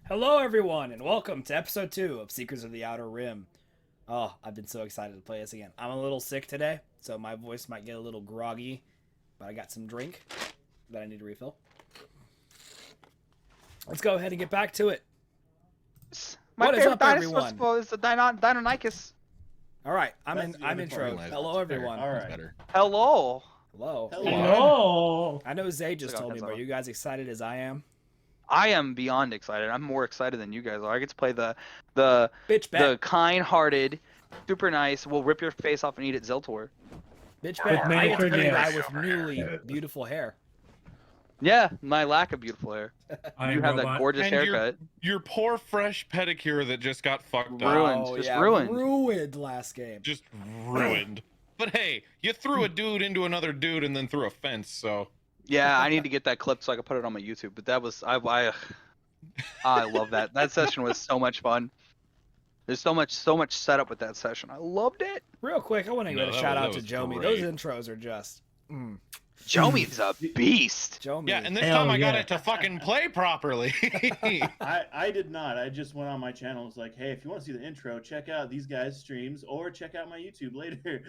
Hello, everyone, and welcome to episode 2 of Secrets of the Outer Rim. Oh, I've been so excited to play this again. I'm a little sick today, so my voice might get a little groggy, but I got some drink that I need to refill. Let's go ahead and get back to it. My What is favorite up, dinosaur everyone? is the Deinonychus. All right, I'm That's intro. nice. Hello, That's everyone. better. All That's right. better. Hello. Hello. Hello. I know Zay just Let's go, told me, but Gonzalo. are you guys excited as I am? I am beyond excited. I'm more excited than you guys are. I get to play the Bitch bet. kind-hearted, super nice, will rip your face off and eat it Zell. Bitch bet. I many get to play a guy nails. with newly beautiful hair. Yeah, my lack of beautiful hair. You have that gorgeous And haircut. your poor fresh pedicure that just got fucked up. Ruined. Oh, Just yeah, ruined. Ruined last game. Just ruined. But hey, you threw a dude into another dude and then threw a fence, so Yeah, I need to get that clip so I can put it on my YouTube. But that was I love that. That session was so much fun. There's so much setup with that session. I loved it. Real quick, I want to give No, a that shout was- out that to was Jomi. great. Those intros are just. Jomi's a beast. Jomi. yeah, and this Hell time I got yeah. it to fucking play properly. I did not. I just went on my channel. It's like, hey, if you want to see the intro, check out these guys' streams or check out my YouTube later.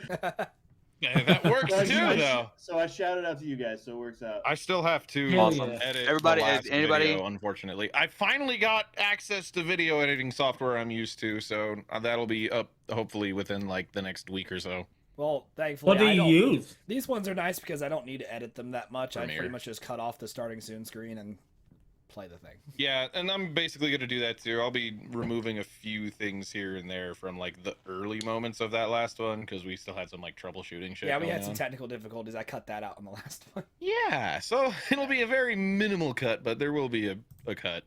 Yeah, that works too, though. So I shouted out to you guys, so it works out. I still have to Awesome. edit Everybody- the last anybody- video, unfortunately. I finally got access to video editing software I'm used to, so that'll be up hopefully within like the next week or so. Well, thankfully, What do I you don't. use? These ones are nice because I don't need to edit them that much. I Premiere. pretty much just cut off the starting soon screen and play the thing. Yeah, and I'm basically going to do that too. I'll be removing a few things here and there from like the early moments of that last one because we still had some like troubleshooting shit. Yeah, we going had some on. technical difficulties. I cut that out on the last one. Yeah, so it'll be a very minimal cut, but there will be a cut.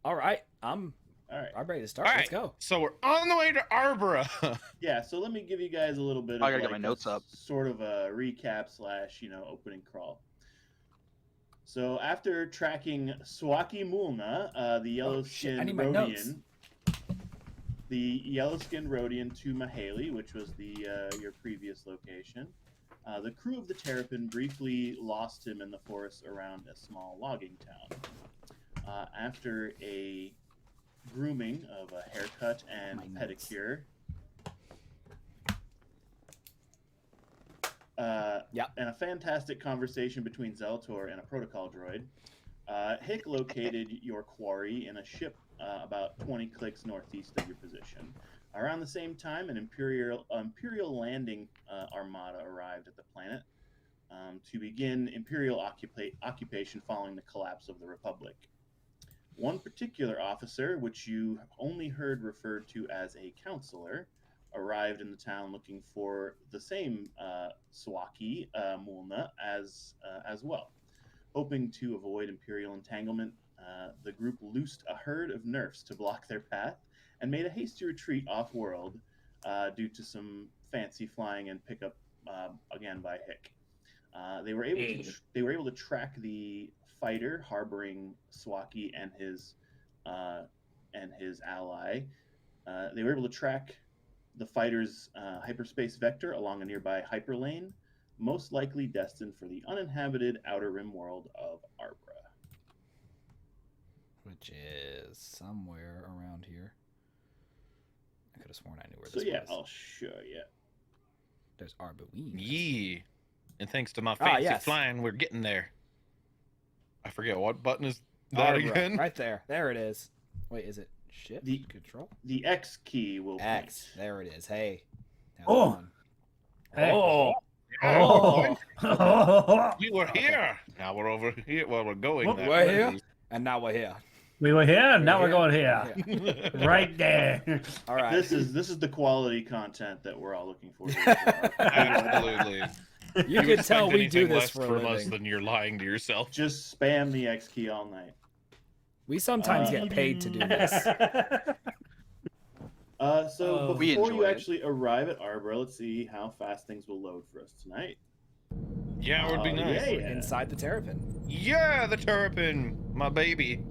All right, I'm ready to start. All Let's right. go. So we're on the way to Arbra. Yeah, so let me give you guys a little bit of I gotta get like my notes up. sort of a recap / opening crawl. So after tracking Swaki Mulna, the shit, I yellow-skinned need my notes. Rhodian to Mahali, which was your previous location. The crew of the Terrapin briefly lost him in the forest around a small logging town. After a grooming of a haircut and My notes. pedicure, Yep. and a fantastic conversation between Zeltor and a protocol droid, Hick located your quarry in a ship about 20 clicks northeast of your position. Around the same time, an Imperial landing armada arrived at the planet to begin Imperial occupation following the collapse of the Republic. One particular officer, which you only heard referred to as a counselor, arrived in the town looking for the same Swaki Mulna as well. Hoping to avoid Imperial entanglement, the group loosed a herd of nerfs to block their path and made a hasty retreat off-world due to some fancy flying and pickup again by Hick. They were able to track the fighter harboring Swaki and his ally. They were able to track the fighter's hyperspace vector along a nearby hyperlane, most likely destined for the uninhabited outer rim world of Arbra. Which is somewhere around here. I could have sworn I knew where So this yeah, was. I'll show you. There's Arbaween. Yee. And thanks to my Ah, fancy yes. flying, we're getting there. I forget what button is that Arbra, again. right there. There it is. Wait, is it shift? The- Control? The X key will X. point. There it is. Hey. Now Oh. on. Hey. Oh. Oh. We were here. Now we're over here. Well, we're going. Well, that we're way. here. And now we're here. We were here, now we're here. going here. Right there. All right. This is the quality content that we're all looking for. Absolutely. You can expect tell we do anything this less for a from us living. than you're lying to yourself. Just spam the X key all night. We sometimes get paid to do this. So Oh. We before you enjoy it. actually arrive at Arbra, let's see how fast things will load for us tonight. Yeah, it would be Oh, nice. yeah. Inside the Terrapin. Yeah, the Terrapin, my baby.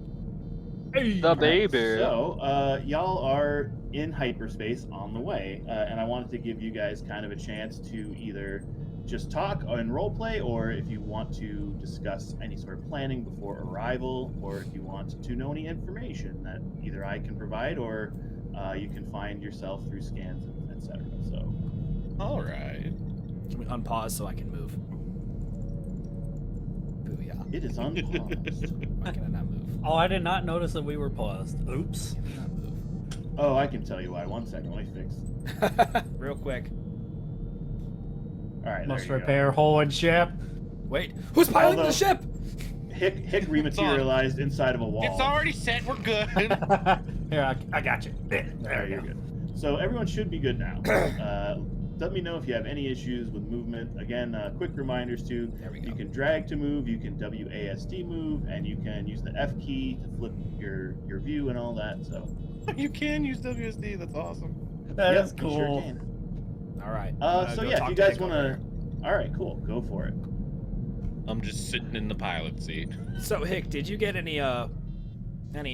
The baby. So, y'all are in hyperspace on the way, and I wanted to give you guys kind of a chance to either just talk and roleplay, or if you want to discuss any sort of planning before arrival, or if you want to know any information that either I can provide or you can find yourself through scans, etc. So, All right. Can we unpause so I can move? Booyah. it is unpaused. Why can I not move? Oh, I did not notice that we were paused. Oops. Can I not move? Oh, I can tell you why. 1 second, let me fix. Real quick. All right, Must there you repair hull and ship. Wait, who's piloting the Although- ship? go. Hick rematerialized inside of a wall. It's already set. We're good. Here, I got you. There you're you go. good. So everyone should be good now. Let me know if you have any issues with movement. Again, quick reminders too. There we You go. can drag to move, you can WASD move, and you can use the F key to flip your view and all that. So You can use WSD. That's awesome. That yep, is you sure cool. can. All right. So yeah, if you guys want to, all right, cool, go for it. I'm just sitting in the pilot seat. So Hick, did you get any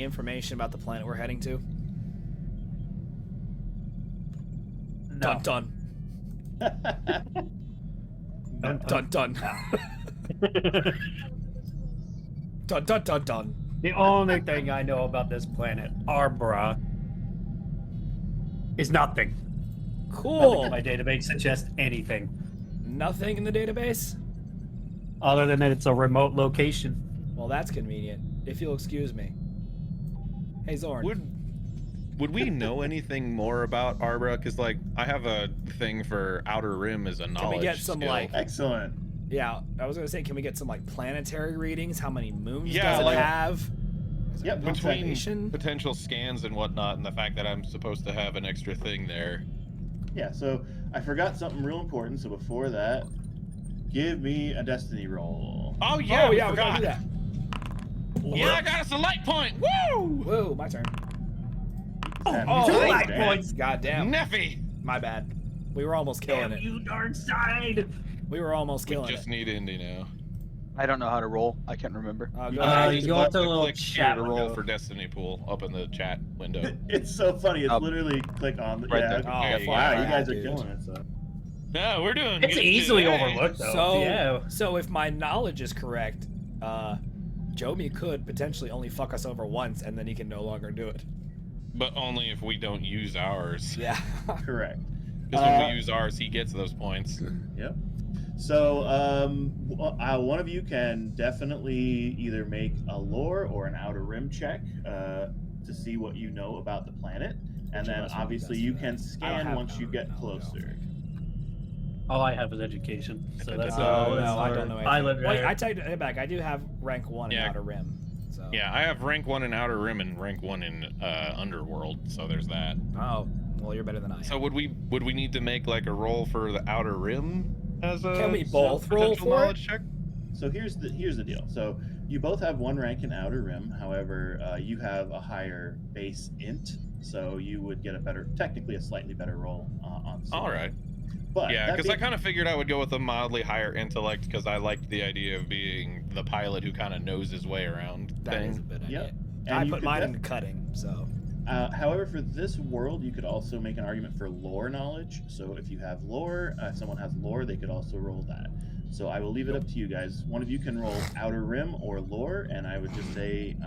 information about the planet we're heading to? No. Dun dun. Dun dun dun. Dun dun dun dun. The only thing I know about this planet, Arbra, is nothing. Nothing Cool. in my database suggests anything Nothing in the database? other than that it's a remote location. Well, that's convenient. If you'll excuse me. Hey, Zoorn. Would we know anything more about Arbra? Because like I have a thing for Outer Rim as a knowledge. Can we get some skill. like? Excellent. Yeah, I was gonna say, can we get some like planetary readings? How many moons Yeah, does it like- have? Is it Yep, a between constellation? potential scans and whatnot, and the fact that I'm supposed to have an extra thing there. Yeah. So I forgot something real important. So before that, give me a destiny roll. Oh yeah, Oh we yeah, we forgot. gotta do that. Yeah, I got us a light point. Woo! Whoa, my turn. Oh, Two damn. light points. Goddamn. Neffy. My bad. We were almost killing Damn it. you, dark side. We were almost We killing just it. need Indy now. I don't know how to roll. I can't remember. Go You ahead. You go up to a little Click here chat to roll window. for Destiny Pool up in the chat window. It's so funny. It's Up. literally click on the Right yeah. there. okay. Oh, Yeah, fuck Wow, you yeah, guys are dude. killing it. So. No, we're doing It's good easily today. overlooked though. So, yeah. so if my knowledge is correct, Jomi could potentially only fuck us over once, and then he can no longer do it. But only if we don't use ours. Yeah. Correct. Because when we use ours, he gets those points. Yep. So, one of you can definitely either make a lore or an outer rim check to see what you know about the planet, and Which of then us would be obviously best you for can that? I don't scan have once you outer get rim knowledge, I don't closer. think. All I have is education. So that's Oh, no, I don't know anything. Pilot Wait, right. I take it back. I do have rank 1 in Yeah. Outer Rim. So. Yeah, I have rank 1 in Outer Rim and rank 1 in Underworld, so there's that. Oh, well, you're better than I am. So would we need to make like a roll for the Outer Rim as a Can we both roll potential for it? knowledge check? So here's the deal. So you both have one rank in outer rim. However, you have a higher base int, so you would get technically a slightly better roll on. All right. But Yeah, that because I being- kind of figured I would go with a mildly higher intellect because I liked the idea of being the pilot who kind of knows his way around That is a thing. good idea. Yep. And I you put could mine def- into cutting, so. However, for this world, you could also make an argument for lore knowledge. So if you have lore, if someone has lore, they could also roll that. So I will leave it up to you guys. One of you can roll outer rim or lore, and I would just say,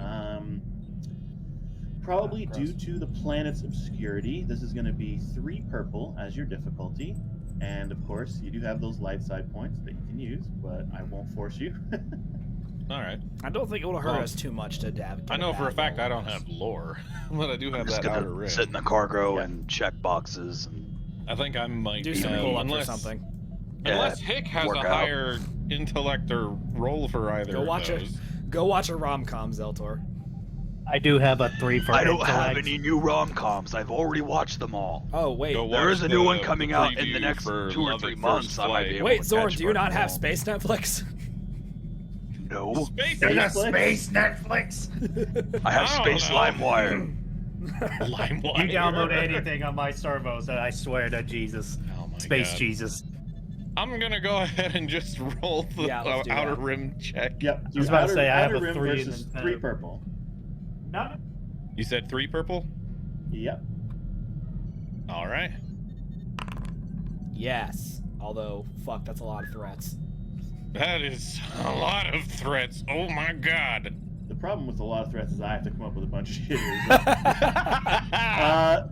probably due to the planet's obscurity, this is going to be 3 purple as your difficulty. And of course, you do have those light side points that you can use, but I won't force you. All right. I don't think it will hurt Well, us too much to dab. I know for a bad fact roll I don't on this. have lore, but I do I'm have just that Outer gonna Rim. sit in the cargo Yeah. and check boxes. And I think I might Do some have, pull-ups or unless, something. unless Hick has work a out. higher intellect or roll for either Go of watch it. those. Go watch a rom-com, Zeltor. I do have a 3 for I don't have intellect. any new rom-coms. I've already watched them all. Oh, wait. Go There watch is a new one the coming out in the preview next for 2 or Love 3 at months. First I might be Flight. able Wait, to Zoorn, catch do you for not it. have space Netflix? No, Space There's a Netflix? space Netflix. I have I don't Space know. LimeWire. LimeWire. You download anything on my servos, and I swear to Jesus, Oh my Space God. Jesus. I'm gonna go ahead and just roll the Yeah, let's do Outer that. Rim check. Yep. I was about to say, I have outer a rim 3 versus and then 3 purple. Not You said 3 purple? Yep. All right. Yes. Although, fuck, that's a lot of threats. That is a lot of threats. Oh my god. The problem with a lot of threats is I have to come up with a bunch of shitters.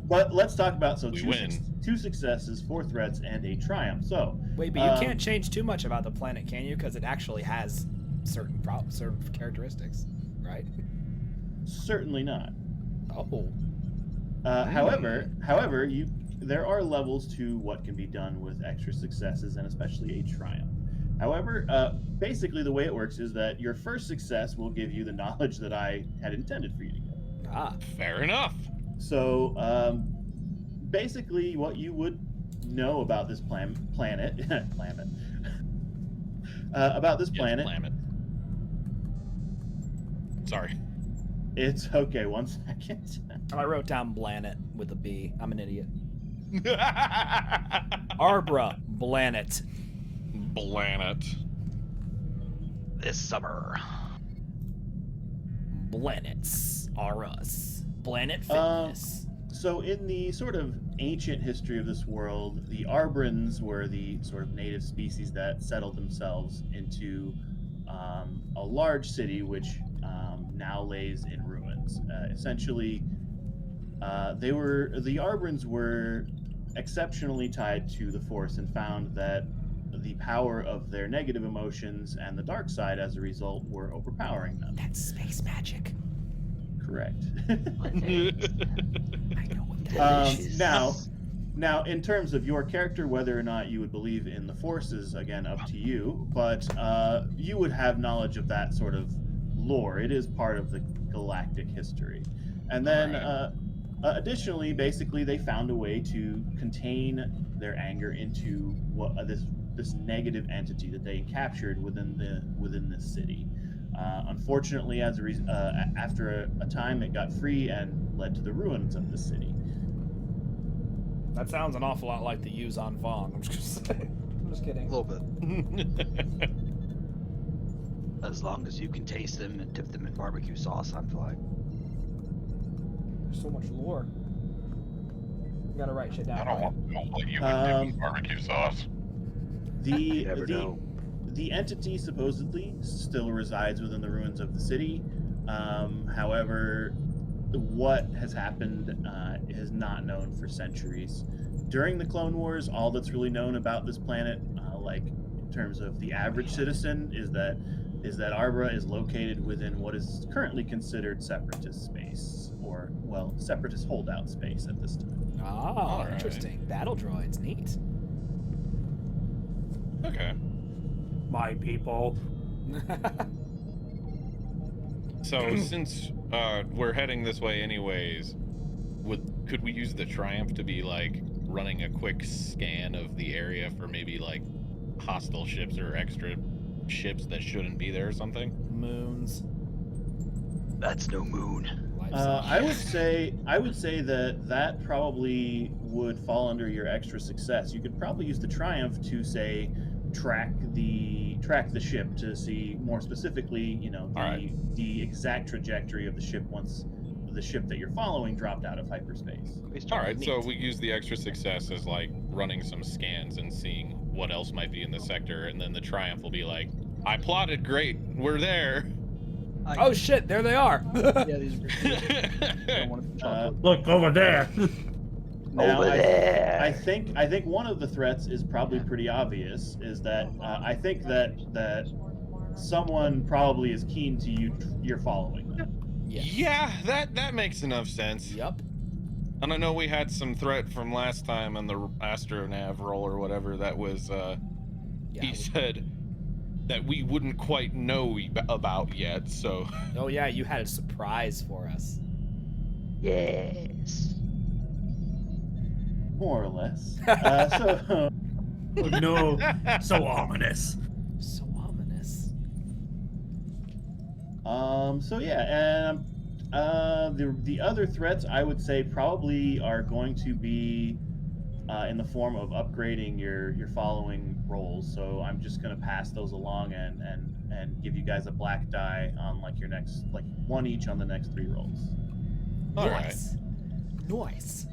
But let's talk about We win. 2 successes, 4 threats, and a triumph. So Wait, but you can't change too much about the planet, can you? Because it actually has certain characteristics, right? certainly not. Oh. However, there are levels to what can be done with extra successes, and especially a triumph. However, basically the way it works is that your first success will give you the knowledge that I had intended for you to get. Ah. Fair enough. So, basically, what you would know about this planet, about this Yes, planet, Planet. Sorry. it's okay. 1 second. I wrote down Blanet with a B. I'm an idiot. Arbra Blanet. Planet. This summer. Planets are us. Planet Fitness. So, in the sort of ancient history of this world, the Arbrans were the sort of native species that settled themselves into a large city, which now lays in ruins. Essentially, the Arbrans were exceptionally tied to the Force and found that the power of their negative emotions and the dark side, as a result, were overpowering them. That's space magic. Correct. I know what that is. Now, in terms of your character, whether or not you would believe in the Force is, again, up to you, but you would have knowledge of that sort of lore. It is part of the galactic history. And then, additionally, basically, they found a way to contain their anger into this negative entity that they captured within this city. Unfortunately, as a reason, after a time, it got free and led to the ruins of the city. That sounds an awful lot like the Yuzan Vong. I'm just kidding. A little bit. As long as you can taste them and dip them in barbecue sauce, I'm fine. There's so much lore. You gotta write shit down. I don't want you with barbecue sauce. The entity supposedly still resides within the ruins of the city. However, what has happened is not known for centuries. During the Clone Wars, all that's really known about this planet, like in terms of the average citizen, is that Arbra is located within what is currently considered separatist space, or separatist holdout space at this time. Oh, interesting. Battle droids, neat. Okay. My people. So since we're heading this way anyways, could we use the Triumph to be like running a quick scan of the area for maybe like hostile ships or extra ships that shouldn't be there or something? Moons. That's no moon. I would say that probably would fall under your extra success. You could probably use the Triumph to say track the ship to see more specifically, the exact trajectory of the ship once the ship that you're following dropped out of hyperspace. All right, so we use the extra success as like running some scans and seeing what else might be in the sector, and then the Triumph will be like, I plotted great, we're there. Oh shit, there they are. Yeah, these are Look over there. Now, Over there. I think one of the threats is probably pretty obvious. Is that I think that someone probably is keen to you're following them. Yeah, that makes enough sense. Yep. And I know we had some threat from last time on the Astronav roll or whatever that was, he said that we wouldn't quite know about yet, so... Oh yeah, you had a surprise for us. Yes. More or less. Oh, no, so ominous. So ominous. So yeah, and the other threats I would say probably are going to be in the form of upgrading your following rolls. So I'm just gonna pass those along and give you guys a black die on like your next, like one each on the next 3 rolls. All right. Nice.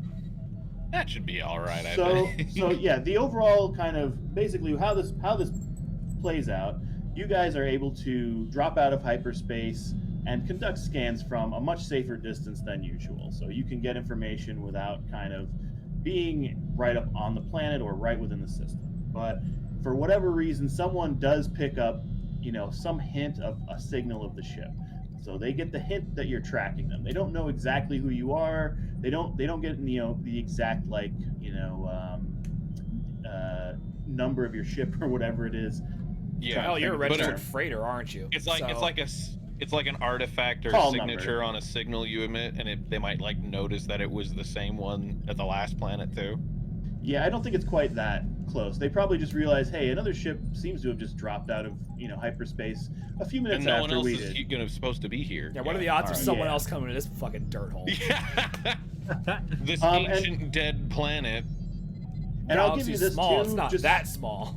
That should be all right. I So, think. so yeah, the overall kind of basically how this plays out. You guys are able to drop out of hyperspace and conduct scans from a much safer distance than usual. So you can get information without kind of being right up on the planet or right within the system. But for whatever reason, someone does pick up, some hint of a signal of the ship. So they get the hint that you're tracking them. They don't know exactly who you are. They don't get the exact number of your ship or whatever it is. Yeah. Oh, you're a But, registered freighter, aren't you? It's like it's like an artifact or Call signature number. on a signal you emit, and they might like notice that it was the same one at the last planet too. Yeah, I don't think it's quite that close. They probably just realize, hey, another ship seems to have just dropped out of hyperspace a few minutes And no one after else we is did. supposed to be here. Yeah, what are the odds of alright. someone Yeah. else coming to this fucking dirt hole? Yeah. This And- ancient dead planet. And I'll give Galaxy's you this small. too. It's not just, that small.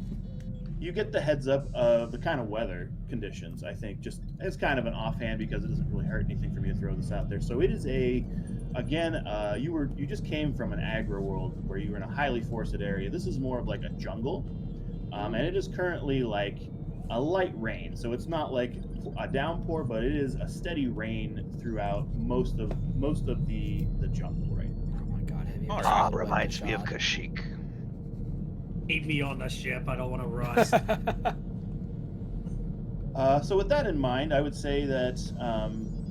You get the heads up of the kind of weather conditions. I think just as kind of an offhand because it doesn't really hurt anything for me to throw this out there. So it is you just came from an agro world where you were in a highly forested area. This is more of like a jungle, and it is currently like a light rain. So it's not like a downpour, but it is a steady rain throughout most of the jungle right now. Oh my god, have you All ever right. seen Ah, the reminds me of Shot? Kashyyyk. Keep me on the ship. I don't want to rust. So with that in mind, I would say that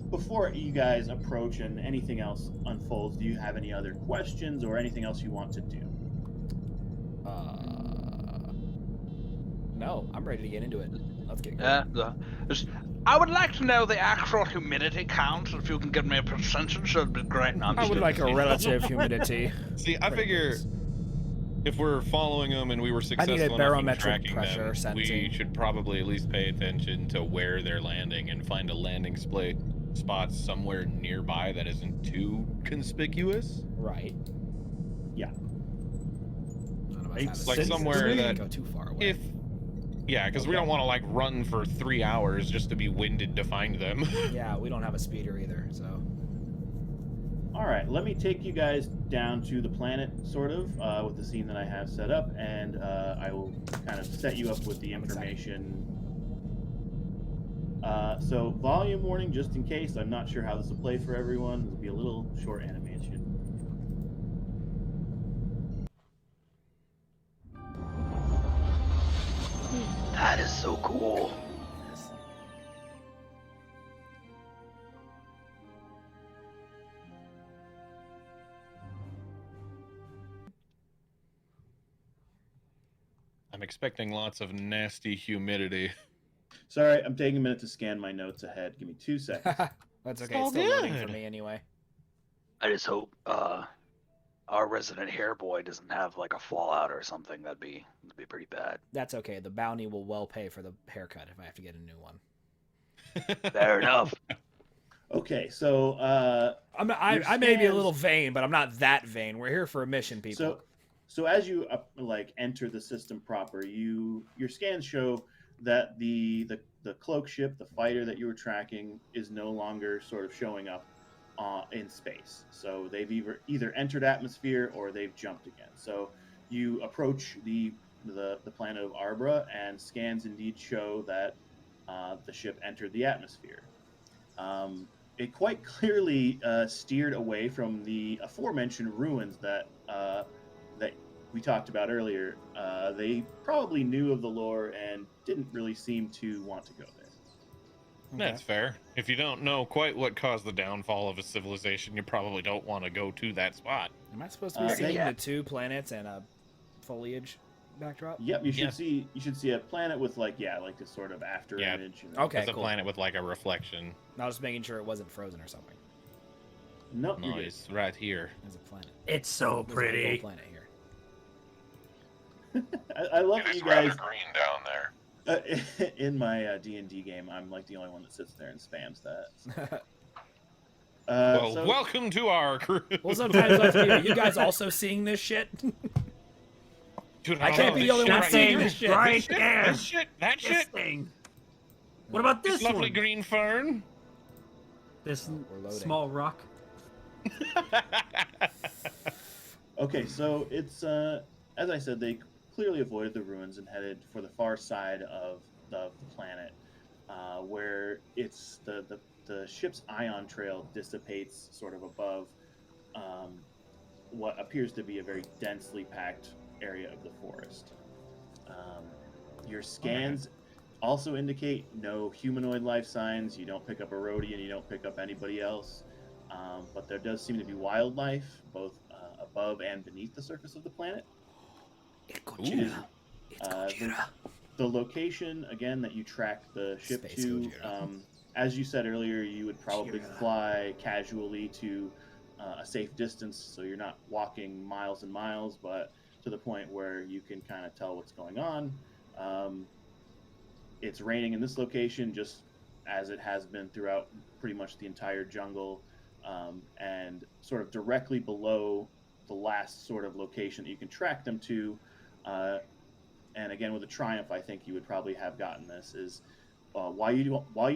before you guys approach and anything else unfolds, do you have any other questions or anything else you want to do? No, I'm ready to get into it. Let's get going. I would like to know the actual humidity count. If you can give me a percentage, that'd be great. No, I'm I just would kidding. like a relative humidity. See, I figure if we're following them and we were successful enough in barometric tracking pressure them, we sensing. should probably at least pay attention to where they're landing and find a landing spot somewhere nearby that isn't too conspicuous. Right. Yeah. None of us Makes have a like sense somewhere to that go too far away. Yeah, because we don't want to like run for 3 hours just to be winded to find them. Yeah, we don't have a speeder either, so. All right, let me take you guys down to the planet, sort of, with the scene that I have set up, and I will kind of set you up with the information. So, volume warning, just in case. I'm not sure how this will play for everyone. It'll be a little short animation. That is so cool. I'm expecting lots of nasty humidity. Sorry, I'm taking a minute to scan my notes ahead. Give me 2 seconds. That's okay. all It's still loading for good. me anyway. I just hope our resident hair boy doesn't have like a fallout or something. That'd be pretty bad. That's okay. The bounty will well pay for the haircut if I have to get a new one. Fair enough. Okay, so I may be a scans- little vain, but I'm not that vain. We're here for a mission, people. So as you enter the system proper, your scans show that the cloak ship, the fighter that you were tracking, is no longer sort of showing up in space. So they've either entered atmosphere or they've jumped again. So you approach the planet of Arbra, and scans indeed show that the ship entered the atmosphere. It quite clearly steered away from the aforementioned ruins that we talked about earlier. They probably knew of the lore and didn't really seem to want to go there. That's fair. If you don't know quite what caused the downfall of a civilization, you probably don't want to go to that spot. Am I supposed to be seeing yeah. the 2 planets and a foliage backdrop? Yep, you should Yeah. see a planet with this sort of after Yeah. image. Okay, It's a cool. planet with like a reflection. I was just making sure it wasn't frozen or something. Nope, No, you're good. it's right here. There's a planet. It's so There's a pretty. little planet here. I love that you guys. green down there. In my D&D game, I'm like the only one that sits there and spams that. Well, So- welcome to our crew. Well, sometimes let's be. Are you guys also seeing this shit? Dude, I don't can't know, be this the only shit one right seeing here. this shit. Right This shit, there. this shit, that This shit. thing. What about This this lovely one? green fern. This We're loading. small rock. Okay, so it's as I said, they clearly avoided the ruins and headed for the far side of the planet, where it's the ship's ion trail dissipates sort of above what appears to be a very densely packed area of the forest. Your scans also indicate no humanoid life signs. You don't pick up a Rhodian, you don't pick up anybody else. But there does seem to be wildlife, both above and beneath the surface of the planet. The location, again, that you track the ship Space to, Gojira. as you said earlier, you would probably fly casually to a safe distance, so you're not walking miles and miles, but to the point where you can kind of tell what's going on. It's raining in this location just as it has been throughout pretty much the entire jungle, and sort of directly below the last sort of location that you can track them to, and again with a Triumph, I think you would probably have gotten this, is while you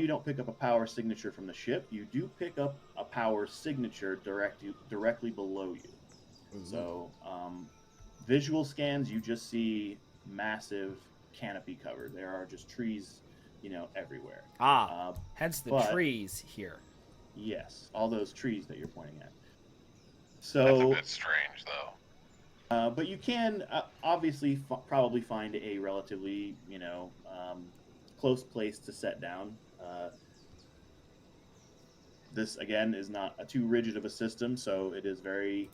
don't pick up a power signature from the ship, you do pick up a power signature directly below you. Mm-hmm. So visual scans, you just see massive canopy covered. There are just trees, everywhere. Hence the trees here. Yes, all those trees that you're pointing at. So that's a bit strange, though. But you can obviously probably find a relatively, close place to set down. This again is not too rigid of a system, so it is very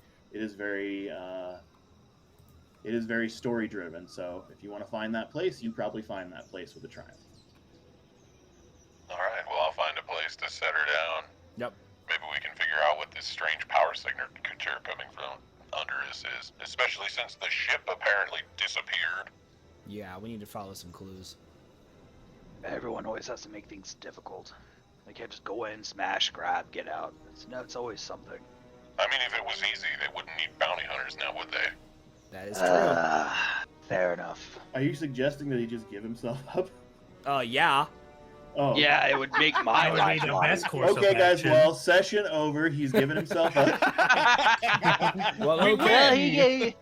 story driven. So if you want to find that place, you probably find that place with a Triumph. All right, well, I'll find a place to set her down. Yep. Maybe we can figure out what this strange power signature coming from under us is, especially since the ship apparently disappeared. Yeah, we need to follow some clues. Everyone always has to make things difficult. They can't just go in, smash, grab, get out. It's always something. I mean, if it was easy, they wouldn't need bounty hunters now, would they? That is true. Fair enough. Are you suggesting that he just give himself up? Yeah. Oh. Yeah, it would make my That would life be the harder. best course of Okay, guys. action. Well, session over. He's given himself up. Well, Well, okay.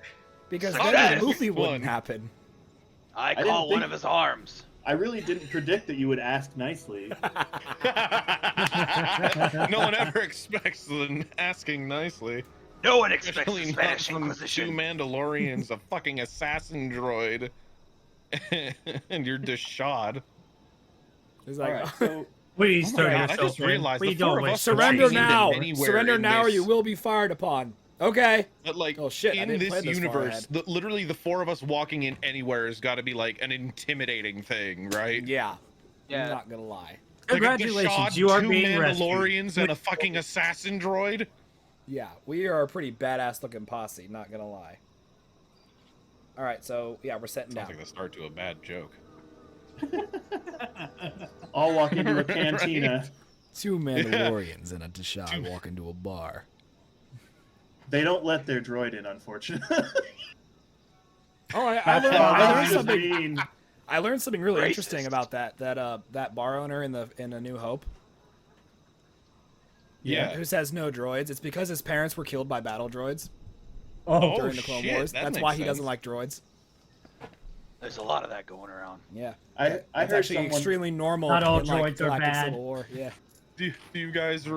Because then Success. the movie wouldn't One. happen. I didn't call one think- of his arms. I really didn't predict that you would ask nicely. No one ever expects them asking nicely. No one expects the Especially not Spanish from two Inquisition. Mandalorians, a fucking assassin droid, and you're Deshad. It's All like, right, so Please Oh my turn God, I yourself just in. realized We the four don't of wish us to surrender see now. them. anywhere Surrender in now, or this- you will be fired upon. Okay. But like, Oh, shit, I in didn't this plan this far universe, ahead. literally the four of us walking in anywhere has got to be like an intimidating thing, right? Yeah. Yeah. I'm not gonna lie. Like a Congratulations, Deshad, you are two being Mandalorians rescued. and a fucking assassin droid. Yeah, we are a pretty badass looking posse, not gonna lie. Alright, so yeah, we're setting Sounds down. like the start to a bad joke. all walk into a cantina. Two Mandalorians and a Deshad walk into a bar. They don't let their droid in, unfortunately. Oh, I That's learned, all I that learned is something. mean. I learned something really Racist. interesting about that bar owner in A New Hope. Yeah. Who says no droids? It's because his parents were killed by battle droids Oh, during the Clone shit, Wars. that That's makes why he sense. doesn't like droids. There's a lot of that going around. Yeah. I That's heard actually someone. extremely normal Not all in like droids are Galactic bad. Civil War. Yeah. Do you guys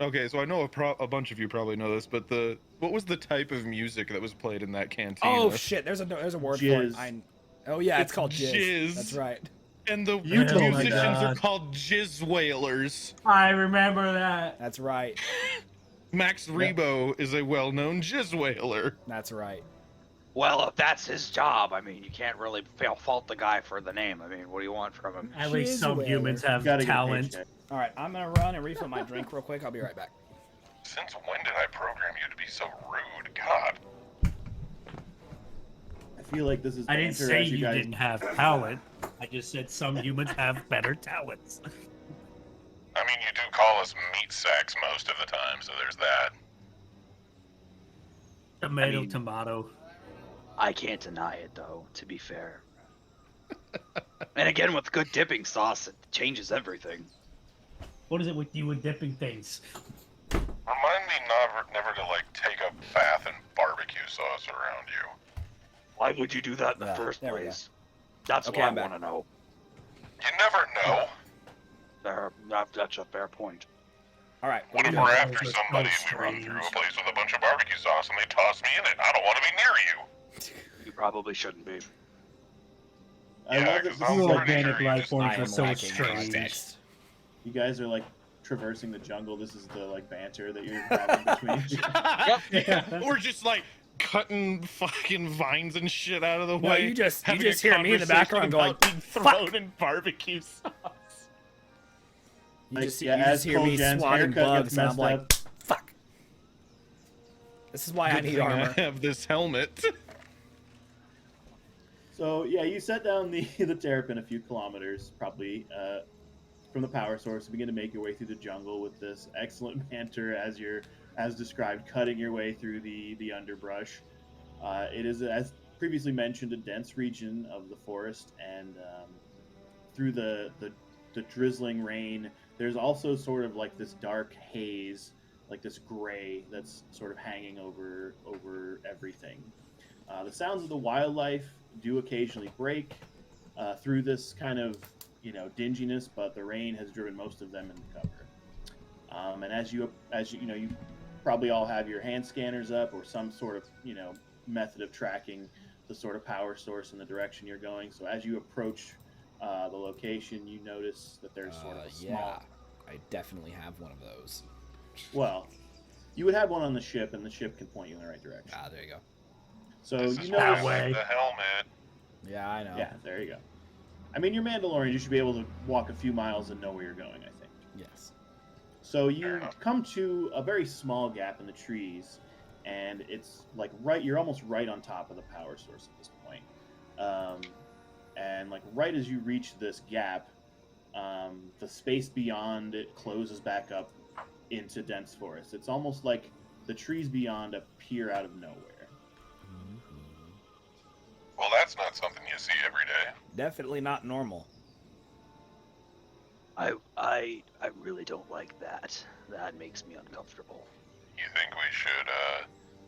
okay? So I know a bunch of you probably know this, but what was the type of music that was played in that cantina? Oh shit! There's a word for Jizz. it. Oh yeah, it's It's called jizz. jizz. That's right. And the You told me musicians that. are called jizz whalers. I remember that. That's right. Max Rebo is a well-known jizz whaler. That's right. Well, if that's his job, I mean, you can't really fault the guy for the name. I mean, what do you want from him? At least some Jizz humans have Gotta get a talent. paycheck. All right, I'm gonna run and refill my drink real quick. I'll be right back. Since when did I program you to be so rude? God. I feel like this is. I didn't banter say as you guys... didn't have talent. I just said some humans have better talents. I mean, you do call us meat sacks most of the time, so there's that. Tomato, I mean- tomato. I can't deny it, though, to be fair. And again, with good dipping sauce, it changes everything. What is it with you and dipping things? Remind me sauce around you. Why would you do that in the first there we go. place? That's Okay, what I I'm back. want to know. You never know. That's a fair point. All right. What if we're after somebody and we run through a place with a bunch of barbecue sauce and they toss me in it? I don't want to be near you. You probably shouldn't be. I Yeah, love that 'cause this I'm is like pretty organic sure you life just- forms I are am so lacking strange. context. you guys are like traversing the jungle. This is the like banter that you're having between. Yeah, we're just like cutting fucking vines and shit out of the No, way. you just having a hear me in the conversation background going, about being thrown in barbecue sauce. You Like, just, yeah, you just as hear me Coljan's swatting haircut bugs, gets and I'm messed like, up. fuck. This is why I Good need thing armor. I have this helmet. So yeah, you set down the the terrapin a few kilometers, probably from the power source, and begin to make your way through the jungle with this excellent banter as you're, as described, cutting your way through the underbrush. It is, as previously mentioned, a dense region of the forest, and through the drizzling rain, there's also sort of like this dark haze, like this gray that's sort of hanging over everything. The sounds of the wildlife do occasionally break through this kind of dinginess, but the rain has driven most of them into cover. And as you you probably all have your hand scanners up or some sort of method of tracking the sort of power source and the direction you're going. So as you approach the location, you notice that there's sort of a small. Yeah, I definitely have one of those. Well, you would have one on the ship, and the ship can point you in the right direction. Ah, there you go. So This you is why I notice. like the helmet. Yeah, I know. Yeah, there you go. I mean, you're Mandalorian. You should be able to walk a few miles and know where you're going, I think. Yes. So Fair you enough. come to a very small gap in the trees, and it's like you're almost right on top of the power source at this point. And like right as you reach this gap, the space beyond it closes back up into dense forest. It's almost like the trees beyond appear out of nowhere. Well, that's not something you see every day. Definitely not normal. I really don't like that. That makes me uncomfortable. You think we should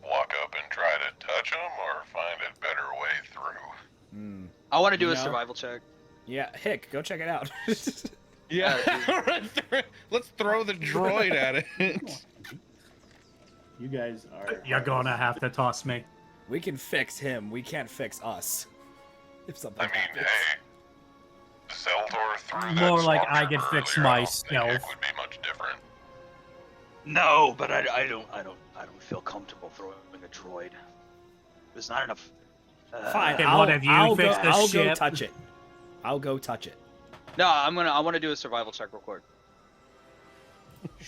walk up and try to touch them, or find a better way through? Hmm. I want to do You a know? survival check. Yeah, Hick, go check it out. Yeah, let's throw the droid at it. You guys are. You're gonna have to toss me. We can fix him. We can't fix us. If something I mean, happens. hey, Zeldor through that More like stormtrooper I can fix earlier, I don't think myself. it would be much different. No, but I don't feel comfortable throwing a droid. There's not enough. Fine. Okay, I'll, what have you I'll fixed go, the I'll go ship? touch it. I'll go touch it. No, I want to do a survival check real quick.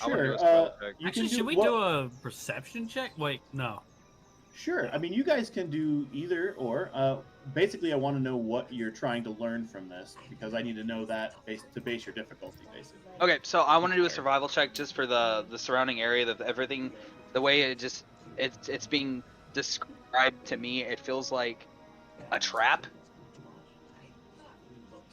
I wanna do Sure. a survival check. You Actually, can should we what- do a perception check? Wait, no. Sure. I mean, you guys can do either or. Basically, I want to know what you're trying to learn from this because I need to know that to base your difficulty, basically. Okay, so I want to do a survival check just for the surrounding area, everything, the way it's being described to me. It feels like a trap,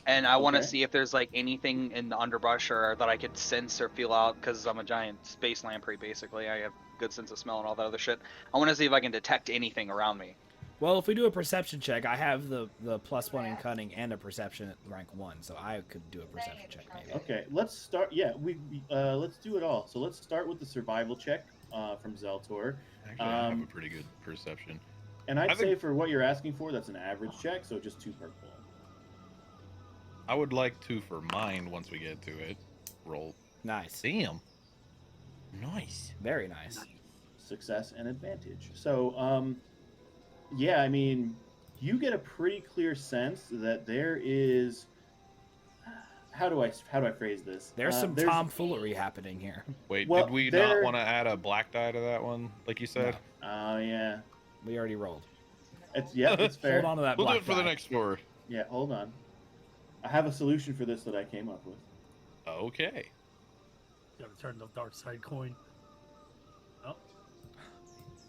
and I want to Okay. see if there's like anything in the underbrush or that I could sense or feel out because I'm a giant space lamprey. Basically, I have good sense of smell and all that other shit. I want to see if I can detect anything around me. Well, if we do a perception check, I have the +1 in cunning and a perception at rank 1, so I could do a perception check maybe. Okay, let's start. Yeah, let's do it all. So let's start with the survival check from Zeltor. Actually, I have a pretty good perception. And I'd I think- say for what you're asking for, that's an average check, so just 2 per pull. I would like to for mine once we get to it. Roll. Nice. Damn. Nice. Very nice. Success and advantage. So, yeah, I mean, you get a pretty clear sense that there is. How do I phrase this? There's some tomfoolery happening here. Wait, Well, did we there- not want to add a black die to that one, like you said? Oh yeah, We already rolled. it's fair. Hold on to that We'll do black it for the die. next floor. Yeah, hold on. I have a solution for this that I came up with. Okay. Gotta turn the dark side coin. Oh.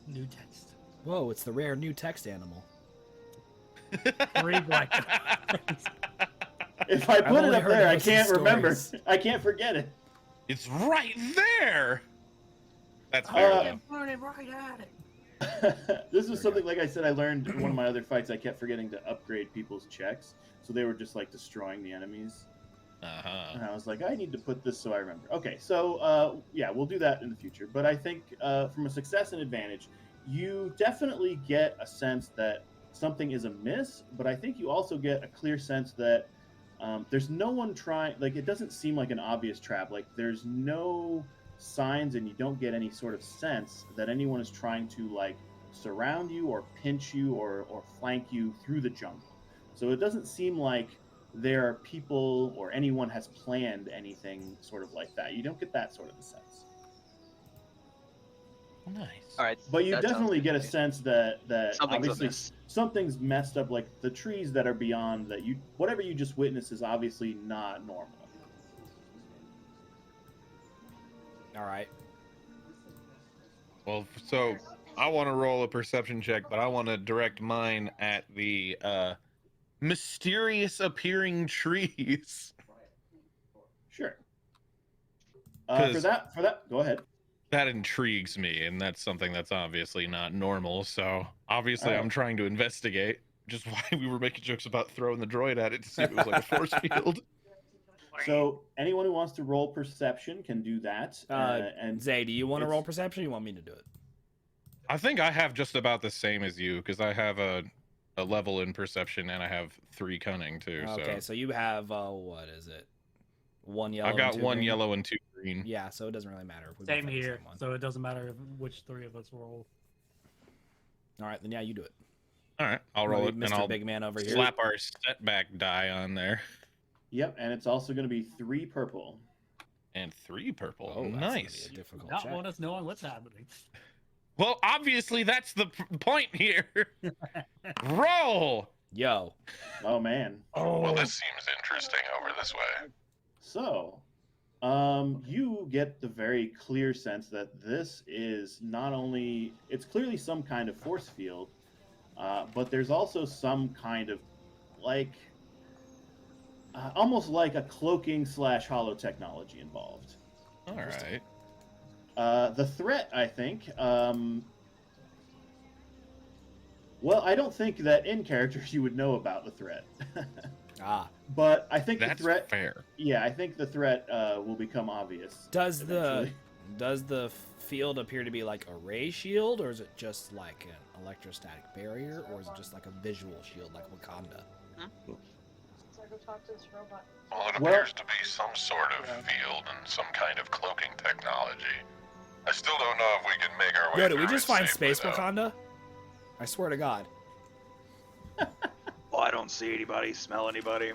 New text. Whoa, it's the rare new text animal. 3 black dice. If I put only it up heard there, I ghosts and can't remember. stories. I can't forget it. It's right there. That's fair. Uh, then. Running right at it. This is something, like I said, I learned in one of my other fights. I kept forgetting to upgrade people's checks, so they were just like destroying the enemies. And I was like, I need to put this so I remember. Okay, so yeah, we'll do that in the future. But I think from a success and advantage, you definitely get a sense that something is amiss, but I think you also get a clear sense that there's no one trying, like, it doesn't seem like an obvious trap. Like, there's no signs, and you don't get any sort of sense that anyone is trying to, like, surround you or pinch you or flank you through the jungle. So it doesn't seem like there are people or anyone has planned anything sort of like that. You don't get that sort of a sense. Nice. All right. But you that sounds definitely good get to a me. sense that Something's obviously amiss. something's messed up. Like the trees that are beyond that, whatever you just witnessed is obviously not normal. All right. Well, so I want to roll a perception check, but I want to direct mine at the mysterious appearing trees. Sure. 'Cause- For that, go ahead. That intrigues me, and that's something that's obviously not normal. So obviously, Alright. I'm trying to investigate. Just why we were making jokes about throwing the droid at it to see if it was like a force field. So anyone who wants to roll perception can do that. And Zay, do you want to it's- roll perception? Or you want me to do it? I think I have just about the same as you because I have a level in perception and I have 3 cunning too. Okay, so you have what is it? 1 yellow. I've got and 2 1 green? yellow and 2 green. Yeah, so it doesn't really matter. If we both Same have the here, same one. so it doesn't matter which 3 of us roll. All right, then yeah, you do it. All right, I'll roll it, Mr. and I'll Big Man over here. slap our setback die on there. Yep, and it's also going to be 3 purple. And 3 purple. Oh, that's gonna be Nice. a difficult Not check. want us knowing what's happening. Well, obviously that's the point here. Roll. Yo. Oh man. Well, this seems interesting over this way. So, you get the very clear sense that this is not only, it's clearly some kind of force field, but there's also some kind of, like, almost like a cloaking / hollow technology involved. All right. The threat, I think, well, I don't think that in character you would know about the threat. Ah. But I think That's the threat, fair. yeah, I think the threat will become obvious. Does eventually. the field appear to be like a ray shield, or is it just like an electrostatic barrier, or is it just like a visual shield like Wakanda? Well, it Well- appears to be some sort of field and some kind of cloaking technology. I still don't know if we can make our way Yo, did we through just it find safely, space though. Wakanda? I swear to God. Well, I don't see anybody, smell anybody.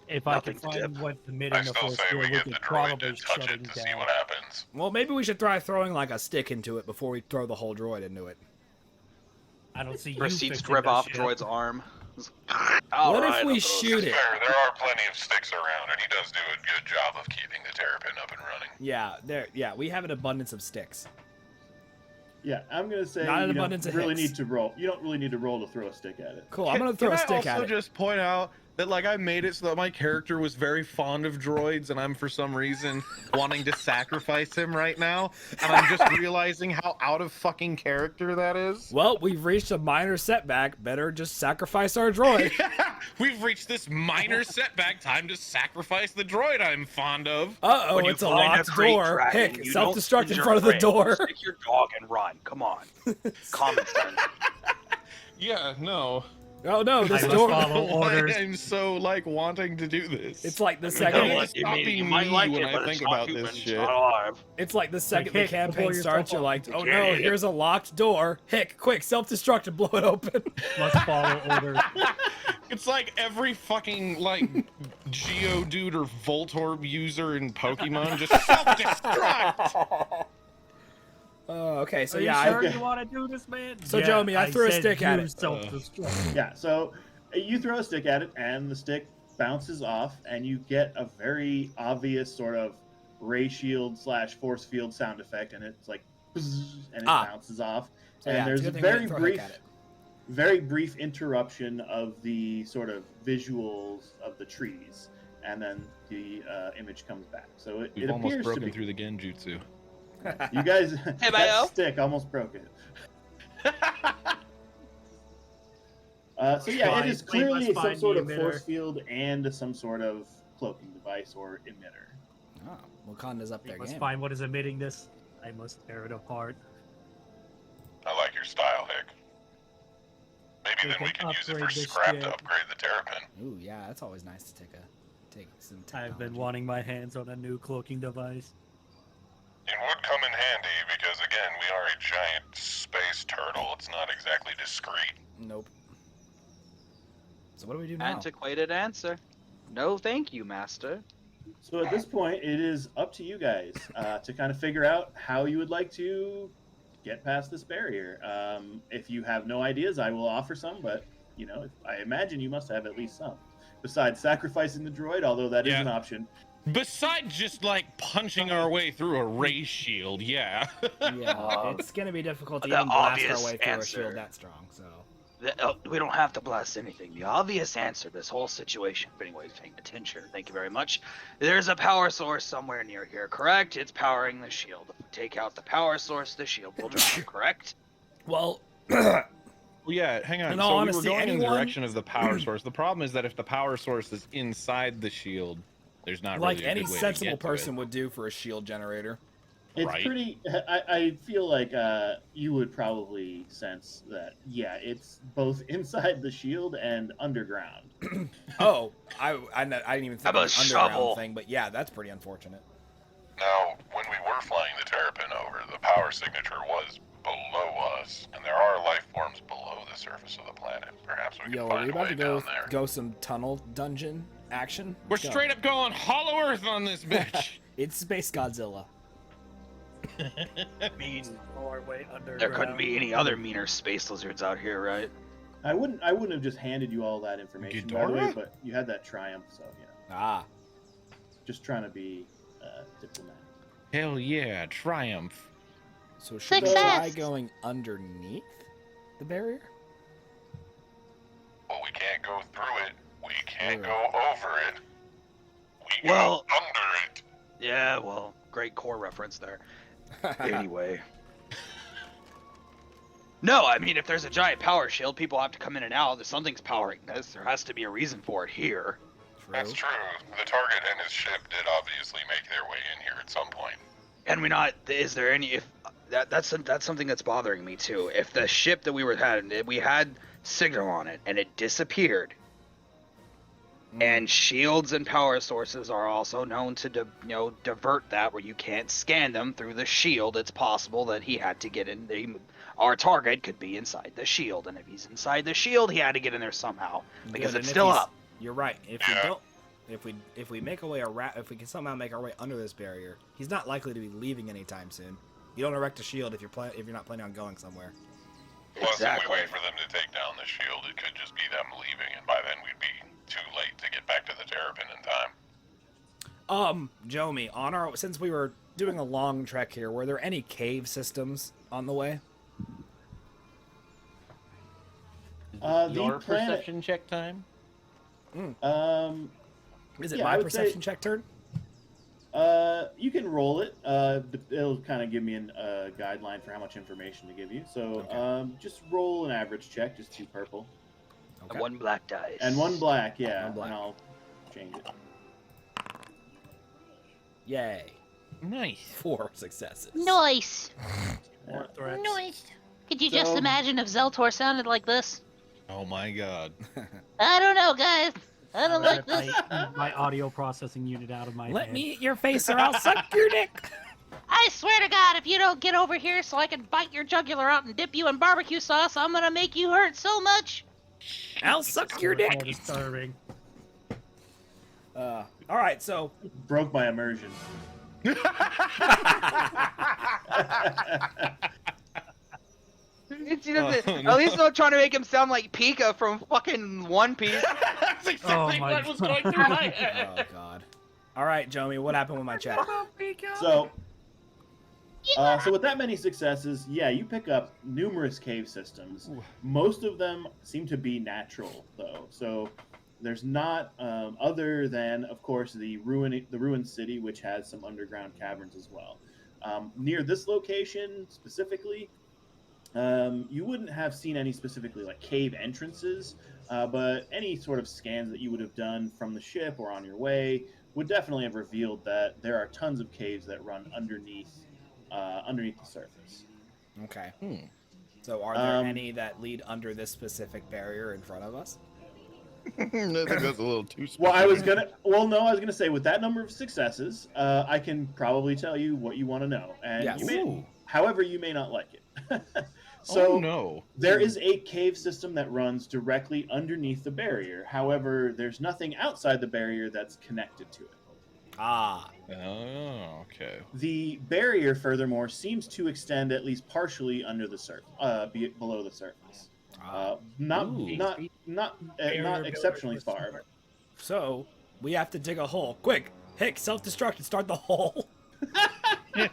If I Nothing can to find dip. what's emitting I the still force say field, we we get could the droid probably to touch shut it him to see down. what happens. Well, maybe we should try throwing like a stick into it before we throw the whole droid into it. I don't see you Proceeds fixing to rip that off shit. droid's arm. What if we shoot it? Fair, there are plenty of sticks around, and he does do a good job of keeping the terrapin up and running. Yeah, we have an abundance of sticks. Yeah, I'm gonna say Not an you don't abundance of really hits. need to roll. You don't really need to roll to throw a stick at it. Cool, I'm gonna throw a stick Can I at also it. just point out that like I made it so that my character was very fond of droids, and I'm for some reason wanting to sacrifice him right now, and I'm just realizing how out of fucking character that is. Well, we've reached a minor setback. Better just sacrifice our droid. We've reached this minor setback. Time to sacrifice the droid I'm fond of. Uh-oh, When you it's a find locked crate door. dragon, Hick, you self-destruct don't in send front of your the friend. door. Stick your dog and run. Come on. Common sense. Yeah, no. Oh no, this I must door. follow Why orders. I'm so like wanting to do this. It's like the You second. know It what? is You mean, stopping you might me like when it, I but think it's not about human, this it's shit. not alive. It's like the second the Hick, campaign blow yourself starts, you're up. like, oh Get no, it. here's a locked door. Hick, quick, self-destruct and blow it open. Must follow orders. It's like every fucking like Geodude or Voltorb user in Pokemon just self-destruct. Oh, okay, so Are you yeah, sure I- you want to do this, man? So, Jomi, I threw a said stick at you it. self-destruct. Yeah, so you throw a stick at it, and the stick bounces off, and you get a very obvious sort of ray shield / force field sound effect, and it's like, bzzz, and it bounces off. So, And yeah, it's there's a a good thing we very didn't throw Hick brief, at it. very brief interruption of the sort of visuals of the trees, and then the image comes back. So it We've almost appears to broken be. through the Genjutsu. You guys, Hey, that Mayo. stick almost broke it. So yeah, it Fine, is we clearly must some find sort the of emitter. force field and some sort of cloaking device or emitter. Oh, Wakanda's up We their must game. find what is emitting this. I must tear it apart. I like your style, Hick. Maybe We then we can can use it for upgrade this scrap to ship. upgrade the terrapin. Ooh, yeah, that's always nice to take some technology. I've been wanting my hands on a new cloaking device. It would come in handy because, again, we are a giant space turtle. It's not exactly discreet. Nope. So what do we do now? Antiquated answer. No, thank you, master. So at this point, it is up to you guys to kind of figure out how you would like to get past this barrier. If you have no ideas, I will offer some, but you know, I imagine you must have at least some. Besides sacrificing the droid, although that is Yeah. an option. Besides just like punching our way through a ray shield, yeah. Yeah, it's gonna be difficult to the even blast our obvious way through a answer. shield that strong. So We don't have to blast anything. The obvious answer to this whole situation, if anyone's paying attention, thank you very much. There's a power source somewhere near here, correct? It's powering the shield. If we take out the power source, the shield will drop, correct? well, Well, yeah, hang on. In So all we honesty, were going in the anyone- direction of the power source. The problem is that if the power source is inside the shield, there's not like really a any good way to sensible get to person it. would do for a shield generator. It's Right. pretty. I feel like you would probably sense that. Yeah, it's both inside the shield and underground. Oh, I didn't even think How of the about underground shovel? thing, but yeah, that's pretty unfortunate. Now, when we were flying the terrapin over, the power signature was below us, and there are life forms below the surface of the planet. Perhaps we can Yo, are find we a about way to go down there. go some tunnel dungeon action? We're Let's go. straight up going Hollow Earth on this bitch. It's Space Godzilla. I mean, Our way underground. there couldn't be any other meaner space lizards out here, right? I wouldn't have just handed you all that information, by the way, Ghidorah? but you had that triumph, so yeah. Ah, Just trying to be diplomatic. Hell yeah, Triumph. so should we Success. try going underneath the barrier? Well, we can't go through it. We can't Yeah. go over it. We Well- go under it. Yeah, well, great core reference there. Anyway. No, I mean, if there's a giant power shield, people have to come in and out. If something's powering this, there has to be a reason for it here. That's true. The target and his ship did obviously make their way in here at some point. And we not, is there any, if, that's something that's bothering me too. If the ship that we had signal on it and it disappeared, and shields and power sources are also known to divert that, where you can't scan them through the shield. It's possible that he had to get in. Our target could be inside the shield, and if he's inside the shield, he had to get in there somehow because Good, it's and if still he's- up. You're right. If we Yeah. don't, if we make a way if we can somehow make our way under this barrier, he's not likely to be leaving anytime soon. You don't erect a shield if you're not planning on going somewhere. Plus, Exactly. if we wait for them to take down the shield, it could just be them leaving, and by then we'd be too late to get back to the terrapin in time. Jomi, since we were doing a long trek here, were there any cave systems on the way? The Your planet- perception check time? Is it Yeah, my I would say- perception check turn? You can roll it. It'll kind of give me a guideline for how much information to give you. So Okay. just roll an average check, just 2 purple. Okay. And one black dice. And 1 black, yeah. One black. And I'll change it. Yay. Nice. 4 successes. Nice. More threats. Nice. Could you just So- imagine if Zeltor sounded like this? Oh my god. I don't know, guys. I don't like Rip this. my audio processing unit out of my Let head. me eat your face or I'll suck your dick. I swear to God, if you don't get over here so I can bite your jugular out and dip you in barbecue sauce, I'm gonna make you hurt so much. I'll suck your So much dick. more disturbing. All right, so Broke my immersion. At least not trying to make him sound like Pika from fucking One Piece. That's exactly Oh my what was going through my head. oh god. All right, Jomi, what happened with my check? So with that many successes, yeah, you pick up numerous cave systems. Most of them seem to be natural, though. So there's not, other than, of course, the ruined city, which has some underground caverns as well. Near this location specifically, You wouldn't have seen any specifically like cave entrances, but any sort of scans that you would have done from the ship or on your way would definitely have revealed that there are tons of caves that run underneath the surface. Okay. Hmm. So are there any that lead under this specific barrier in front of us? I think that's a little too specific. Well, I was gonna say with that number of successes, I can probably tell you what you want to know, and Yes. however, you may not like it. So oh no. there is a cave system that runs directly underneath the barrier. However, there's nothing outside the barrier that's connected to it. Ah. Oh, okay. The barrier, furthermore, seems to extend at least partially under the below the surface. Not exceptionally far. So we have to dig a hole. Quick, Hick, self-destruct and start the hole.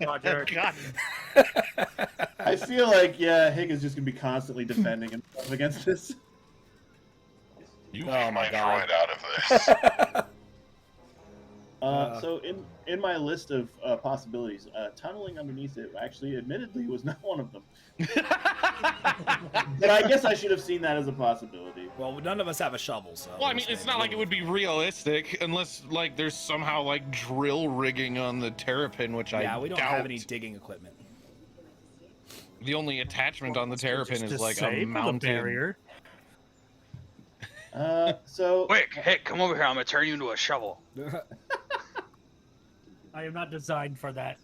Roger. God. I feel like Hick is just gonna be constantly defending himself against this. You Oh my My god. droid out of this. So in my list of possibilities, tunneling underneath it actually, admittedly, was not one of them. But I guess I should have seen that as a possibility. Well, none of us have a shovel, so. Well, I mean, it's not like it would be realistic unless, like, there's somehow, like, drill rigging on the Terrapin, which I Yeah, we don't doubt. have any digging equipment. The only attachment on the Terrapin is, like, a Disable the mounted... barrier. So Quick, hey, come over here. I'm gonna turn you into a shovel. I am not designed for that.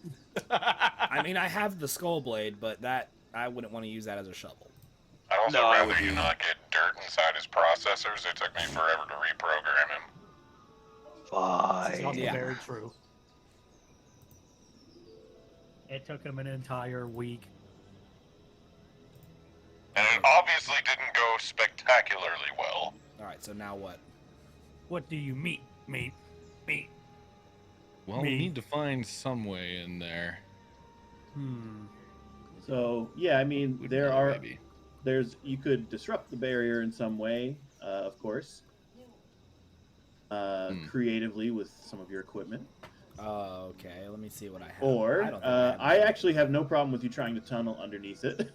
I mean, I have the skull blade, but that I wouldn't want to use that as a shovel. I'd also No, I rather would you be- not get dirt inside his processors. It took me forever to reprogram him. It's also Yeah. very true. It took him an entire week. And it obviously didn't go spectacularly well. All right, so now what? What do you mean? Me? Well, we need to find some way in there. So yeah, I mean, Would there know, are maybe. you could disrupt the barrier in some way, of course, creatively with some of your equipment. Okay, let me see what I have. Or I don't think I have I any. actually have no problem with you trying to tunnel underneath it.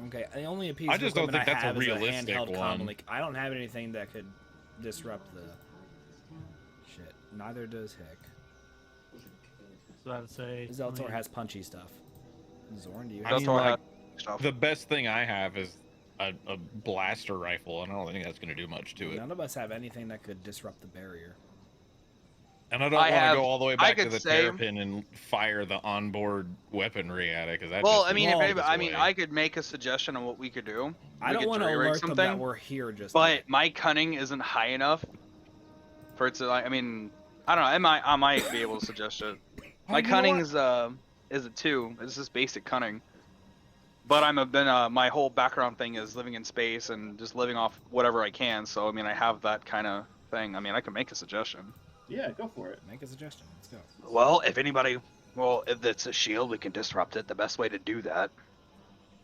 Okay, the only piece I of just don't equipment think I that's a have is realistic handheld one. comlink. I don't have anything that could disrupt the shit. Neither does Hick. So I would say Zeltor has punchy stuff. Zorn, do you I have? mean, Zeltor like, has stuff. the best thing I have is a blaster rifle, and I don't think that's going to do much to it. None of us have anything that could disrupt the barrier. And I don't I want to have- go all the way I back to could the say- Terrapin and fire the onboard weaponry at it, because that Well, just I mean, Well, if anybody, I away. mean, I could make a suggestion on what we could do. I We don't could want to jury rig alert them that something, we're here just but yet. my cunning isn't high enough for it to. I mean, I don't know. I might be able to suggest it. My you know cunning what? is a 2. It's just basic cunning. But my whole background thing is living in space and just living off whatever I can. So I mean, I have that kind of thing. I mean, I can make a suggestion. Yeah, go for it. Make a suggestion. Let's go. Well, if it's a shield, we can disrupt it. The best way to do that.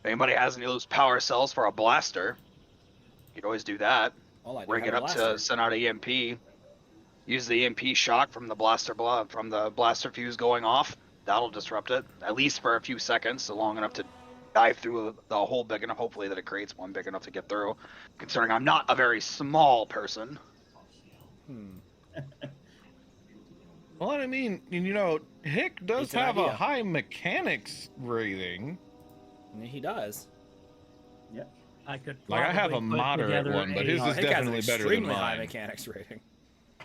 If anybody has any of those power cells for a blaster, you could always do that. All I do Rig have it a up to blaster. send out EMP. Use the EMP shock from the blaster fuse going off. That'll disrupt it, at least for a few seconds, so long enough to dive through the hole big enough. Hopefully that it creates one big enough to get through. Considering I'm not a very small person. Well, I mean, you know, Hick does It's an have a idea. high mechanics rating. He does. I could Like, I have a probably put moderate together one, but his No, is Hick has an definitely better than extremely high mine. mechanics rating.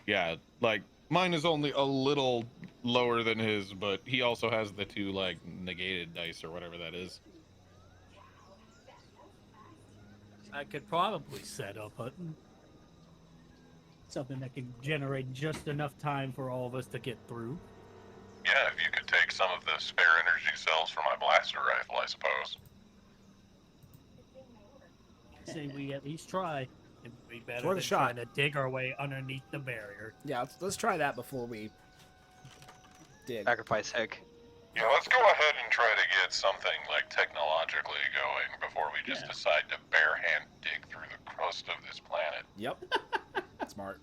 Yeah, like, mine is only a little lower than his, but he also has the 2, like, negated dice or whatever that is. I could probably set up something that can generate just enough time for all of us to get through. Yeah, if you could take some of the spare energy cells from my blaster rifle, I suppose. Say we at least try. It would be better worth than a shot. trying to dig our way underneath the barrier. Yeah, let's try that before we dig. Sacrifice Hick. Yeah, let's go ahead and try to get something like technologically going before we just decide to bare hand dig through the crust of this planet. Yep. Smart.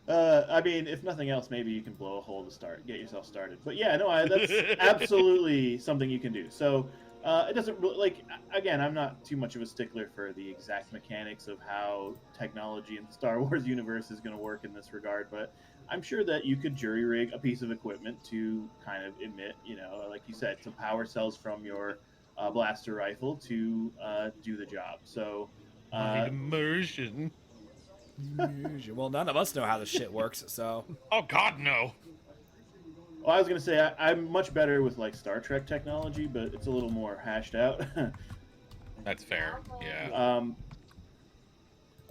I mean, if nothing else, maybe you can blow a hole to get yourself started. But yeah, no, that's absolutely something you can do. So It doesn't really, like, again, I'm not too much of a stickler for the exact mechanics of how technology in the Star Wars universe is going to work in this regard, but I'm sure that you could jury rig a piece of equipment to kind of emit, like you said, some power cells from your blaster rifle to do the job. So, Immersion. Well, none of us know how this shit works, so. Oh God, no. well, I was going to say I'm much better with like Star Trek technology, but it's a little more hashed out. That's fair. Yeah.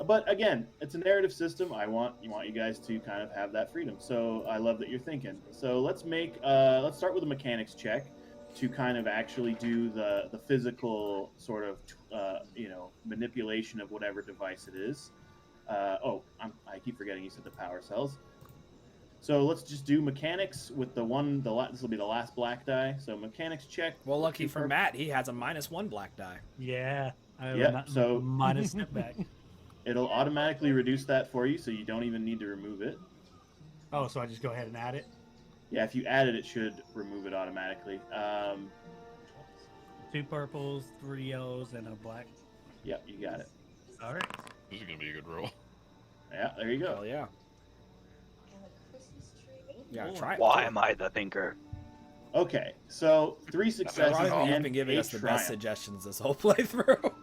But again, it's a narrative system. I want you guys to kind of have that freedom. So I love that you're thinking. So let's start with a mechanics check to kind of actually do the physical sort of manipulation of whatever device it is. I keep forgetting you said the power cells. So let's just do mechanics with this will be the last black die. So mechanics check. Well, lucky for Matt, he has a -1 black die. Yeah. So minus step back. It'll automatically reduce that for you, so you don't even need to remove it. Oh, so I just go ahead and add it? Yeah, if you add it, it should remove it automatically. 2 purples, 3 yellows, and a black. Yep, you got it. All right. This is gonna be a good roll. Yeah, there you go. Hell yeah. Yeah, try it. Why am I the thinker? Okay, so 3 successes Ironically, you've and been giving 8 us the triumphs. best suggestions this whole playthrough.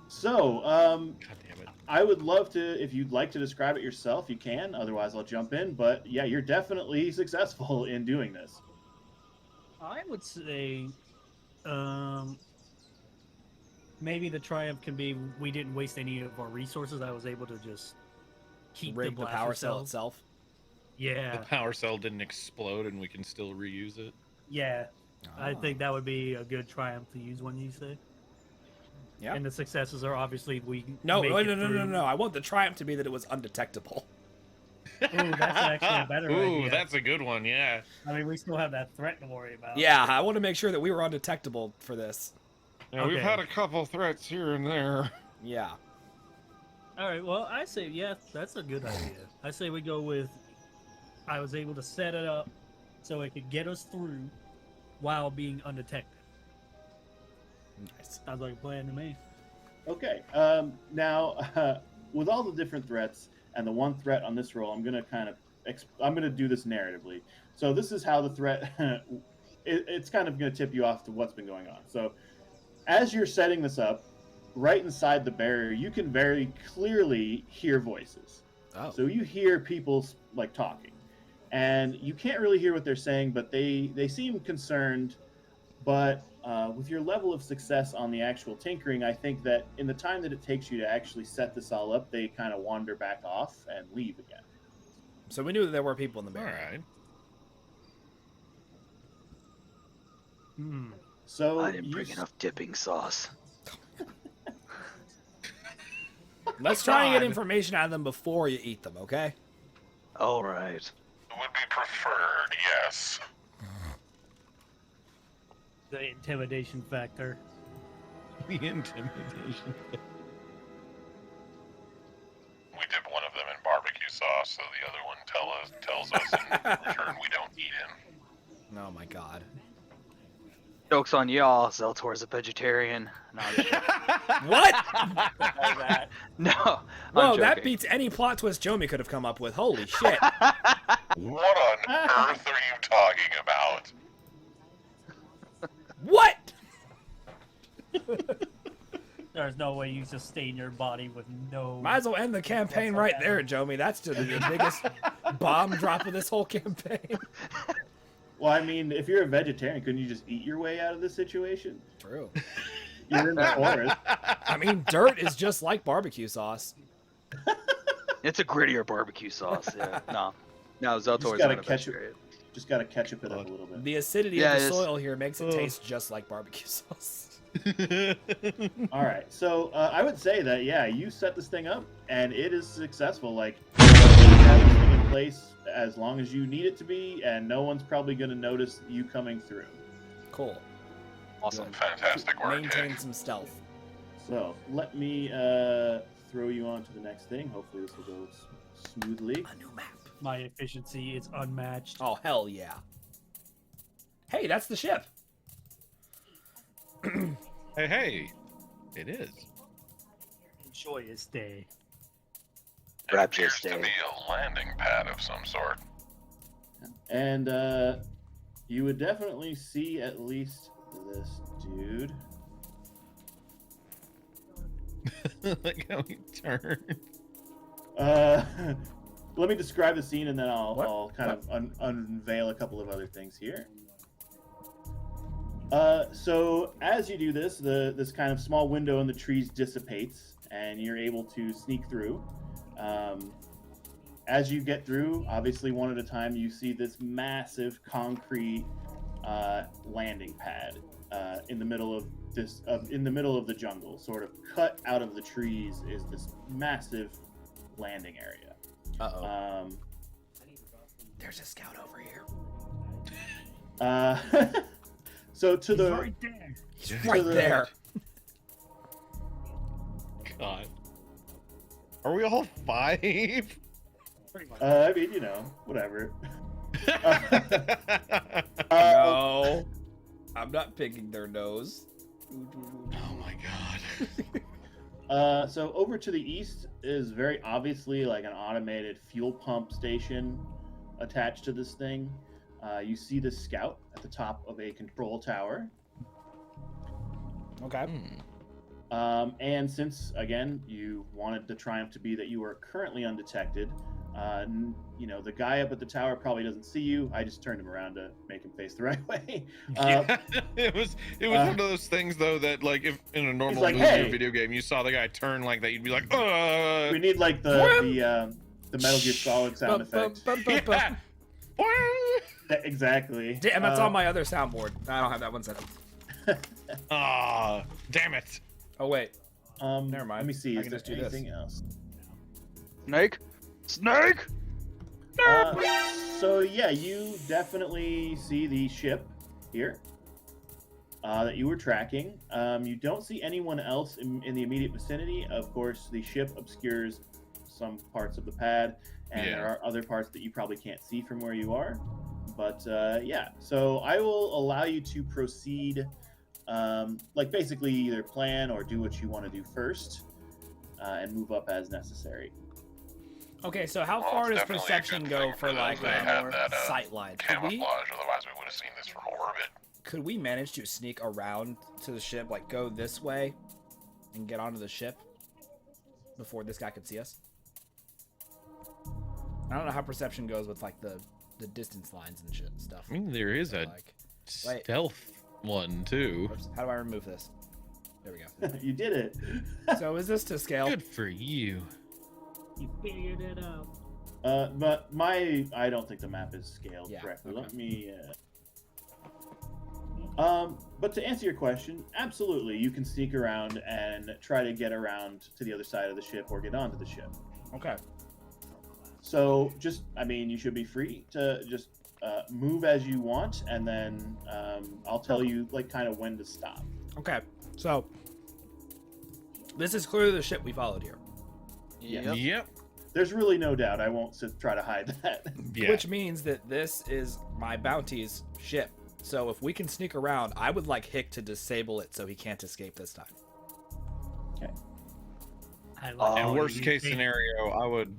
So, God damn it. I would love to, if you'd like to describe it yourself, you can. Otherwise, I'll jump in. But yeah, you're definitely successful in doing this. I would say maybe the triumph can be we didn't waste any of our resources. I was able to just keep Rig the blaster power cell cells. itself. Yeah, The power cell didn't explode and we can still reuse it. yeah. I Ah. think that would be a good triumph to use when you say. Yeah. And the successes are obviously we. No, make no, it no, no, no, through. no. I want the triumph to be that it was undetectable. Ooh, that's actually a better Ooh, idea. that's a good one, yeah. I mean, we still have that threat to worry about. Yeah, I want to make sure that we were undetectable for this. Yeah, we've Okay. had a couple threats here and there. Yeah. All right. Well, I say yeah, that's a good idea. I say we go with. I was able to set it up so it could get us through while being undetected. Nice. Sounds like a plan to me. Okay. Now, with all the different threats and the one threat on this roll, I'm gonna I'm gonna do this narratively. So this is how the threat. It's kind of gonna tip you off to what's been going on. So, as you're setting this up, right inside the barrier, you can very clearly hear voices. Oh. So you hear people like talking, and you can't really hear what they're saying, but they seem concerned. But with your level of success on the actual tinkering, I think that in the time that it takes you to actually set this all up, they kind of wander back off and leave again. So we knew that there were people in the All barrier. right. Hmm. So I didn't bring enough dipping sauce. Let's try and get God. information out of them before you eat them, okay? All right. It would be preferred, yes. The intimidation factor. The intimidation. We dip one of them in barbecue sauce, so the other one tells us in return we don't eat him. Oh my god. Joke's on y'all. Zeltor's a vegetarian. No, I'm just joking. What? No. Whoa, I'm that joking. beats any plot twist Jomi could have come up with. Holy shit. What on earth are you talking about? What? There's no way you sustain your body with no. Might as well end the campaign right there, Jomi. That's just the biggest bomb drop of this whole campaign. Well, I mean, if you're a vegetarian, couldn't you just eat your way out of this situation? True. You're in the forest. I mean, dirt is just like barbecue sauce. It's a grittier barbecue sauce. Yeah. No. No, Zeltor's gotta not a catch it. vegetarian. Just gotta ketchup it up a little bit. The acidity Yeah, of the it's- soil here makes it taste just like barbecue sauce. All right, so I would say that yeah, you set this thing up and it is successful. Like you have this thing in place as long as you need it to be, and no one's probably going to notice you coming through. Cool. Awesome. Fantastic work, Maintain Dick. some stealth. So let me throw you on to the next thing. Hopefully this will go smoothly. A new map. My efficiency is unmatched. Oh, hell yeah. Hey, that's the ship. Hey, it is. Enjoy your stay. It Wrap your appears to stay. be a landing pad of some sort. And you would definitely see at least this dude. Like how he turned. Let me describe the scene, and then What? I'll kind of unveil a couple of other things here. So as you do this, this kind of small window in the trees dissipates, and you're able to sneak through. As you get through, obviously one at a time, you see this massive concrete landing pad in the middle of the jungle. Sort of cut out of the trees is this massive landing area. Uh-oh. There's a scout over here. So to the Right there. He's Yeah. right To the- there. God. Are we all 5? I mean, you know, whatever. No. I'm not picking their nose. Oh my god. So over to the east is very obviously like an automated fuel pump station attached to this thing. You see the scout at the top of a control tower. Okay. And since, again, you wanted the triumph to be that you are currently undetected, you know, the guy up at the tower probably doesn't see you. I just turned him around to make him face the right way. Yeah, it was one of those things though that like if in a normal like, movie "Hey." or video game you saw the guy turn like that, you'd be like, We need like the Metal Gear Solid sound effect. yeah. Exactly. Damn, that's on my other soundboard. I don't have that one set up. Ah, damn it. Oh, wait. Never mind. Let me see. I Is can there just do this. anything else? Snake? Snake? So yeah, you definitely see the ship here that you were tracking. You don't see anyone else in the immediate vicinity. Of course, the ship obscures some parts of the pad, and Yeah. there are other parts that you probably can't see from where you are. But yeah, so I will allow you to proceed, like basically either plan or do what you want to do first, and move up as necessary. Okay, so how Well, far it's does definitely a perception good go thing for for them like they had more that, sight lines? Could we, Camouflage, otherwise we would have seen this from orbit. could we manage to sneak around to the ship, like go this way and get onto the ship before this guy could see us? I don't know how perception goes with like the distance lines and shit stuff. I mean, there is a Like, wait. stealth one too. oops, how do I remove this? There we go. You did it. So is this to scale? Good for you. You figured it out. But I don't think the map is scaled Yeah, correctly. okay. Let me. But to answer your question, absolutely, you can sneak around and try to get around to the other side of the ship or get onto the ship. Okay. So just, I mean, you should be free to just move as you want, and then I'll tell you like kind of when to stop. Okay. So this is clearly the ship we followed here. Yep. Yep. There's really no doubt. I won't try to hide that. Yeah. Which means that this is my bounty's ship. So if we can sneak around, I would like Hick to disable it so he can't escape this time. I like And how worst you case think- scenario, I would.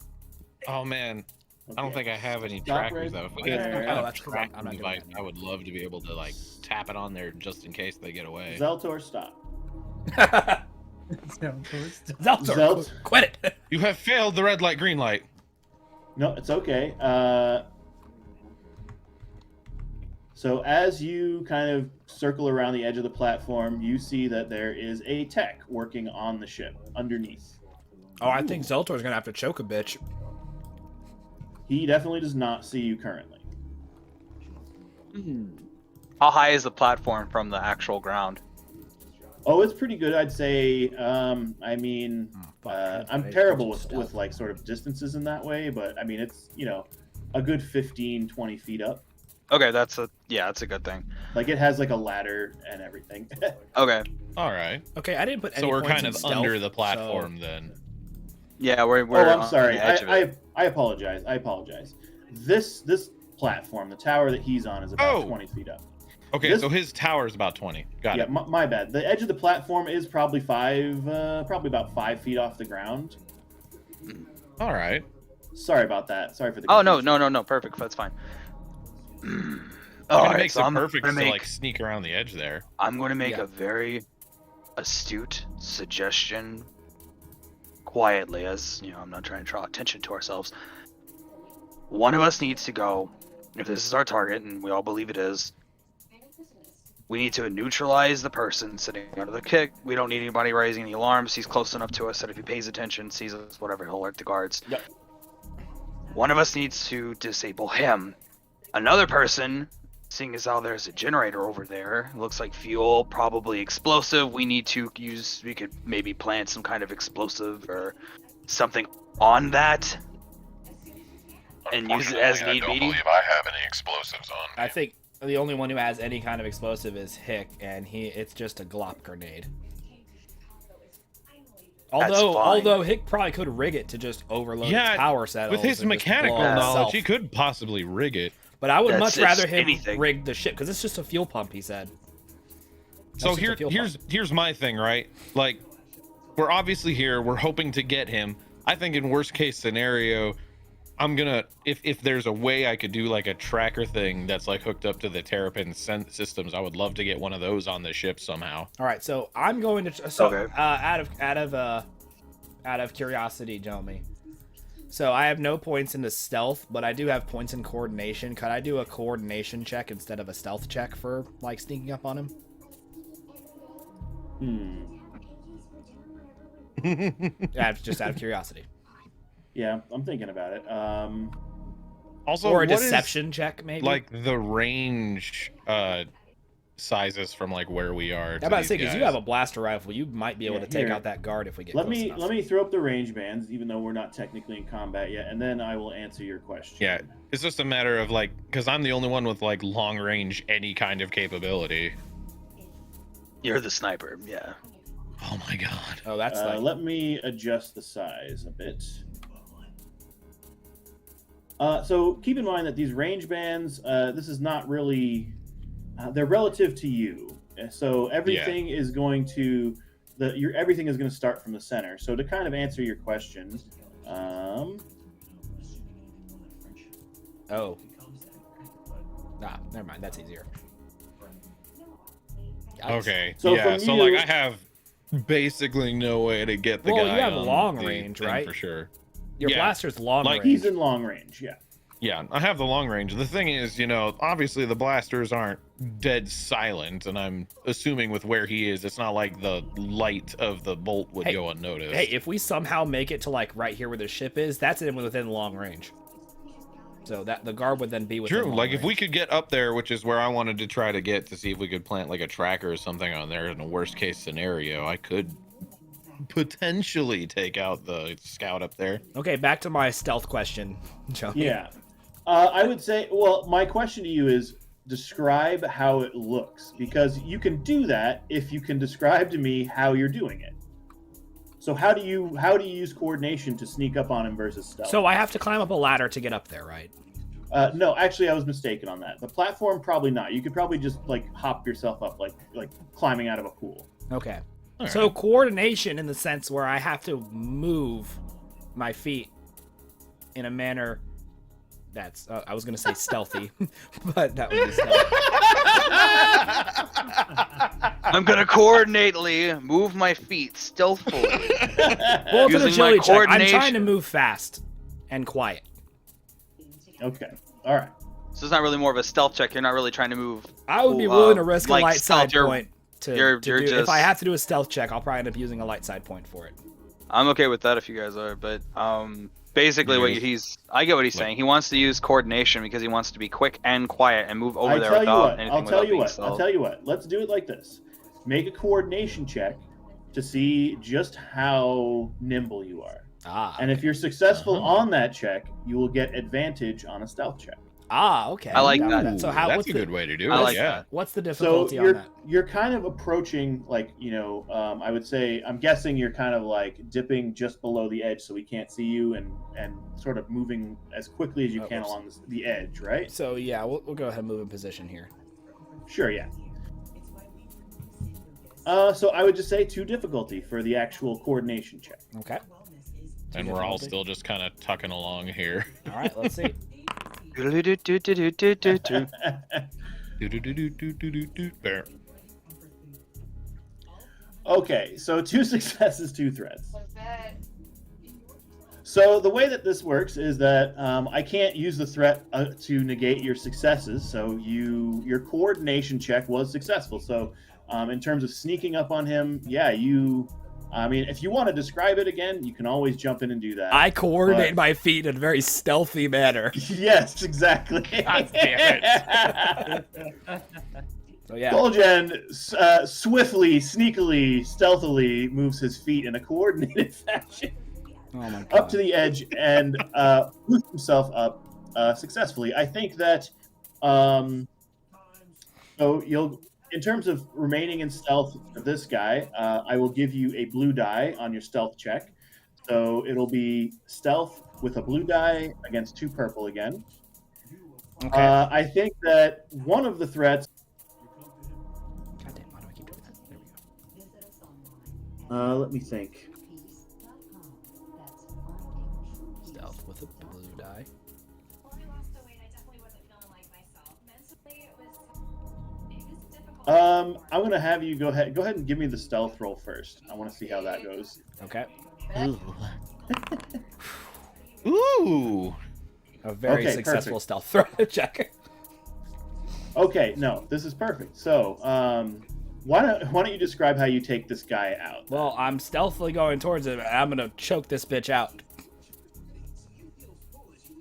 Oh man, I don't Okay. think I have any Stop trackers right though. If we there. get some Oh, kind of that's 'cause I'm tracking not doing device, that. I would love to be able to like tap it on there just in case they get away. Zeltor, stop. Zeltor, Zelt. quit it. You have failed the red light, green light. No, it's okay. So as you kind of circle around the edge of the platform, you see that there is a tech working on the ship underneath. Oh, I think Zeltor's gonna have to choke a bitch. He definitely does not see you currently. How high is the platform from the actual ground? Oh, it's pretty good, I'd say. I mean, I'm terrible with like sort of distances in that way, but I mean, it's, you know, a good 15, 20 feet up. Okay, that's a good thing. Like it has like a ladder and everything. Okay, All right. Okay, I didn't put any So we're points kind in of stealth, under the so- platform then. yeah, we're Oh, I'm on sorry. the edge of it. I apologize. I apologize. This platform, the tower that he's on, is about Oh. 20 feet up. Okay, so his tower is about 20. Got it. My bad. The edge of the platform is probably about 5 feet off the ground. All right. Sorry about that. Sorry for the. Oh confusion. no, perfect. That's fine. It makes it perfect to like sneak around the edge there. I'm going to make a very astute suggestion, quietly, as you know. I'm not trying to draw attention to ourselves. One of us needs to go. If this is our target, and we all believe it is, we need to neutralize the person sitting under the kick. We don't need anybody raising any alarms. He's close enough to us that if he pays attention, sees us, whatever, he'll alert the guards. Yep. One of us needs to disable him. Another person, seeing as how there's a generator over there, looks like fuel, probably explosive. We could maybe plant some kind of explosive or something on that and use it as need I don't be. believe I have any explosives on me. I think the only one who has any kind of explosive is Hick, and it's just a glop grenade. Although Hick probably could rig it to just overload its power settles. With his mechanical knowledge, he could possibly rig it. But I would much rather him rig the ship, because it's just a fuel pump, he said. So here's my thing, right? Like, we're obviously here, we're hoping to get him. I think in worst case scenario, I'm gonna, if there's a way I could do like a tracker thing that's like hooked up to the Terrapin systems, I would love to get one of those on the ship somehow. All right, so I'm going to out of curiosity, Jomi. So I have no points into stealth, but I do have points in coordination. Could I do a coordination check instead of a stealth check for like sneaking up on him? Just out of curiosity. Yeah, I'm thinking about it. Also, or a deception check, maybe. Like the range sizes from like where we are. I'm about to say, because you have a blaster rifle, you might be able to take out that guard if we get close enough. Let me throw up the range bands, even though we're not technically in combat yet, and then I will answer your question. Yeah, it's just a matter of like, because I'm the only one with like long range, any kind of capability. You're the sniper, yeah. Oh my god. Oh, that's let me adjust the size a bit. So keep in mind that these range bands, this is not really, they're relative to you. So everything is going to, everything is going to start from the center. So to kind of answer your question, never mind. That's easier. Okay. So yeah. So like I have basically no way to get the guy. Well, you have on long the range, thing right? For sure. Your blaster's long range. He's in long range, yeah. Yeah, I have the long range. The thing is, you know, obviously the blasters aren't dead silent, and I'm assuming with where he is, it's not like the light of the bolt would go unnoticed. Hey, if we somehow make it to like right here where the ship is, that's within long range. So that the guard would then be within long range. If we could get up there, which is where I wanted to try to get to see if we could plant like a tracker or something on there in a worst case scenario, I could potentially take out the scout up there. Okay, back to my stealth question, Joe. Yeah. I would say, well, my question to you is describe how it looks, because you can do that if you can describe to me how you're doing it. So how do you use coordination to sneak up on him versus stealth? So I have to climb up a ladder to get up there, right? No, actually, I was mistaken on that. The platform, probably not. You could probably just like hop yourself up, like climbing out of a pool. Okay. All so right. coordination in the sense where I have to move my feet in a manner that's I was gonna say stealthy, but that would be stealthy. I'm gonna coordinately move my feet stealthily. Well, it's an agility check. I'm trying to move fast and quiet. Okay. All right. So it's not really more of a stealth check. You're not really trying to move. I would be willing to risk a light side stealth. point to do. Just... If I have to do a stealth check, I'll probably end up using a light side point for it. I'm okay with that if you guys are, but basically I get what he's saying. He wants to use coordination because he wants to be quick and quiet and move over there without anything. I'll tell you what. Let's do it like this. Make a coordination check to see just how nimble you are. And if you're successful on that check, you will get advantage on a stealth check. Okay. I like that. So that's a good way to do it. I like that. What's the difficulty on that? You're kind of approaching, like, I would say, I'm guessing you're kind of like dipping just below the edge so we can't see you, and sort of moving as quickly as you can along the edge, right? So yeah, we'll go ahead and move in position here. Sure, yeah. So I would just say 2 difficulty for the actual coordination check. Okay. And we're all still just kind of tucking along here. All right, let's see. There. Okay, so 2 successes, 2 threats. So the way that this works is that I can't use the threat to negate your successes. So your coordination check was successful. So in terms of sneaking up on him, yeah, I mean, if you want to describe it again, you can always jump in and do that. I coordinate my feet in a very stealthy manner. Yes, exactly. God damn it. So yeah. Coljan swiftly, sneakily, stealthily moves his feet in a coordinated fashion Oh my God. up to the edge and moves himself up successfully. I think that so you'll, in terms of remaining in stealth for this guy, I will give you a blue die on your stealth check. So it'll be stealth with a blue die against 2 purple again. Okay. I think that one of the threats. God damn, why do I keep doing that? There we go. Let me think. Stealth with a blue die. I'm gonna have you go ahead and give me the stealth roll first. I want to see how that goes. Okay. Ooh. A very Okay, successful perfect. stealth threat check. Okay, no, this is perfect. So, why don't you describe how you take this guy out? Well, I'm stealthily going towards him, and I'm gonna choke this bitch out.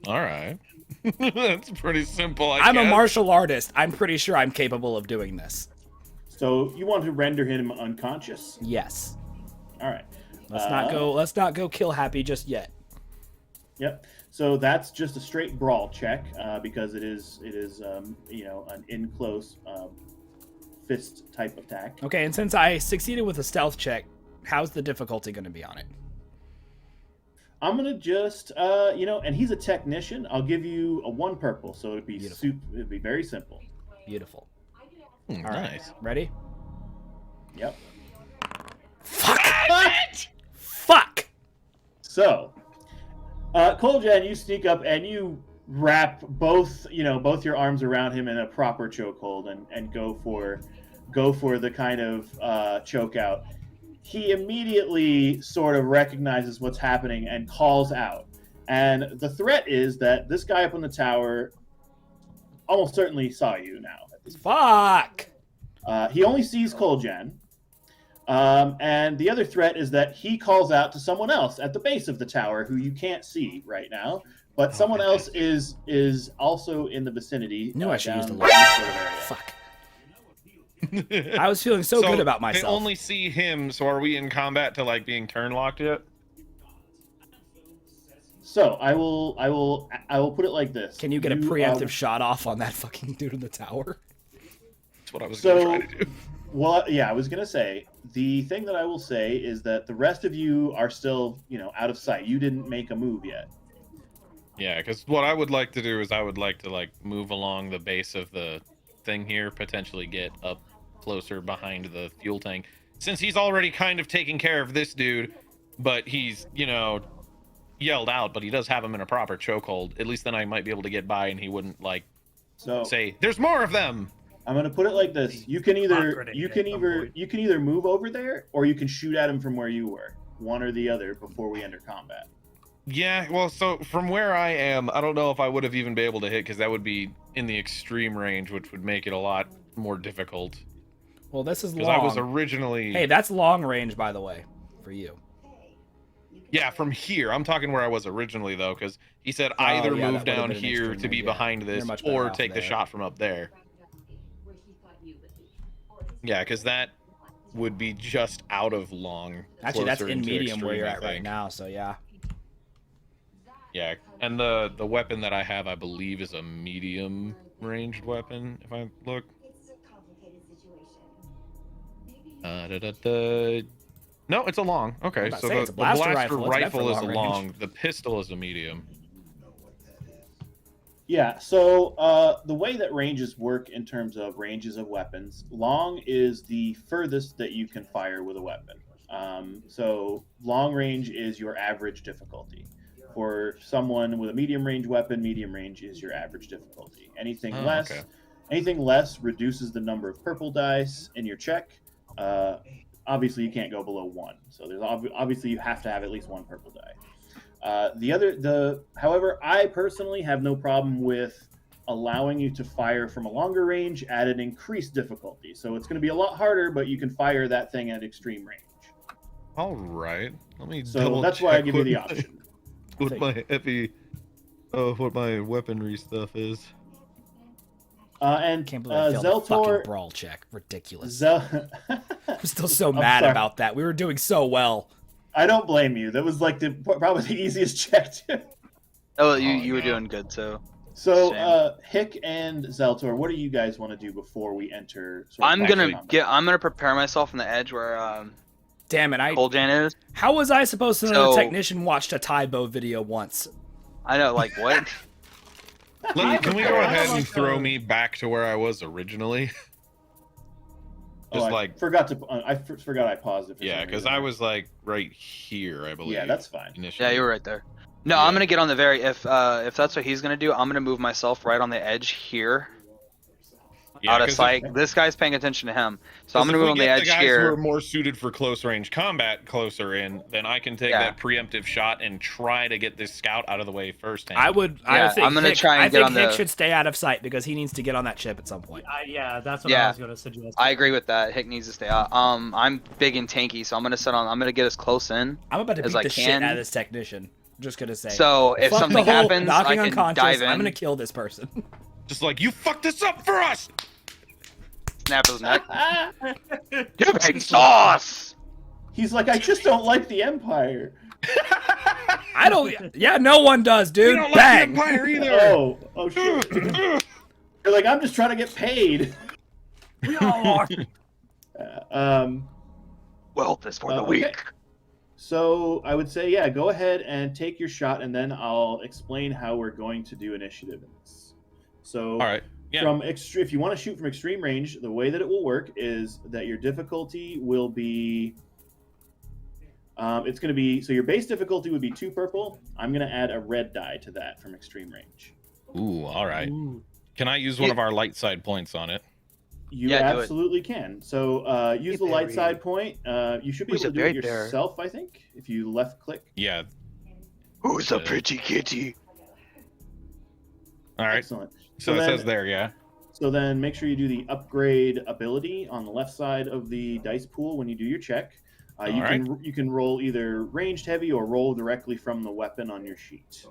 All right. That's pretty simple. I'm a guess. martial artist. I'm pretty sure I'm capable of doing this. So you want to render him unconscious? Yes. All right. Let's not go kill Happy just yet. Yep. So that's just a straight brawl check because it is an in close fist type attack. Okay, and since I succeeded with a stealth check, how's the difficulty going to be on it? I'm gonna just and he's a technician. I'll give you a 1 purple, so it'd be it'd be very simple. Beautiful. All right. Nice. Ready? Yep. Fuck! Fuck! So, Coljan, you sneak up and you wrap both your arms around him in a proper chokehold and go for the kind of choke out. He immediately sort of recognizes what's happening and calls out. And the threat is that this guy up on the tower almost certainly saw you now. Fuck! He only sees Coljan. And the other threat is that he calls out to someone else at the base of the tower who you can't see right now. But someone else is also in the vicinity. Knew I should use the down light. this sort of area. Fuck. I was feeling so good about myself. They only see him, so are we in combat to like being turn locked yet? So I will put it like this. Can you get a preemptive shot off on that fucking dude in the tower? That's what I was gonna try to do. Well, yeah, I was gonna say the thing that I will say is that the rest of you are still, out of sight. You didn't make a move yet. Yeah, because what I would like to do is I would like to like move along the base of the thing here, potentially get up closer behind the fuel tank. Since he's already kind of taking care of this dude, but he's, yelled out, but he does have him in a proper chokehold. At least then I might be able to get by and he wouldn't like say, "There's more of them." I'm gonna put it like this: you can either move over there or you can shoot at him from where you were. One or the other before we enter combat. Yeah, well, so from where I am, I don't know if I would have even been able to hit because that would be in the extreme range, which would make it a lot more difficult. Well, this is long. Because I was originally... Hey, that's long range, by the way, for you. Yeah, from here. I'm talking where I was originally, though, because he said either move down here to be behind this or take the shot from up there. Yeah, because that would be just out of long. Actually, that's in medium where you're at right now, so yeah. Yeah, and the weapon that I have, I believe, is a medium ranged weapon, if I look. No, it's a long. Okay, so the blaster rifle is a long. The pistol is a medium. Yeah, so the way that ranges work in terms of ranges of weapons, long is the furthest that you can fire with a weapon. So long range is your average difficulty. For someone with a medium range weapon, medium range is your average difficulty. Anything less reduces the number of purple dice in your check. Obviously, you can't go below 1. So there's obviously you have to have at least 1 purple die. However, I personally have no problem with allowing you to fire from a longer range at an increased difficulty. So it's going to be a lot harder, but you can fire that thing at extreme range. All right. Let me. So that's why I give you the option. What my weaponry stuff is. And Can't believe I failed a fucking Zeltor. brawl check. Ridiculous. I'm I'm still so mad sorry. about that. We were doing so well. I don't blame you. That was like probably the easiest check too. Oh, you were doing good, so. So, Hick and Zeltor, what do you guys want to do before we enter? I'm gonna prepare myself on the edge where Damn it! Coljan is. How was I supposed to know the technician watched a Tybo video once? I know, like what? Can we go ahead and throw me back to where I was originally? I forgot I paused it. Yeah, because I was like right here, I believe. Yeah, that's fine. Initially. Yeah, you were right there. No, I'm gonna get on the if that's what he's gonna do, I'm gonna move myself right on the edge here. Yeah, out of sight. This guy's paying attention to him, so I'm gonna move on the edge the guys here. who are more suited for close range combat closer in, then I can take that preemptive shot and try to get this scout out of the way first. I think I'm gonna try and get on Hick should stay out of sight because he needs to get on that ship at some point. Yeah, that's what I was gonna suggest. I agree with that. Hick needs to stay out. I'm big and tanky, so I'm gonna get as close in. I'm about to as beat I the can. shit out of this technician. I'm just gonna say. So if something happens, knocking I can unconscious, dive in. I'm gonna kill this person. Just like, you fucked this up for us. Snap his neck. You big sauce. He's like, I just don't like the Empire. I don't. Yeah, no one does, dude. We don't Bang. like the Empire either. Oh shit. You're like, I'm just trying to get paid. We all are. Wealth is for the Okay. weak. So I would say, yeah, go ahead and take your shot, and then I'll explain how we're going to do initiative in this. So, All right. Yeah. if you want to shoot from extreme range, the way that it will work is that your difficulty will be. It's going to be so your base difficulty would be 2 purple. I'm going to add a red die to that from extreme range. Ooh, all right. Ooh. Can I use one of our light side points on it? You absolutely can. So use the light side point. You should be able to do it yourself, I think, if you left click. Yeah. Who's a pretty kitty? All right. Excellent. So it says there, yeah. So then make sure you do the upgrade ability on the left side of the dice pool when you do your check. You can roll either ranged heavy or roll directly from the weapon on your sheet.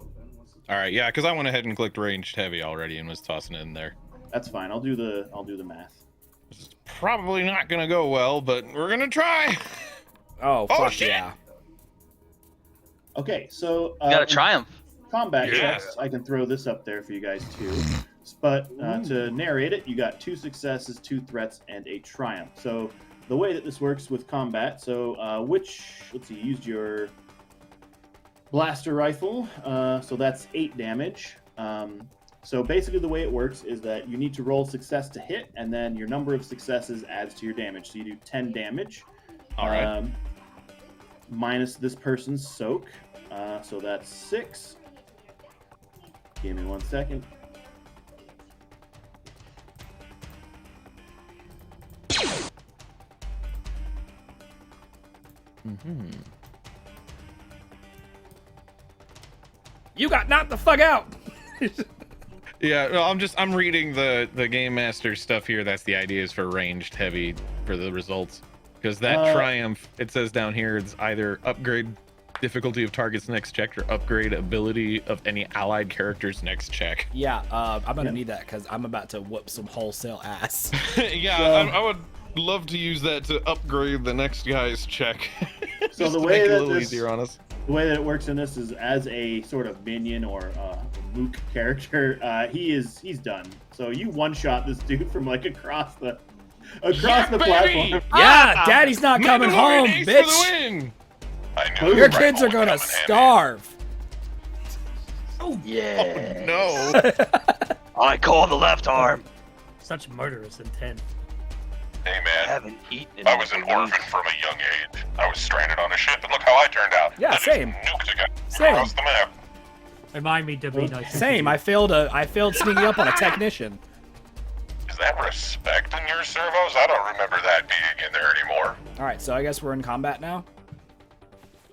All right, yeah, because I went ahead and clicked ranged heavy already and was tossing it in there. That's fine. I'll do the math. This is probably not gonna go well, but we're gonna try. Oh fuck yeah. Okay, so You got a triumph. Combat checks. I can throw this up there for you guys too. But to narrate it, you got 2 successes, 2 threats, and a triumph. So the way that this works with combat, so let's see, you used your blaster rifle, so that's 8 damage. So basically the way it works is that you need to roll success to hit, and then your number of successes adds to your damage. So you do 10 damage. All right. Minus this person's soak. So that's 6. Give me 1 second. You got knocked the fuck out. Yeah, no, I'm reading the game master stuff here. That's the idea is for ranged heavy for the results. Because that triumph, it says down here, it's either upgrade difficulty of target's next check or upgrade ability of any allied character's next check. Yeah, I'm gonna need that because I'm about to whoop some wholesale ass. Yeah, I would love to use that to upgrade the next guy's check. So Just the to way make it that a little easier on us. The way that it works in this is as a sort of minion or mook character, he's done. So you one-shot this dude from like across the platform. Yeah, Daddy's not coming home, bitch. I knew Your the kids rifle are would gonna come in handy. starve. Yeah. No. I call the left arm. Such murderous intent. Hey I man, haven't eaten in I was an like a week. orphan from a young age. I was stranded on a ship, and look how I turned out. Yeah, I just same. nuked a guy Same. across the map. Remind me to be nice. Same. I failed sneaking up on a technician. Is that respect in your servos? I don't remember that being in there anymore. All right, so I guess we're in combat now.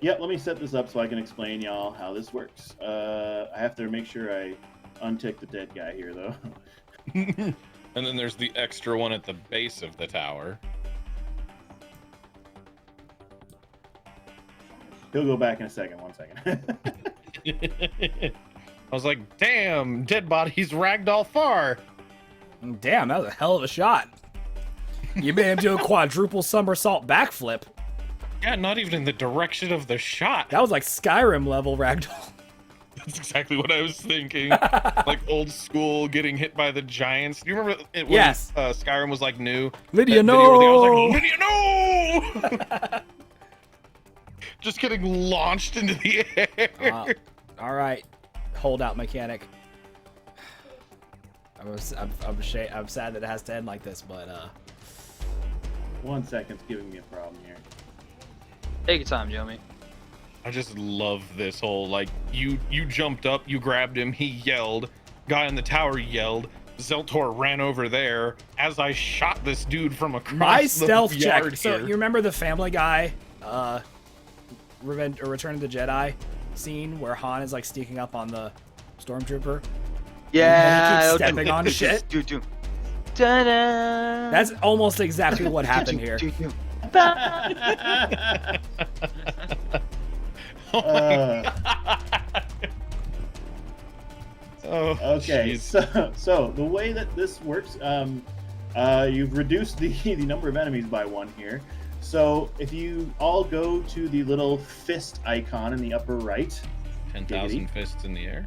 Yep, let me set this up so I can explain y'all how this works. I have to make sure I untick the dead guy here, though. And then there's the extra one at the base of the tower. He'll go back in a second. 1 second. I was like, damn, dead bodies ragdoll far. Damn, that was a hell of a shot. You made him do a quadruple somersault backflip. Yeah, not even in the direction of the shot. That was like Skyrim level ragdoll. That's exactly what I was thinking. Like old school getting hit by the giants. Do you remember it when Yes. Skyrim was like new? Lydia, That video where the guy was no! like, Lydia, no! Just getting launched into the air. All right, hold out, mechanic. I'm sad that it has to end like this, but 1 second's giving me a problem here. Take your time, Jomi. I just love this whole, like, you jumped up, you grabbed him, he yelled, guy in the tower yelled, Zeltor ran over there as I shot this dude from across my the stealth check. yard So here. you remember the Family Guy, Return of the Jedi scene where Han is like sneaking up on the stormtrooper? Yeah. keeps stepping on shit. Do. Ta-da! That's almost exactly what happened here. Oh my God. Oh, Okay, jeez. so the way that this works, you've reduced the number of enemies by 1 here. So if you all go to the little fist icon in the upper right, 10,000 fists in the air.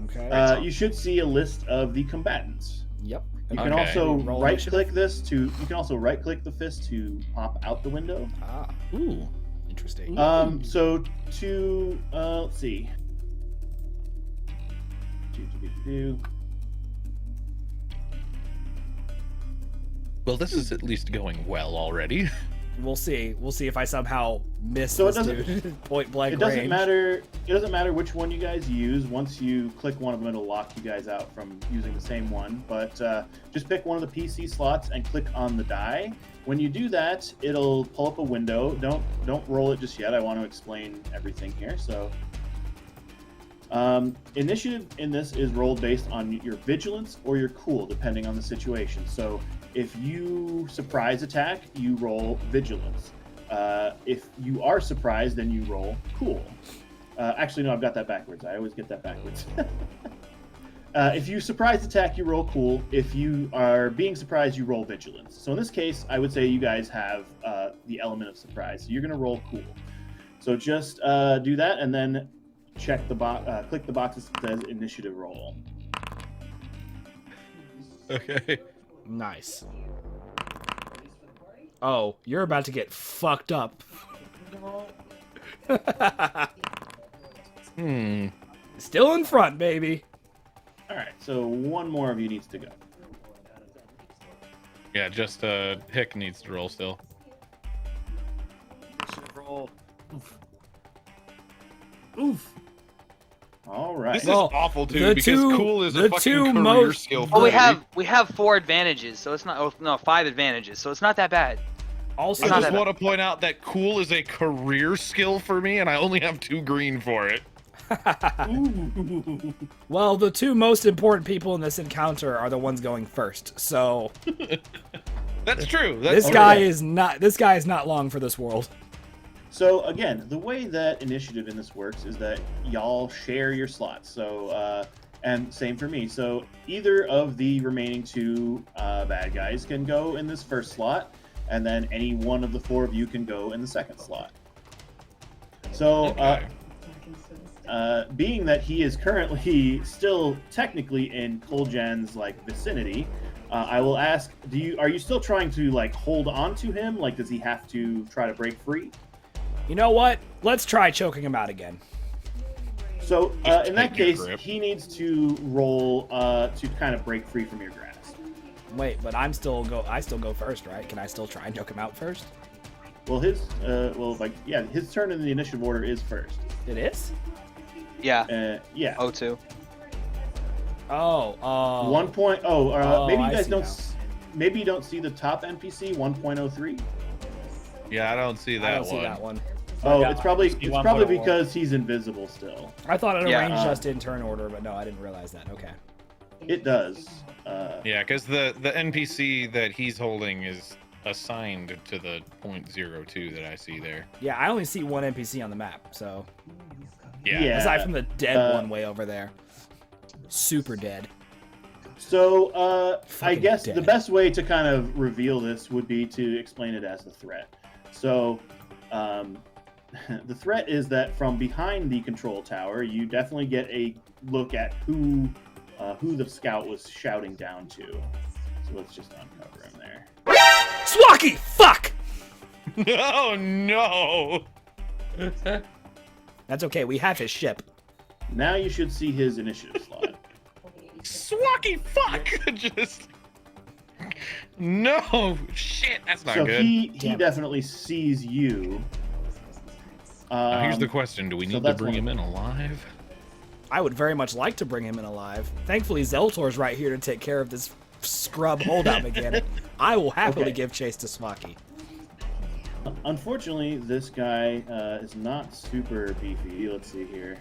Okay. you should see a list of the combatants. Yep. You can Okay. also Roll right-click this to. You can also right-click the fist to pop out the window. Ah, Ooh. interesting. So to let's see. Well, this is at least going well already. We'll see. We'll see if I somehow miss So it this doesn't- dude point blank It doesn't range. matter. It doesn't matter which one you guys use. Once you click one of them, it'll lock you guys out from using the same one. But just pick one of the PC slots and click on the die. When you do that, it'll pull up a window. Don't roll it just yet. I want to explain everything here. So, initiative in this is rolled based on your vigilance or your cool, depending on the situation. So, if you surprise attack, you roll vigilance. If you are surprised, then you roll cool. Actually, no, I've got that backwards. I always get that backwards. If you surprise attack, you roll cool. If you are being surprised, you roll vigilance. So in this case, I would say you guys have the element of surprise. So you're going to roll cool. So just do that and then check the click the box that says initiative roll. Okay. Nice. Oh, you're about to get fucked up. Still in front, baby. All right, so one more of you needs to go. Yeah, just Hick needs to roll still. Roll. Oof. All right. This is Well, awful, the dude, because two- cool is the a fucking two career most- skill for Oh, we me. have 4 advantages, so it's not. Oh, no, 5 advantages, so it's not that bad. Also, I not just that want to point out that cool is a career skill for me, and I only have 2 green for it. well, the two most important people in this encounter are the ones going first. So That's true. That's this true. guy is not long for this world. So again, the way that initiative in this works is that y'all share your slots. So and same for me. So either of the remaining 2 bad guys can go in this first slot, and then any one of the 4 of you can go in the second slot. So Okay. being that he is currently still technically in Coljan's vicinity, I will ask: are you still trying to hold on to him? Does he have to try to break free? You know what? Let's try choking him out again. So Just in that tighten your case, grip. he needs to roll to kind of break free from your grasp. Wait, but I still go first, right? Can I still try and choke him out first? Well, his turn in the initiative order is first. It is? Yeah. Yeah. O2. Oh. 1 point. Maybe you I guys see don't. now. Maybe you don't see the top NPC 1.03. Yeah, I don't see that I don't one. see that one. Oh, Yeah, it's probably see it's 1.01. probably because he's invisible still. I thought it Yeah, arranged just in turn order, but no, I didn't realize that. Okay. It does. Yeah, because the NPC that he's holding is assigned to the 0.02 that I see there. Yeah, I only see one NPC on the map, so Yeah. Yeah. aside from the dead one way over there. Super dead. So I Fucking guess dead. the best way to kind of reveal this would be to explain it as the threat. So the threat is that from behind the control tower, you definitely get a look at who the scout was shouting down to. So let's just uncover him there. Swaki! Fuck! Oh no! That's okay, we have his ship. Now you should see his initiative slot. Swacky fuck! Just no shit. That's not So good. he Damn it. definitely sees you. Now, here's the question: do we so need to that's bring one him of in alive? I would very much like to bring him in alive. Thankfully, Zeltor's right here to take care of this scrub holdout mechanic. I will happily Okay. give chase to Swaki. Unfortunately, this guy is not super beefy. Let's see here.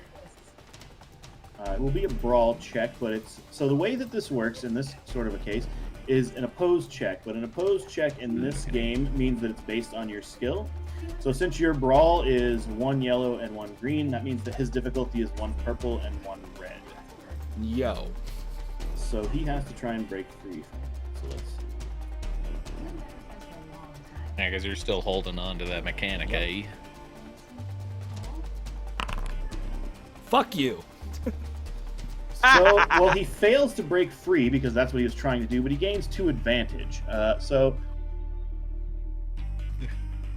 It will be a brawl check, but it's so the way that this works in this sort of a case is an opposed check. But an opposed check in this game means that it's based on your skill. So since your brawl is 1 yellow and 1 green, that means that his difficulty is 1 purple and 1 red. Yo. So he has to try and break free from it. So let's see. Yeah, because you're still holding on to that mechanic, eh? Fuck you. So, well, he fails to break free because that's what he was trying to do, but he gains 2 advantage.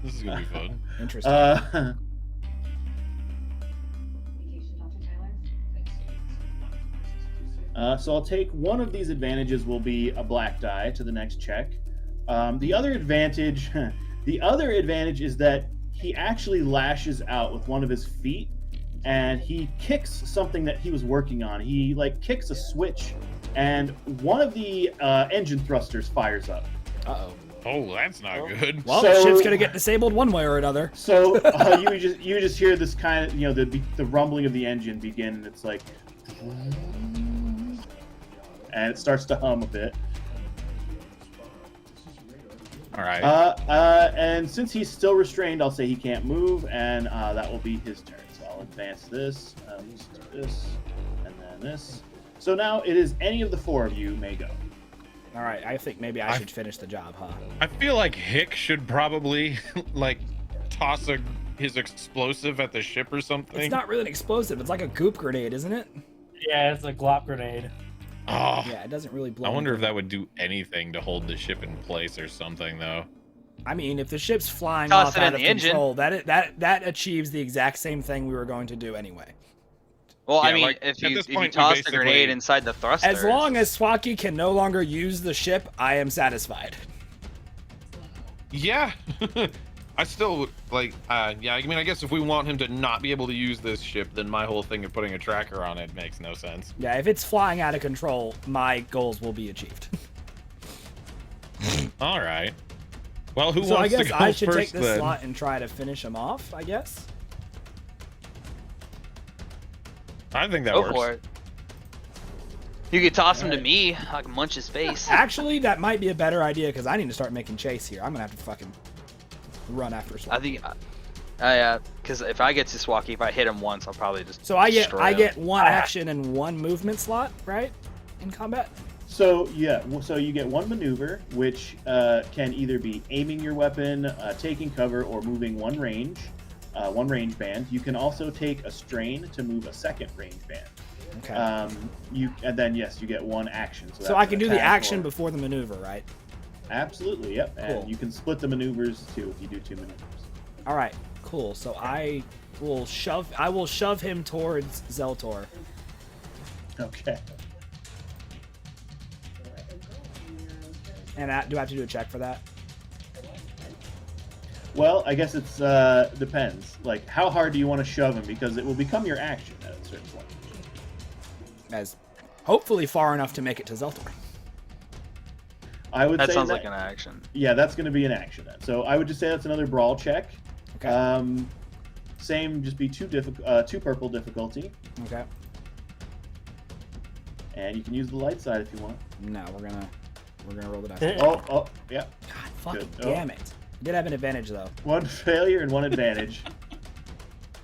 This is gonna be fun. Interesting. So I'll take one of these advantages will be a black die to the next check. The other advantage, is that he actually lashes out with one of his feet, and he kicks something that he was working on. He kicks a switch, and one of the engine thrusters fires up. Uh-oh. Oh, that's not good. Well, So- the ship's gonna get disabled one way or another. So you just hear this kind of the rumbling of the engine begin, and it's like, and it starts to hum a bit. All right. And since he's still restrained, I'll say he can't move, and that will be his turn. So I'll advance this, let's do this, and then this. So now it is any of the 4 of you may go. All right, I think maybe I should finish the job, huh? I feel like Hick should probably toss his explosive at the ship or something. It's not really an explosive. It's like a goop grenade, isn't it? Yeah, it's a glop grenade. Oh, Yeah, it doesn't really blow. I wonder if anything. that would do anything to hold the ship in place or something, though. I mean, if the ship's flying Toss off it out in of the engine. control, that achieves the exact same thing we were going to do anyway. Well, I Yeah, mean, if at you this point, we toss the basically- grenade inside the thruster. As long as Swaki can no longer use the ship, I am satisfied. Yeah. I still would yeah, I mean, I guess if we want him to not be able to use this ship, then my whole thing of putting a tracker on it makes no sense. Yeah, if it's flying out of control, my goals will be achieved. All right. Well, who So I wants to guess go I should first take this then? slot and try to finish him off, I guess. I think that Go works. for it. You could toss him to me. I can munch his face. Actually, that might be a better idea because I need to start making chase here. I'm gonna have to fucking run after I Swaki. think, yeah, because if I get to Swaki, if I hit him once, I'll probably just. So I destroy him. get 1 action and 1 movement slot, right? In combat. So yeah, so you get 1 maneuver, which can either be aiming your weapon, taking cover, or moving 1 range band. You can also take a strain to move a 2nd range band. Okay. And then yes, you get 1 action. So that's I an can do the attack action or- before the maneuver, right? Absolutely, yep. Cool. And you can split the maneuvers too if you do 2 maneuvers. All right. Cool. So I will shove him towards Zeltor. Okay. And do I have to do a check for that? Well, I guess it's depends. Like, how hard do you want to shove him? Because it will become your action at a certain point. As hopefully far enough to make it to Zeltor. I would That say sounds like an action. Yeah, that's going to be an action then. So I would just say that's another brawl check. Okay. Same, just be two purple difficulty, Okay. and you can use the light side if you want. No, we're gonna roll the dice. Oh, yeah. God fucking Good. Oh. damn it. I did have an advantage though. One failure and one advantage.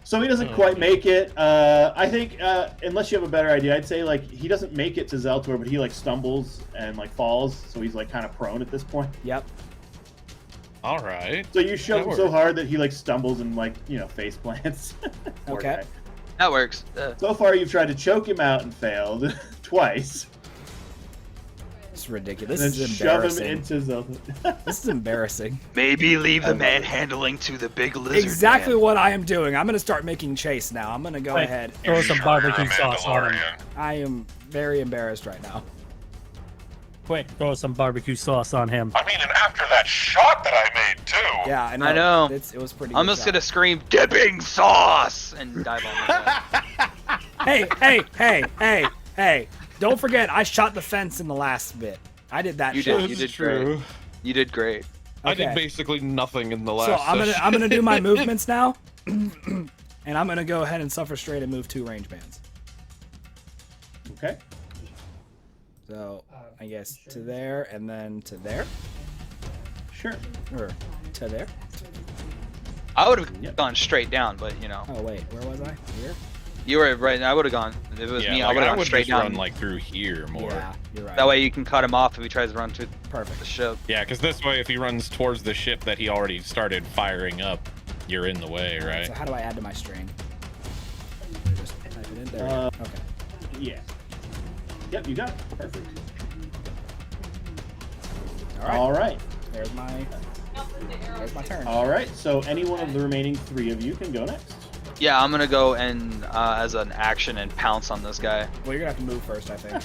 So he doesn't quite make it. I think, unless you have a better idea, I'd say like he doesn't make it to Zeltor, but he like stumbles and like falls, so he's like kind of prone at this point. Yep. All right. So you shove him That so works. hard that he like stumbles and like face plants. Poor Okay. guy. That works. So far, you've tried to choke him out and failed twice. It's ridiculous. And This then is shove him embarrassing. into Zeltor. This is embarrassing. Maybe leave I the love manhandling to the big lizard. Exactly man. what I am doing. I'm gonna start making chase now. I'm gonna go Wait. ahead. Throw some Sure, barbecue you're a sauce on him. Mandalorian. I am very embarrassed right now. Quick, throw some barbecue sauce on him. I mean, and after that shot that I made too. Yeah, I know. I know. It was pretty. I'm good just shot. gonna scream dipping sauce and dive on the guy. Hey! Don't forget, I shot the fence in the last bit. I did that. You shot. did. You did great. You did great. I did Okay. basically nothing in the last So I'm session. gonna do my movements now, and I'm gonna go ahead and suffer straight and move 2 range bands. Okay. So I guess to there and then to there, Sure. or to there. I would have Yep. gone straight down, but you know, Oh wait, where was I? Here? you were right. I would have gone. If it was Yeah, me, like, I would have gone would straight just down. run like through here more. Yeah, you're right. That way you can cut him off if he tries to run to the Perfect. ship. Yeah, because this way, if he runs towards the ship that he already started firing up, you're in the way, right? So how do I add to my string? Just type it in there. we go. Okay. Yeah. Yep, you got it. Perfect. All right. All right. There's my turn. All right. So any one of the remaining 3 of you can go next. Yeah, I'm gonna go and as an action and pounce on this guy. Well, you're gonna have to move first, I think.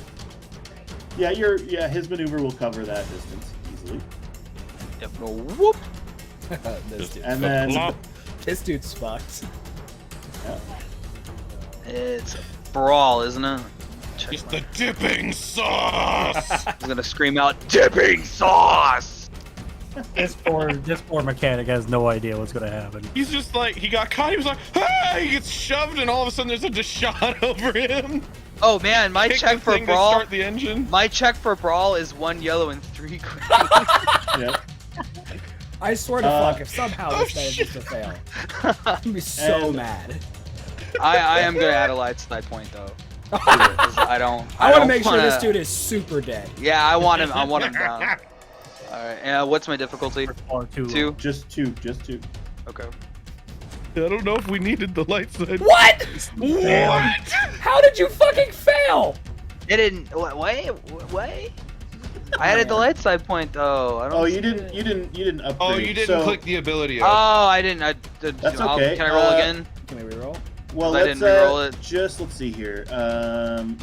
Yeah, his maneuver will cover that distance easily. Yep. Go whoop. this dude. And then Flop. This dude's fucked. It's a brawl, isn't it? Check It's my- the dipping sauce! He's gonna scream out dipping sauce. This poor mechanic has no idea what's gonna happen. He's just like, he got caught, he was like, hey! He gets shoved, and all of a sudden there's a shot over him. Oh man, my Kick check the for thing to brawl. start the engine. My check for brawl is 1 yellow and 3 green. Yep. I swear to fuck, if somehow this manages to fail, I'm gonna be so And- mad. I am gonna add a light side point though. 'Cause I don't. I want to don't make sure wanna- this dude is super dead. Yeah, I want him. I want him down. All right. What's my difficulty? Or two. 2. Just two. Okay. I don't know if we needed the light side. What? What? How did you fucking fail? It didn't. Wait. I added the light side point though. I don't. Oh, see you it. didn't upgrade. Oh, you didn't so, click the ability Oh, up. I didn't. That's okay. Can I roll again? Can we reroll? Well, I let's didn't reroll it. let's see here.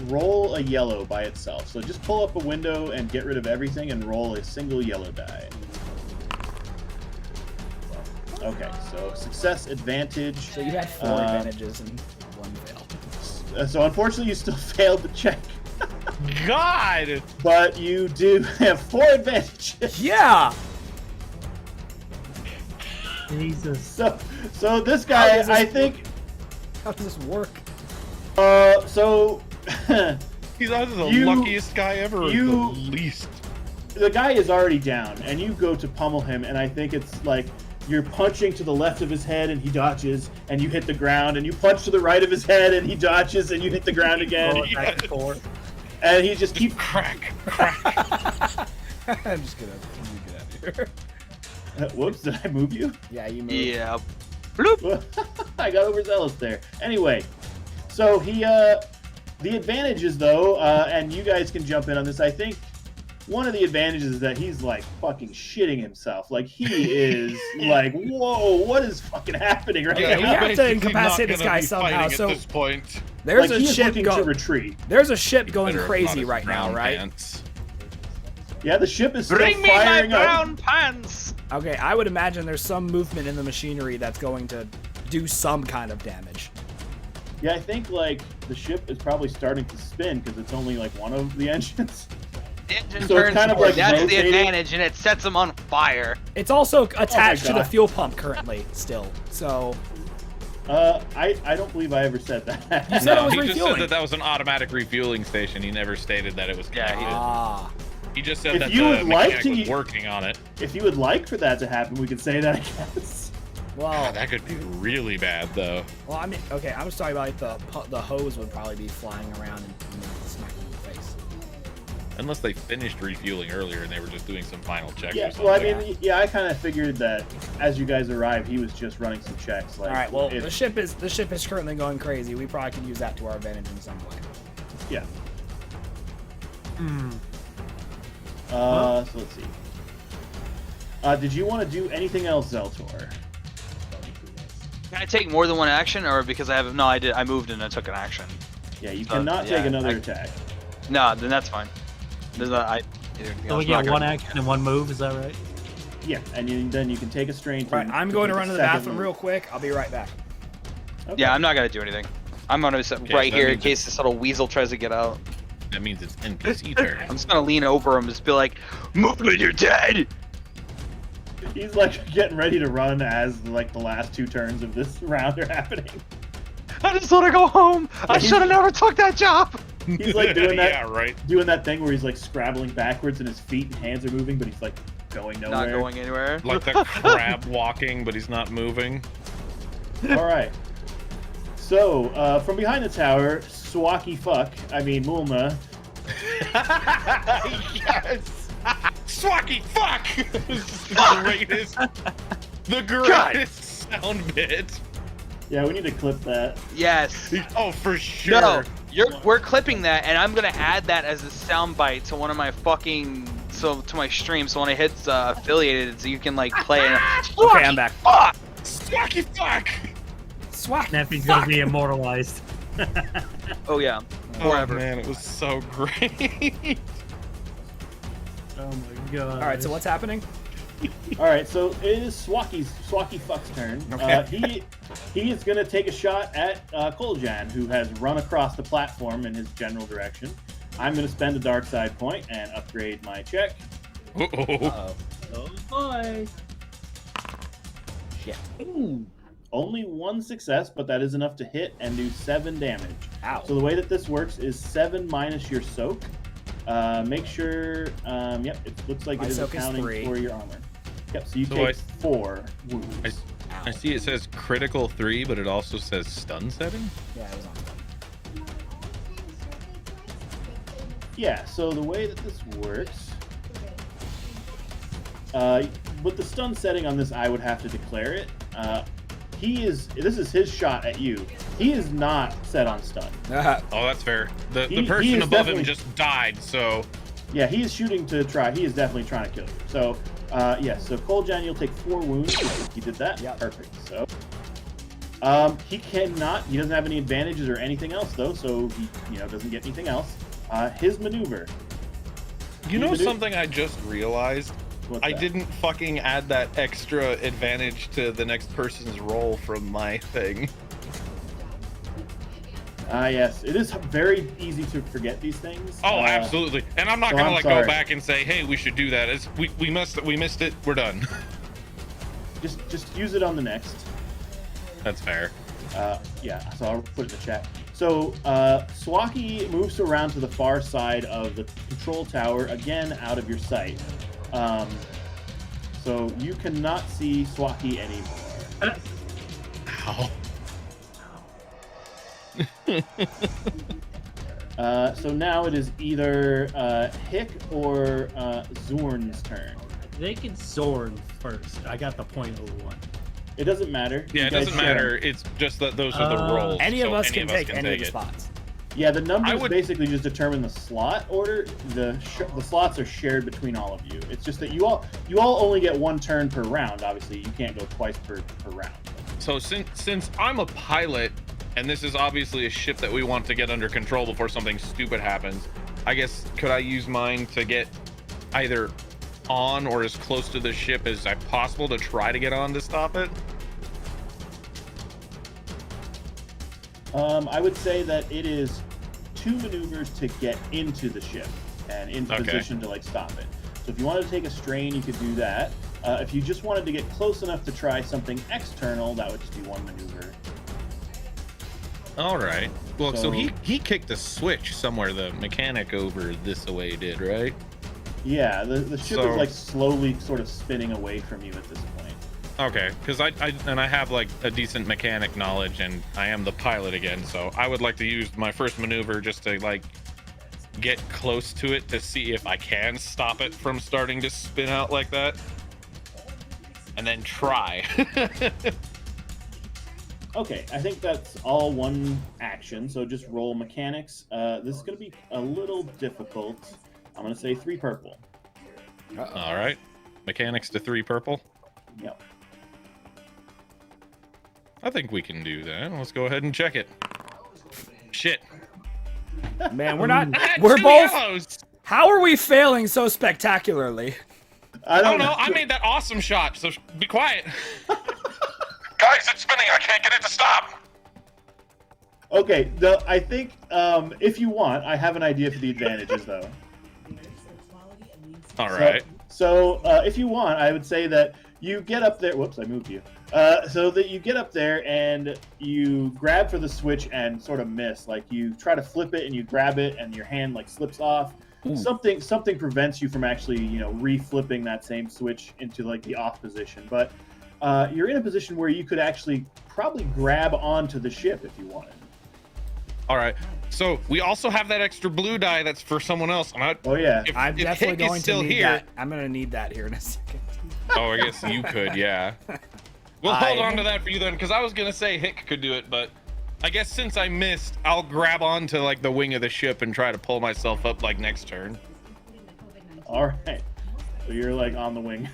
Roll a yellow by itself. So just pull up a window and get rid of everything and roll a single yellow die. Okay, so success advantage. So you had 4 advantages and 1 fail. So unfortunately, you still failed the check, God! but you do have 4 advantages. Yeah. Jesus. So this How guy, does this I think. How does this work? So He's either the You- luckiest guy ever or you- the least. the guy is already down, and you go to pummel him, and I think it's like you're punching to the left of his head, and he dodges, and you hit the ground, and you punch to the right of his head, and he dodges, and you hit the ground again, Roll it back and forth. and he just keeps. Crack. I'm just gonna get out of here. Whoops! Did I move you? Yeah, you moved. Yeah. Bloop. I got overzealous there. Anyway, so he the advantage is though, and you guys can jump in on this. I think one of the advantages is that he's like fucking shitting himself. Like he is like, whoa, what is fucking happening right Yeah, now? we have to basically incapacitate not this gonna guy be somehow. fighting So at this point. there's Like, a he is ship looking to going. retreat. There's a ship going Better crazy not his right now, brown right? pants. Yeah, the ship is still Bring me my firing up. brown pants. Okay, I would imagine there's some movement in the machinery that's going to do some kind of damage. Yeah, I think like the ship is probably starting to spin because it's only like one of the engines. The engine So it's turns kind of forward. like That's the rotating. advantage, and it sets them on fire. It's also attached to the God. fuel pump currently, still. So I don't believe I ever said that. You said it was he just refueling. said that that was an automatic refueling station. He never stated that it was. Yeah, connected. ah, He just said If that you the would like mechanic to- was working on it. If you would like for that to happen, we could say that, I guess. well, That could be really bad, though. well, I mean, okay, I was talking about like the hose would probably be flying around and smacking you in the face. Unless they finished refueling earlier and they were just doing some final checks or Yeah, something. well, I mean, yeah, I kind of figured that as you guys arrived, he was just running some checks. Like, All right, well, if- the ship is currently going crazy. We probably could use that to our advantage in some way. yeah. Hmm. So let's see. Did you want to do anything else, Zeltor? Can I take more than one action, or because I have no? I did. I moved and I took an action. Yeah, you So, cannot yeah, take another I- attack. No, then that's fine. There's not. I. So we get one action and one move, is that right? Yeah, and then you can take a strain. All right, I'm going to run to the bathroom real quick. I'll be right back. Okay. Yeah, I'm not gonna do anything. I'm gonna sit Okay, right that here in means case this little weasel tries to get out. That means it's NPC turn. I'm just gonna lean over him and just be like, "Move when you're dead." He's like getting ready to run as like the last two turns of this round are happening. I just want to go home. I should have never took that job. He's like doing that, Yeah, right. doing that thing where he's like scrabbling backwards and his feet and hands are moving, but he's like going nowhere. Not going anywhere. Like the crab walking, but he's not moving. All right. So from behind the tower, Mulna. Yes! Swacky fuck! The greatest sound bit. Yeah, we need to clip that. Yes. Oh, for sure. No, we're clipping that, and I'm gonna add that as a soundbite to one of my to my stream. So when it hits affiliated, so you can like play it. Okay, I'm back. Fuck! Swacky fuck! Swat. Neffy's gonna be immortalized. Oh yeah, Oh forever. man, it was so great. Oh my god. All right, so what's happening? All right, so it is Swacky Fuck's turn. Okay. He is gonna take a shot at Coljan, who has run across the platform in his general direction. I'm gonna spend a dark side point and upgrade my check. Uh-oh. Oh boy. Shit. Only one success, but that is enough to hit and do 7 damage. Ow. So the way that this works is 7 minus your soak. Make sure, yep, it looks like My it is soak is accounting 3. for your armor. Yep, so you So take I- 4 wounds. I see it says critical 3, but it also says stun setting. Yeah, it was on. Yeah, so the way that this works, with the stun setting on this, I would have to declare it. This is his shot at you. He is not set on stun. Oh, that's fair. The He person is above him definitely- just died, so Yeah, he is shooting to try. He is definitely trying to kill you. So, yes. So Coljan, you'll take 4 wounds. He did that. Yeah. Perfect. So, he cannot. He doesn't have any advantages or anything else though. So he, doesn't get anything else. His maneuver. you know Even if- something I just realized? What's I that? didn't fucking add that extra advantage to the next person's roll from my thing. Yes. It is very easy to forget these things. Oh, absolutely. And I'm not so gonna I'm like sorry. go back and say, hey, we should do that. We missed it. We're done. Just use it on the next. That's fair. Yeah, so I'll put it in the chat. So, Swacky moves around to the far side of the control tower, again, out of your sight. So you cannot see Swacky anymore. Ow. So now it is either Hick or Zoorn's turn. They can Zoorn first. I got the .01. It doesn't matter. Yeah, You it guys doesn't share. matter. It's just that those are the rolls. Any of so us can take can any of the it. spots. Yeah, the numbers would- basically just determine the slot order. The slots are shared between all of you. It's just that you all only get one turn per round. Obviously, you can't go twice per round. So since I'm a pilot, and this is obviously a ship that we want to get under control before something stupid happens, I guess could I use mine to get either on or as close to the ship as I possible to try to get on to stop it? I would say that it is 2 maneuvers to get into the ship and into position to like stop it. So if you wanted to take a strain, you could do that. If you just wanted to get close enough to try something external, that would just be 1 maneuver. All right. Well, so So- he kicked a switch somewhere. The mechanic over this way did, right? Yeah, the ship So- is like slowly sort of spinning away from you at this point. Okay, because I have like a decent mechanic knowledge, and I am the pilot again, so I would like to use my first maneuver just to like get close to it to see if I can stop it from starting to spin out like that, and then try. Okay, I think that's all one action, so just roll mechanics. This is going to be a little difficult. I'm going to say 3 purple. All right, mechanics to 3 purple. Yep. I think we can do that. Let's go ahead and check it. Shit. Man, we're not. I had We're 2 both. yellows. How are we failing so spectacularly? I Oh don't no, I made that awesome shot, so be quiet. Guys, it's spinning. I can't get it to stop. Okay, I think if you want, I have an idea for the advantages though. All right. So if you want, I would say that you get up there. Whoops, I moved you. So that you get up there and you grab for the switch and sort of miss. Like you try to flip it and you grab it and your hand like slips off. Ooh. Something prevents you from actually, re-flipping that same switch into like the off position. But you're in a position where you could actually probably grab onto the ship if you wanted. All right. So we also have that extra blue die that's for someone else. Oh yeah. If, I'm if definitely Hick is going still to need here, that. I'm going to need that here in a second. Oh, I guess you could, yeah. We'll hold on to that for you then, because I was gonna say Hick could do it, but I guess since I missed, I'll grab onto like the wing of the ship and try to pull myself up like next turn. All right. So you're like on the wing.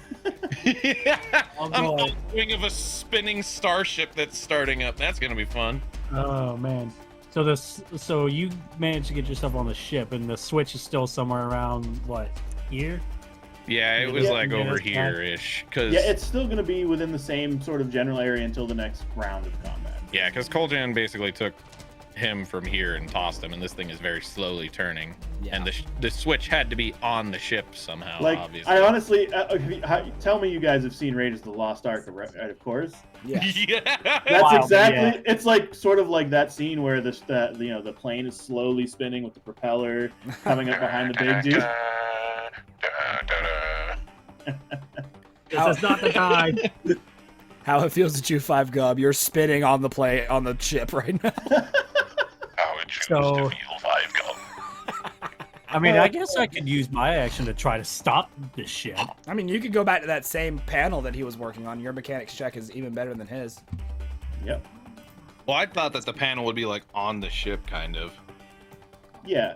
Yeah, I'll I'm go. on the wing of a spinning starship that's starting up. That's gonna be fun. Oh man. So you managed to get yourself on the ship, and the switch is still somewhere around what, here? Yeah, it was Yeah, like yeah, over that's fine. here-ish, because Yeah, it's still going to be within the same sort of general area until the next round of combat. yeah, because Coljan basically took him from here and tossed him, and this thing is very slowly turning. Yeah. And the switch had to be on the ship somehow, Like, obviously. I honestly, tell me you guys have seen Raiders of the Lost Ark, right? Of course. Yeah. Yeah. That's Wow, exactly. yeah. It's like sort of like that scene where the plane is slowly spinning with the propeller coming up behind the big dude. This is not the time. How it feels to chew 5 gub. You're spinning on the ship right now. How it choose So- to feel 5 gum. I mean, I guess I could use my action to try to stop this ship. I mean, you could go back to that same panel that he was working on. Your mechanics check is even better than his. Yep. Well, I thought that the panel would be like on the ship, kind of. Yeah,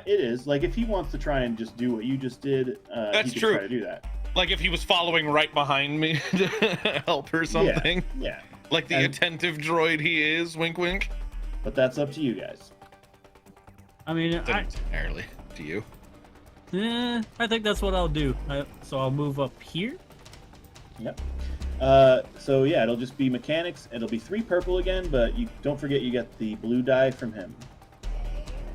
it is. Like if he wants to try and just do what you just did, That's he could true. try to do that. Like if he was following right behind me to help or something. Yeah. Like the And- attentive droid he is, wink wink. But that's up to you guys. I mean, Didn't entirely to you. I think that's what I'll do. So I'll move up here. Yep. So yeah, it'll just be mechanics. It'll be 3 purple again, but you don't forget you get the blue die from him.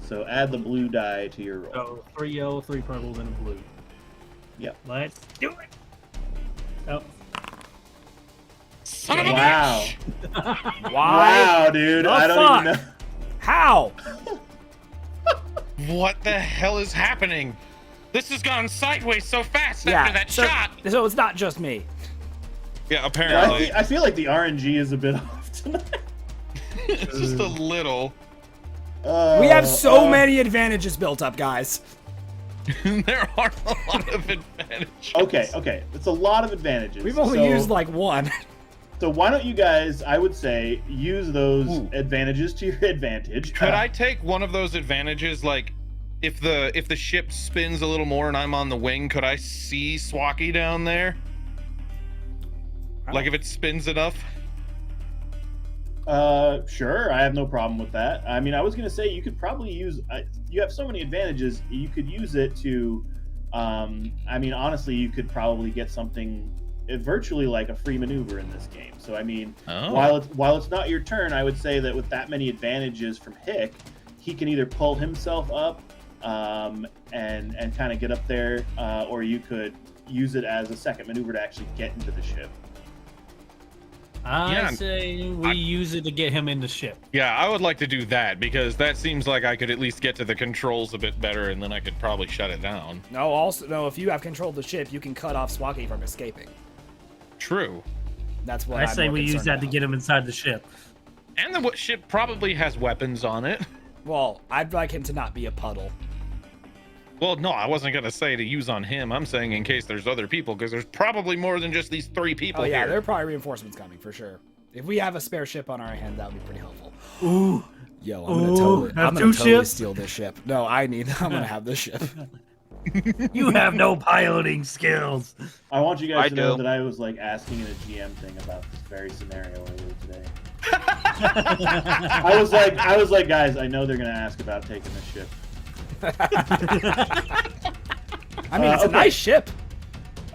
So add the blue die to your roll. So 3 yellow, 3 purple, and a blue. Yep. Let's do it. Oh, Son of a Wow. bitch! Why? Wow, dude. The I don't fuck? even know. How? What the hell is happening? This has gone sideways so fast Yeah. after that so, shot. So it's not just me. Yeah, Well, apparently. I feel like the RNG is a bit off tonight. It's just a little. We have so many advantages built up, guys. There are a lot of advantages. Okay. It's a lot of advantages. We've only So, used like one. So why don't you guys, I would say, use those advantages to your advantage. Could I take one of those advantages, like if the ship spins a little more and I'm on the wing, could I see Swacky down there? Like if it spins enough? Sure, I have no problem with that. I mean, I was gonna say you could probably use. You have so many advantages. You could use it to. I mean, honestly, you could probably get something virtually like a free maneuver in this game. So I mean, while it's not your turn, I would say that with that many advantages from Hick, he can either pull himself up and kind of get up there, or you could use it as a second maneuver to actually get into the ship. I say we use it to get him in the ship. Yeah, I would like to do that because that seems like I could at least get to the controls a bit better, and then I could probably shut it down. No, if you have control of the ship, you can cut off Swacky from escaping. True. That's what I say we use that to get him inside the ship. And the ship probably has weapons on it. Well, I'd like him to not be a puddle. Well, no, I wasn't gonna say to use on him. I'm saying in case there's other people, because there's probably more than just these 3 people. Oh yeah, here. there are probably reinforcements coming for sure. If we have a spare ship on our hand, that would be pretty helpful. Ooh. Yo, I'm gonna totally ships? steal this ship. No, I'm gonna have this ship. You have no piloting skills. I want you guys to know that I was like asking in a GM thing about this very scenario earlier today. I was like, guys, I know they're gonna ask about taking the ship. I mean, it's a nice ship.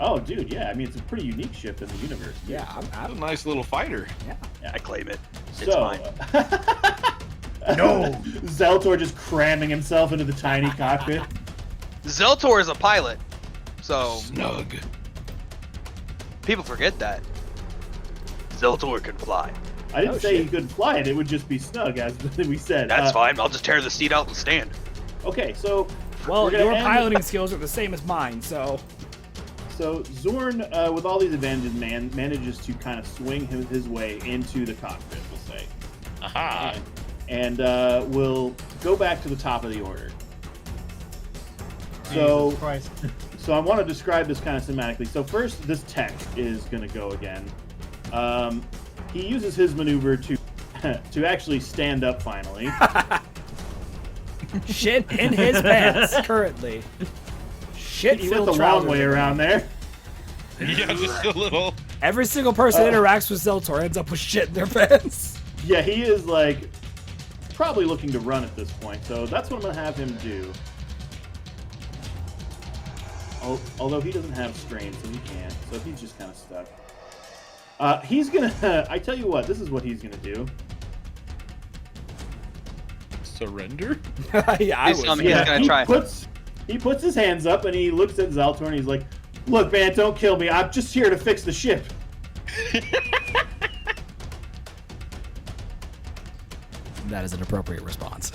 Oh, dude, yeah. I mean, it's a pretty unique ship in the universe. Dude. Yeah, I'm a nice little fighter. Yeah. I claim it. It's So, mine. no, Zeltor just cramming himself into the tiny cockpit. Zeltor is a pilot, so Snug. people forget that. Zeltor can fly. I didn't say he couldn't fly it. It would just be snug, as we said. That's fine. I'll just tear the seat out and stand. Okay, so well, we're gonna your end- piloting skills are the same as mine, so. So Zoorn, with all these advantages, manages to kind of swing his way into the cockpit, we'll say. Aha. And we'll go back to the top of the order. So, so I want to describe this kind of thematically. So first, this tech is going to go again. He uses his maneuver to actually stand up finally. Shit in his pants currently. Shit, he went the long way around there. Yeah, just a little. Every single person that interacts with Zeltor ends up with shit in their pants. Yeah, he is like probably looking to run at this point, so that's what I'm gonna have him do. Although he doesn't have strain, so he can't. So he's just kind of stuck. He's gonna. I tell you what, this is what he's gonna do. Surrender? Yeah, He's gonna try. He puts his hands up and he looks at Zeltor and he's like, "Look, man, don't kill me. I'm just here to fix the ship." That is an appropriate response.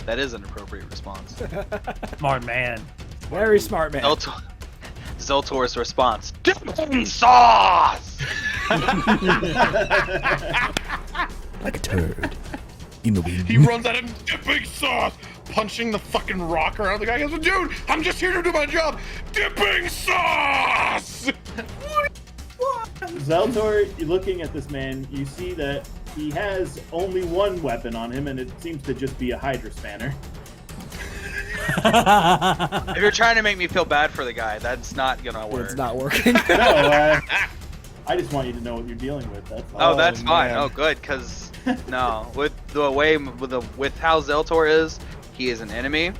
That is an appropriate response. Smart man. Very smart man. Zeltor's response: dipping sauce. Like a turd in the wind. He runs at him, dipping sauce, punching the fucking rock around. The guy goes, "Dude, I'm just here to do my job. Dipping sauce." Zeltor, looking at this man, you see that he has only one weapon on him, and it seems to just be a Hydra spanner. If you're trying to make me feel bad for the guy, that's not gonna work. It's not working. No, I just want you to know what you're dealing with. That's all. Oh, that's fine. man. Oh, good, because no, with the way with how Zeltor is, he is an enemy.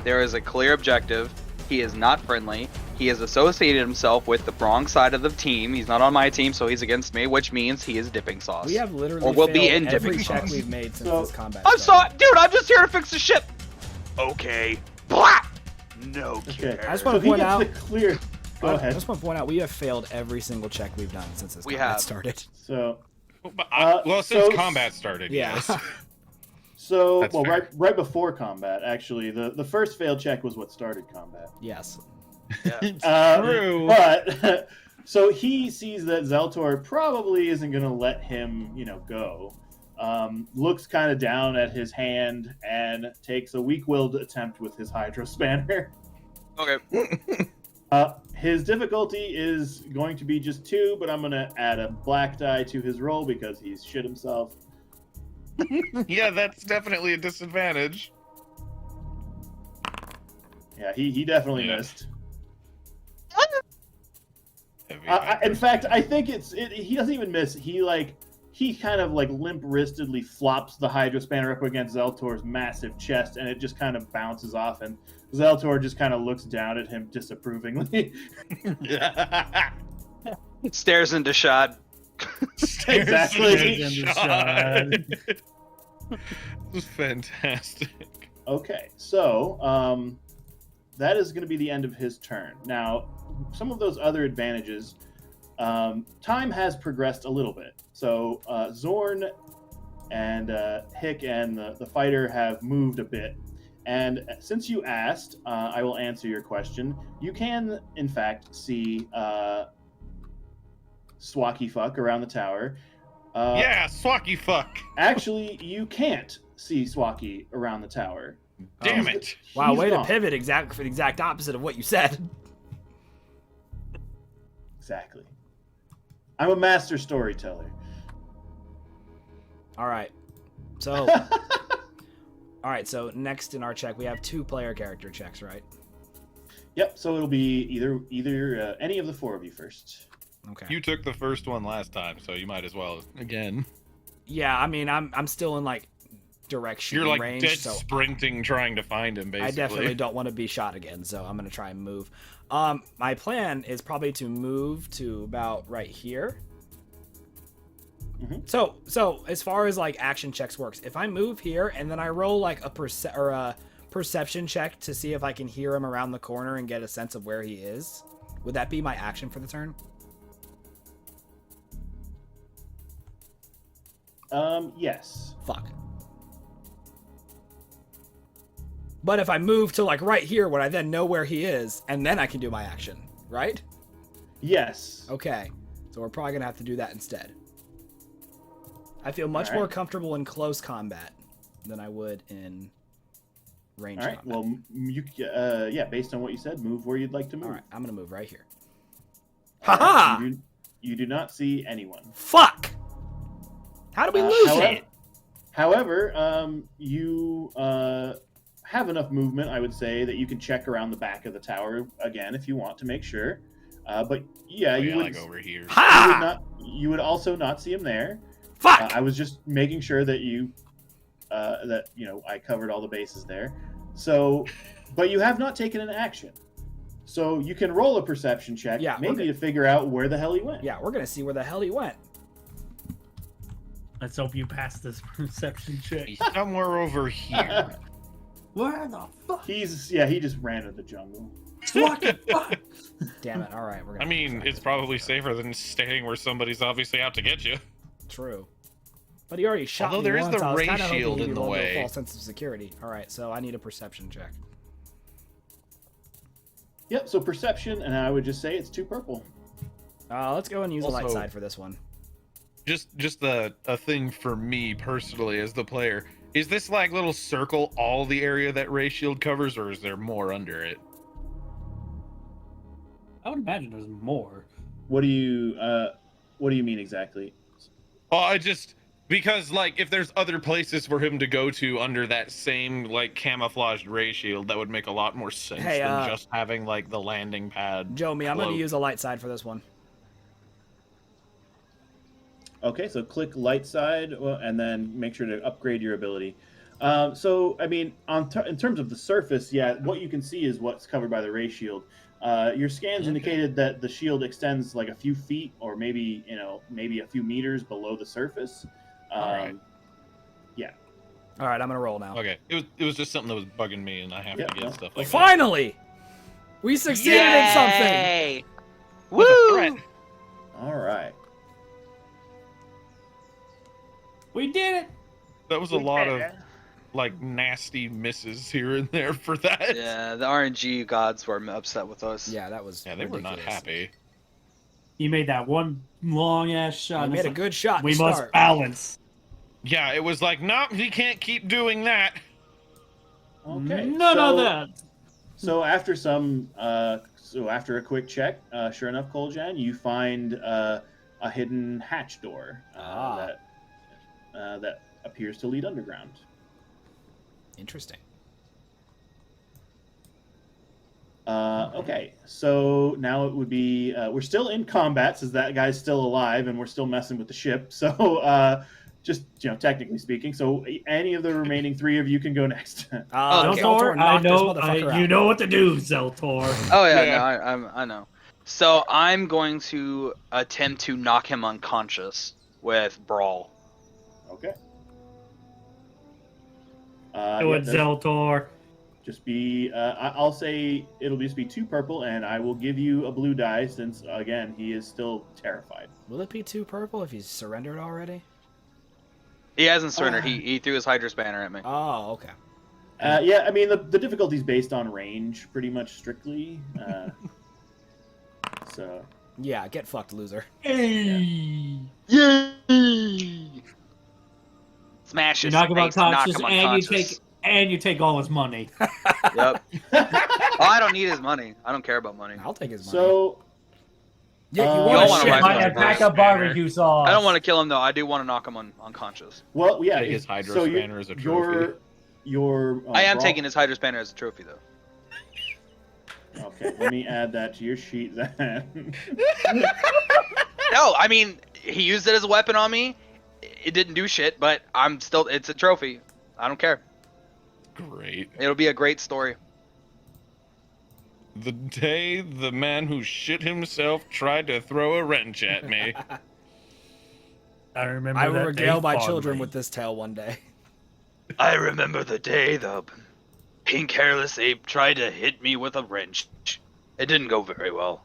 There is a clear objective. He is not friendly. He has associated himself with the wrong side of the team. He's not on my team, so he's against me, which means he is dipping sauce. We have literally or will be failed in every dipping check sauce. we've made since So- this combat. I'm started. sorry, dude. I'm just here to fix the ship. Okay. Blah! No Okay. care. I just So want to he point gets out. the clear. Go I ahead. just want to point out we have failed every single check we've done since this We combat have. started. So, Well, since so- combat started, Yeah. yes. so That's well, fair. right before combat, actually, the first failed check was what started combat. Yes. True. But so he sees that Zeltor probably isn't going to let him, go. Looks kind of down at his hand and takes a weak-willed attempt with his Hydro Spanner. Okay. His difficulty is going to be just 2, but I'm going to add a black die to his roll because he's shit himself. Yeah, that's definitely a disadvantage. Yeah, he definitely Yeah. missed. Heavy In fact, I think he doesn't even miss. He kind of like limp-wristedly flops the Hydro Spanner up against Zeltor's massive chest, and it just kind of bounces off, and Zeltor just kind of looks down at him disapprovingly. Stares into shot. Exactly. Stares into shot. This is fantastic. Okay, so that is going to be the end of his turn. Now, some of those other advantages, time has progressed a little bit. So Zoorn and Hick and the fighter have moved a bit. And since you asked, I will answer your question. You can, in fact, see Swacky Fuck around the tower. Yeah, Swacky fuck. Actually, you can't see Swacky around the tower. Damn it. Wow, He's way gone. to pivot for the exact opposite of what you said. Exactly. I'm a master storyteller. All right. So, all right. So next in our check, we have 2 player character checks, right? Yep. So it'll be either any of the 4 of you first. Okay. You took the first one last time, so you might as well again. Yeah, I mean, I'm still in like direction You're like range, dead so sprinting trying to find him, basically. I definitely don't want to be shot again, so I'm gonna try and move. My plan is probably to move to about right here. Mhm. So as far as like action checks works, if I move here and then I roll like a perception check to see if I can hear him around the corner and get a sense of where he is, would that be my action for the turn? Yes. Fuck. But if I move to like right here, would I then know where he is, and then I can do my action, right? Yes. Okay. So we're probably gonna have to do that instead. I feel much All right. more comfortable in close combat than I would in range All right. combat. Well, yeah. Based on what you said, move where you'd like to move. All right, I'm gonna move right here. All right, Haha! You do not see anyone. Fuck! How do we lose however, it? However, you have enough movement, I would say, that you can check around the back of the tower again if you want to make sure. But yeah, you would. like over here. Ha! You would also not see him there. Fuck! I was just making sure that I covered all the bases there. So, but you have not taken an action. So you can roll a perception check, Yeah, maybe okay. to figure out where the hell he went. Yeah, we're gonna see where the hell he went. Let's hope you pass this perception check. He's somewhere over here. Where the fuck? He just ran to the jungle. Damn it! All right, we're gonna. I mean, it's probably safer than staying where somebody's obviously out to get you. True. But he already shot Although me there is once. the I was ray kinda hoping shield he'd in be the able to way. False sense of security. All right, so I need a perception check. Yep. So perception, and I would just say it's 2 purple. Let's go and use a light Also- side for this one. Just a thing for me personally as the player. Is this like little circle all the area that ray shield covers, or is there more under it? I would imagine there's more. What do you mean exactly? Oh, because like if there's other places for him to go to under that same like camouflaged ray shield, that would make a lot more sense Hey, than just having like the landing pad. Jomi, I'm going to cloak. use a light side for this one. Okay, so click light side, and then make sure to upgrade your ability. So, I mean, in terms of the surface, yeah, what you can see is what's covered by the ray shield. Your scans indicated that the shield extends like a few feet, or maybe a few meters below the surface. Alright. Yeah. All right, I'm going to roll now. Okay, it was just something that was bugging me, and I have Yeah, to get no, stuff like that. Finally! We succeeded in something! Yay! With a Woo! threat. All right. We did it! That was a lot of like nasty misses here and there for that. Yeah, the RNG gods were upset with us. Yeah, that was Yeah, they were not ridiculous. happy. You made that one long ass shot. We and made it's a like, good shot We to must start. balance. Yeah, it was like, nope, he can't keep doing that. Okay. None so, of that. So after after a quick check, sure enough, Coljan, you find a hidden hatch door that appears to lead underground. Interesting. Okay, so now it would be we're still in combat since that guy's still alive and we're still messing with the ship. So just technically speaking, so any of the remaining 3 of you can go next. Zeltor, you know what to do, Zeltor. Oh yeah, Yeah. no, I know. So I'm going to attempt to knock him unconscious with Brawl. Okay. Do it, Zeltor. Just be, I'll say it'll just be 2 purple, and I will give you a blue die since, again, he is still terrified. Will it be 2 purple if he's surrendered already? He hasn't surrendered. He threw his Hydra Spanner at me. Oh, okay. Yeah, I mean, the difficulty's based on range, pretty much strictly. So. Yeah, get fucked, loser. Hey. Yay! Smash You his knock him face, unconscious, knock him unconscious. and you take all his money. Yep. Oh, I don't need his money. I don't care about money. I'll take his money. So. Yeah, you don't want wanna to ride shit. with him. pack up barbecue sauce. I don't want to kill him though. I do want to knock him unconscious. Well, yeah. Take his Hydro so Spanner as a trophy. Your I am Brawl- taking his Hydra Spanner as a trophy though. Okay, let me add that to your sheet then. No, I mean he used it as a weapon on me. It didn't do shit, but it's a trophy. I don't care. Great. It'll be a great story. The day the man who shit himself tried to throw a wrench at me. I remember I will that regale day my fondly. children with this tale one day. I remember the day the pink hairless ape tried to hit me with a wrench. It didn't go very well.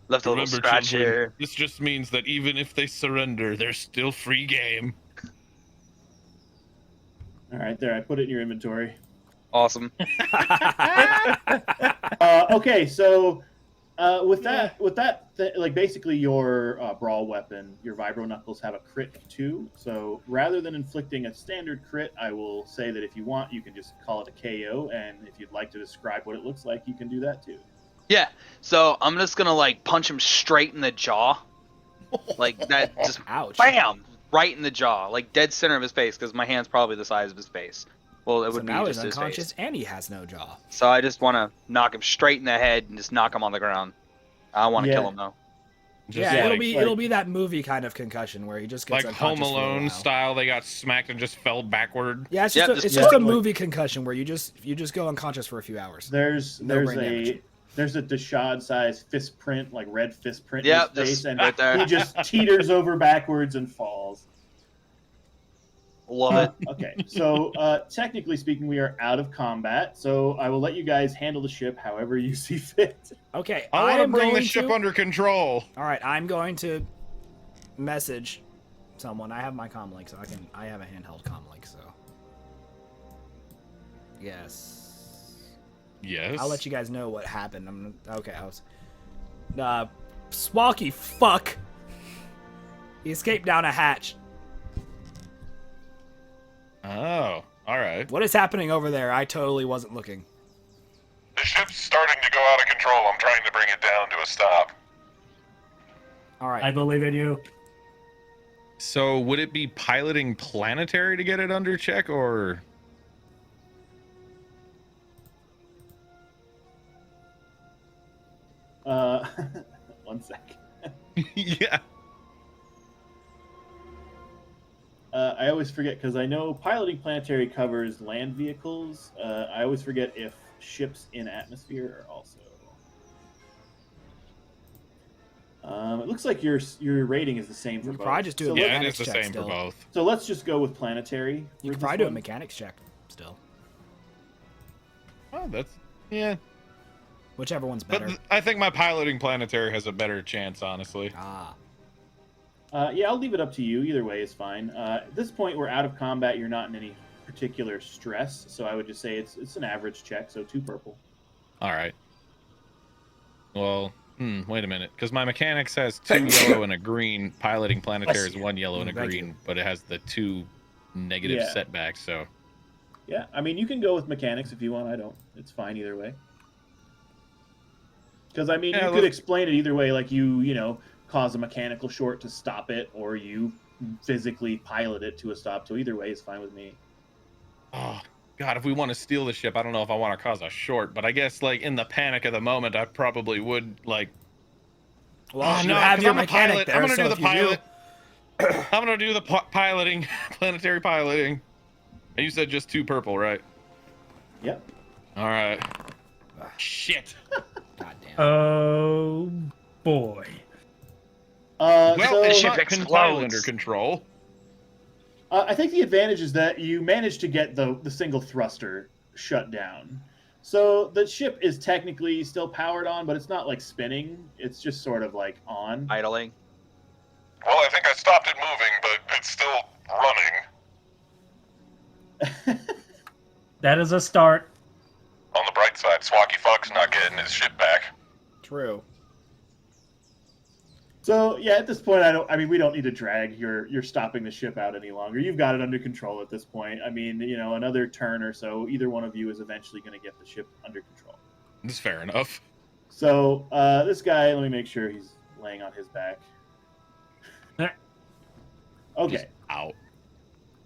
Left a little Remember, scratch children, here. this just means that even if they surrender, there's still free game. All right, there. I put it in your inventory. Awesome. Okay, so with that, like basically your brawl weapon, your vibro knuckles have a crit of 2. So rather than inflicting a standard crit, I will say that if you want, you can just call it a KO, and if you'd like to describe what it looks like, you can do that too. Yeah. So I'm just gonna like punch him straight in the jaw, like that. Just Ouch. bam, right in the jaw, like dead center of his face, because my hand's probably the size of his face. Well, it So would be now just he's his unconscious face. and he has no jaw. So I just want to knock him straight in the head and just knock him on the ground. I don't want to Yeah. kill him though. Just Yeah, like, it'll be that movie kind of concussion where he just gets like Home unconscious for a Alone while. style. They got smacked and just fell backward. Yeah, it's Yep, just just a like- movie concussion where you just go unconscious for a few hours. There's No brain damage. there's a Deshad size fist print, like red fist print Yep, in his face, just and right there. he just teeters over backwards and falls. Love it. Okay, so technically speaking, we are out of combat, so I will let you guys handle the ship however you see fit. Okay, I want to am bring the going ship to... under control. All right, I'm going to message someone. I have my comm link, so I have a handheld comm link, so yes. Yes. I'll let you guys know what happened. Okay. I was Swalky fuck. He escaped down a hatch. Oh, all right. What is happening over there? I totally wasn't looking. The ship's starting to go out of control. I'm trying to bring it down to a stop. All right. I believe in you. So would it be piloting planetary to get it under check, or? One sec. Yeah. I always forget because I know piloting planetary covers land vehicles. I always forget if ships in atmosphere are also. It looks like your rating is the same for We could both. probably just do so a Yeah, let's- it mechanics is the check same still. for both. So let's just go with planetary. You for could this probably do a one. mechanics check still. Oh, that's yeah. Whichever one's But better. I think my piloting planetary has a better chance, honestly. Ah. Yeah, I'll leave it up to you. Either way is fine. At this point, we're out of combat. You're not in any particular stress, so I would just say it's an average check. So 2 purple. All right. Well, wait a minute, because my mechanics has 2 yellow and a green. Piloting planetary is 1 yellow and a Thank green, but it has the 2 negative Yeah. setbacks. So Yeah, I mean you can go with mechanics if you want. I don't. It's fine either way. Because I mean, Yeah, you could explain it either way, like you know, cause a mechanical short to stop it, or you physically pilot it to a stop. So either way is fine with me. Oh God, if we want to steal the ship, I don't know if I want to cause a short, but I guess like in the panic of the moment, I probably would like. Well, Oh, you no, have 'cause your I'm a mechanic pilot. there, I'm gonna so do the if you pilot. I'm gonna do the piloting, planetary piloting. And you said just 2 purple, right? Yep. All right. Shit. God damn. Oh boy. Well, So it's ship not entirely explodes. under control. I think the advantage is that you managed to get the single thruster shut down. So the ship is technically still powered on, but it's not like spinning. It's just sort of like on. Idling. Well, I think I stopped it moving, but it's still running. That is a start. On the bright side, Swacky Fuck's not getting his ship back. True. So yeah, at this point, I mean, we don't need to drag you're stopping the ship out any longer. You've got it under control at this point. I mean, you know, another turn or so, either one of you is eventually going to get the ship under control. That's fair enough. So this guy, let me make sure he's laying on his back. Okay. Just out.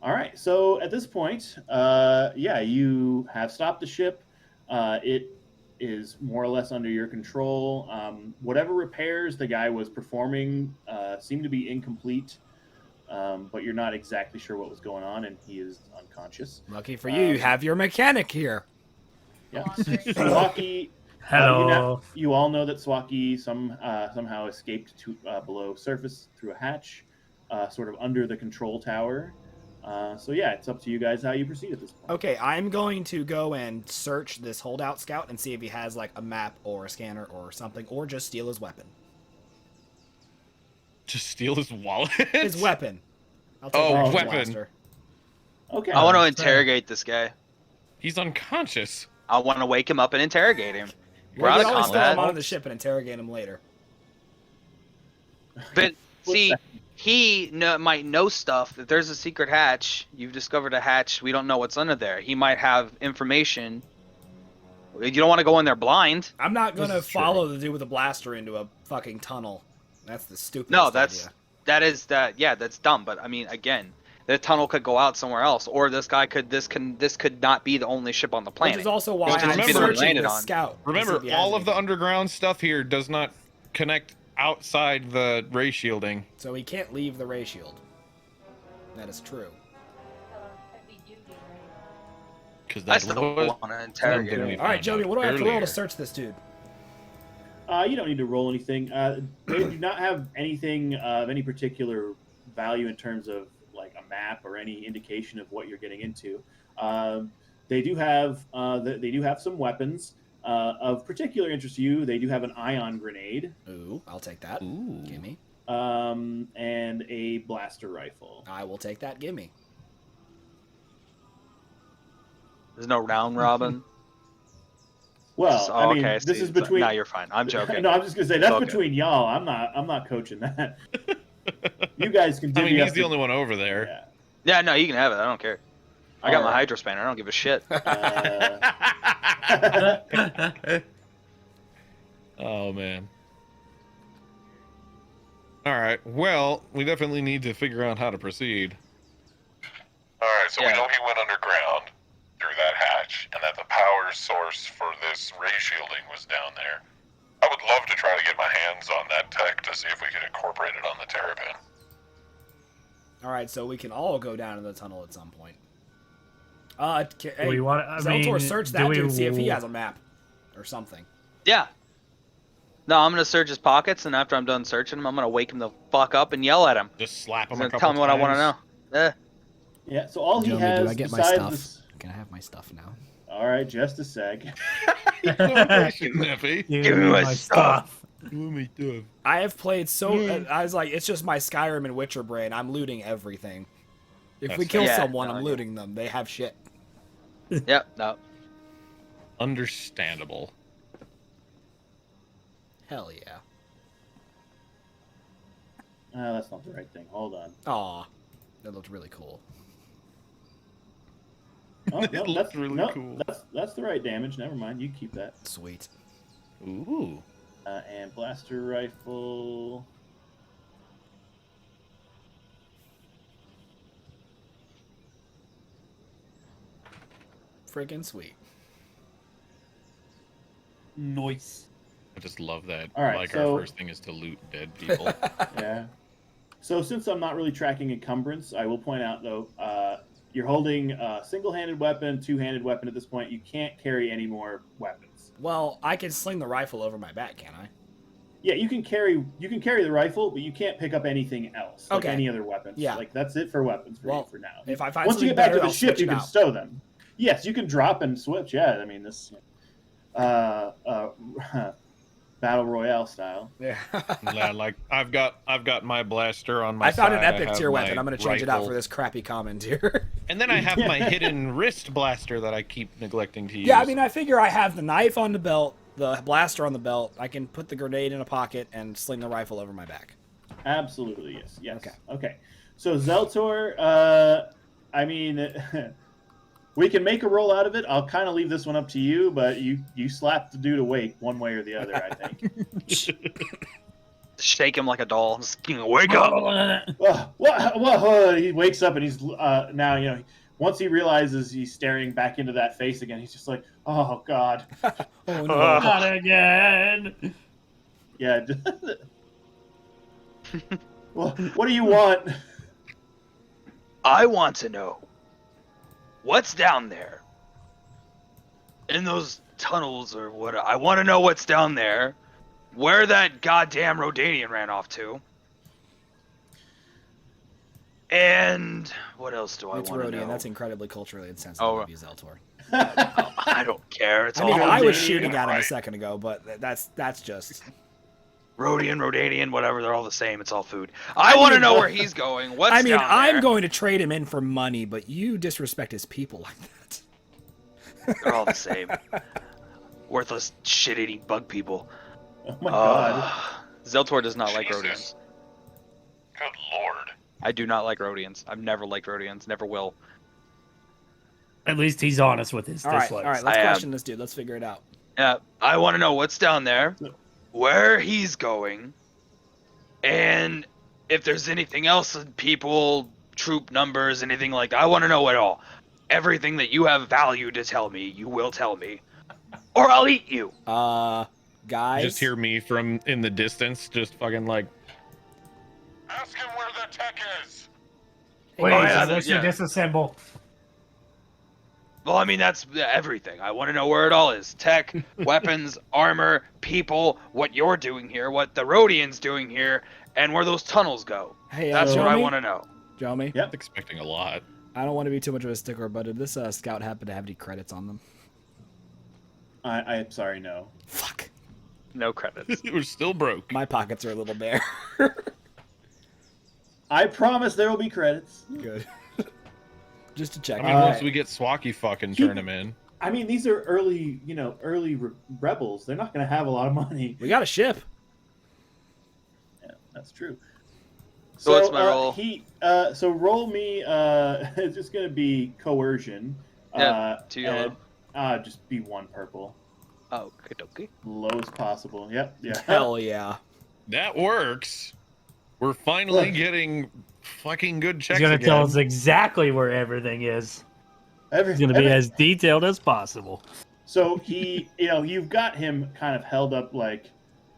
All right. So at this point, yeah, you have stopped the ship. It is more or less under your control. Whatever repairs the guy was performing seem to be incomplete, but you're not exactly sure what was going on, and he is unconscious. Lucky for you, you have your mechanic here. Yeah. Swaki. Hello. You all know that Swaki somehow escaped to below surface through a hatch, sort of under the control tower. So yeah, it's up to you guys how you proceed at this point. Okay, I'm going to go and search this holdout scout and see if he has like a map or a scanner or something, or just steal his weapon. Just steal his wallet? His weapon. I'll take Oh, his weapon. blaster. Okay. I want to fair. interrogate this guy. He's unconscious. I want to wake him up and interrogate him. We're Well, out you of can always throw him combat. onto the ship and interrogate him later. But What's see, that? he might know stuff. If there's a secret hatch, you've discovered a hatch. We don't know what's under there. He might have information. You don't want to go in there blind. I'm not This gonna is true. follow the dude with a blaster into a fucking tunnel. That's the stupidest No, that's idea. that's dumb. But I mean, again, the tunnel could go out somewhere else, or this could not be the only ship on the Which planet. is also why Because I'm remember- searching landed the on. scout. to see Remember, if he has all of the anything. underground stuff here does not connect outside the ray shielding. So he can't leave the ray shield. That is true. Because I that still was... want to interrogate something we him. All right, found Joey, out what do I have to roll earlier. to search this dude? You don't need to roll anything. They do not have anything of any particular value in terms of like a map or any indication of what you're getting into. They do have some weapons of particular interest to you. They do have an ion grenade Ooh, I'll take that. Ooh. Gimme. and a blaster rifle. I will take that. Gimme. There's no round robin. Well, Oh, I mean, okay, this see. is between. No, you're fine. I'm joking. No, I'm just gonna say that's Okay. between y'all. I'm not coaching that. You guys can. I divvy mean, up he's the only one over there. Yeah. Yeah, no, you can have it. I don't care. I got my Alright. hydro spanner. I don't give a shit. Oh, man. All right. Well, we definitely need to figure out how to proceed. Alright, so Yeah. we know he went underground through that hatch, and that the power source for this ray shielding was down there. I would love to try to get my hands on that tech to see if we can incorporate it on the Terrapin. All right, so we can all go down in the tunnel at some point. Do Hey, we want? I Zeltor, mean, search do that we- dude, see if he has a map or something. Yeah. No, I'm gonna search his pockets, and after I'm done searching him, I'm gonna wake him the fuck up and yell at him. Just slap He's him a gonna couple tell me what I want to times. know. Yeah. So all he Joey, has do I get my besides stuff? this. Can I have my stuff now? All right, just a sec. He's so patient, Nippy. Give me my stuff. I have played so. I was like, it's just my Skyrim and Witcher brain. I'm looting everything. If we That's kill fair. someone, Yeah, I'm no, looting them. They have shit. Yep. No. Understandable. Hell yeah. That's not the right thing. Hold on. Aw, that looked really cool. Oh, It no, looked that's really no, cool. That's the right damage. Never mind. You keep that. Sweet. Ooh. And blaster rifle. Freaking sweet. Nice. I just love that. All right, Like so- our first thing is to loot dead people. Yeah. So since I'm not really tracking encumbrance, I will point out though, you're holding a single-handed weapon, two-handed weapon at this point. You can't carry any more weapons. Well, I can sling the rifle over my back, can't I? Yeah, you can carry the rifle, but you can't pick up anything else, like Okay. any other weapons. Yeah. Like that's it for weapons for Well, you for now. If I find Once you something get back better, to the I'll ship, switch you it can out. stow them. Yes, you can drop and switch. Yeah, I mean this. Battle Royale style. Yeah. Yeah, like I've got my blaster on my I found an side, epic I have tier my weapon. I'm going to change it out rifle, for this crappy common tier. And then I have my hidden wrist blaster that I keep neglecting to use. Yeah, I mean, I figure I have the knife on the belt, the blaster on the belt. I can put the grenade in a pocket and sling the rifle over my back. Absolutely, yes, yes. Okay. Okay. So Zeltor, I mean, we can make a roll out of it. I'll kind of leave this one up to you, but you slap the dude awake one way or the other, I think. Shake him like a doll. Just, wake up. He wakes up and he's now, you know, once he realizes he's staring back into that face again, he's just like, oh God. Oh, no. Not again. Yeah. Well, what do you want? I want to know what's down there in those tunnels or what. I want to know what's down there, where that goddamn Rodanian ran off to, and what else do I It's want to Rhodian. know? That's incredibly culturally insensitive Oh. of you, Zeltor. I don't care. It's I mean, all I was Rhodian, shooting at him a right. second ago, but that's just... Rodanian, whatever. They're all the same. It's all food. I want to know where he's going. What's I mean, down there? I'm going to trade him in for money, but you disrespect his people like that. They're all the same. Worthless, shit-eating bug people. Oh my God. Zeltor does not like Jesus. Rhodians. Good lord. I do not like Rhodians. I've never liked Rhodians. Never will. At least he's honest with his All right, dislikes. let's I am. question this dude. Let's figure it out. I want to know what's down there, where he's going, and if there's anything else, people, troop numbers, anything like that. I want to know it all. Everything that you have value to tell me, you will tell me. Or I'll eat you. Guys? just hear me from in the distance, just fucking like, Ask him where the tech is. Wait, Oh, yeah, let's yeah. disassemble. Well, I mean, that's everything. I want to know where it all is. Tech, weapons, armor, people, what you're doing here, what the Rhodians doing here, and where those tunnels go. Hey, That's what I Jomi? want to know. Jomi? Yep. expecting a lot. I don't want to be too much of a stickler, but did this scout happen to have any credits on them? I'm sorry, no. Fuck. No credits. We're still broke. My pockets are a little bare. I promise there will be credits. Good. Just to check. I mean, Uh, once we get Swacky fucking turn him in. I mean, these are early rebels. They're not going to have a lot of money. We got a ship. Yeah, that's true. So what's my roll? So roll me. It's just going to be coercion. Yeah, 2 yellow. And, just be 1 purple. Oh, okay. Low as possible. Yep. Yeah. Hell yeah. That works. We're finally Look. getting fucking good checks He's gonna again. tell us exactly where everything is. He's gonna be as detailed as possible. So you've got him kind of held up like,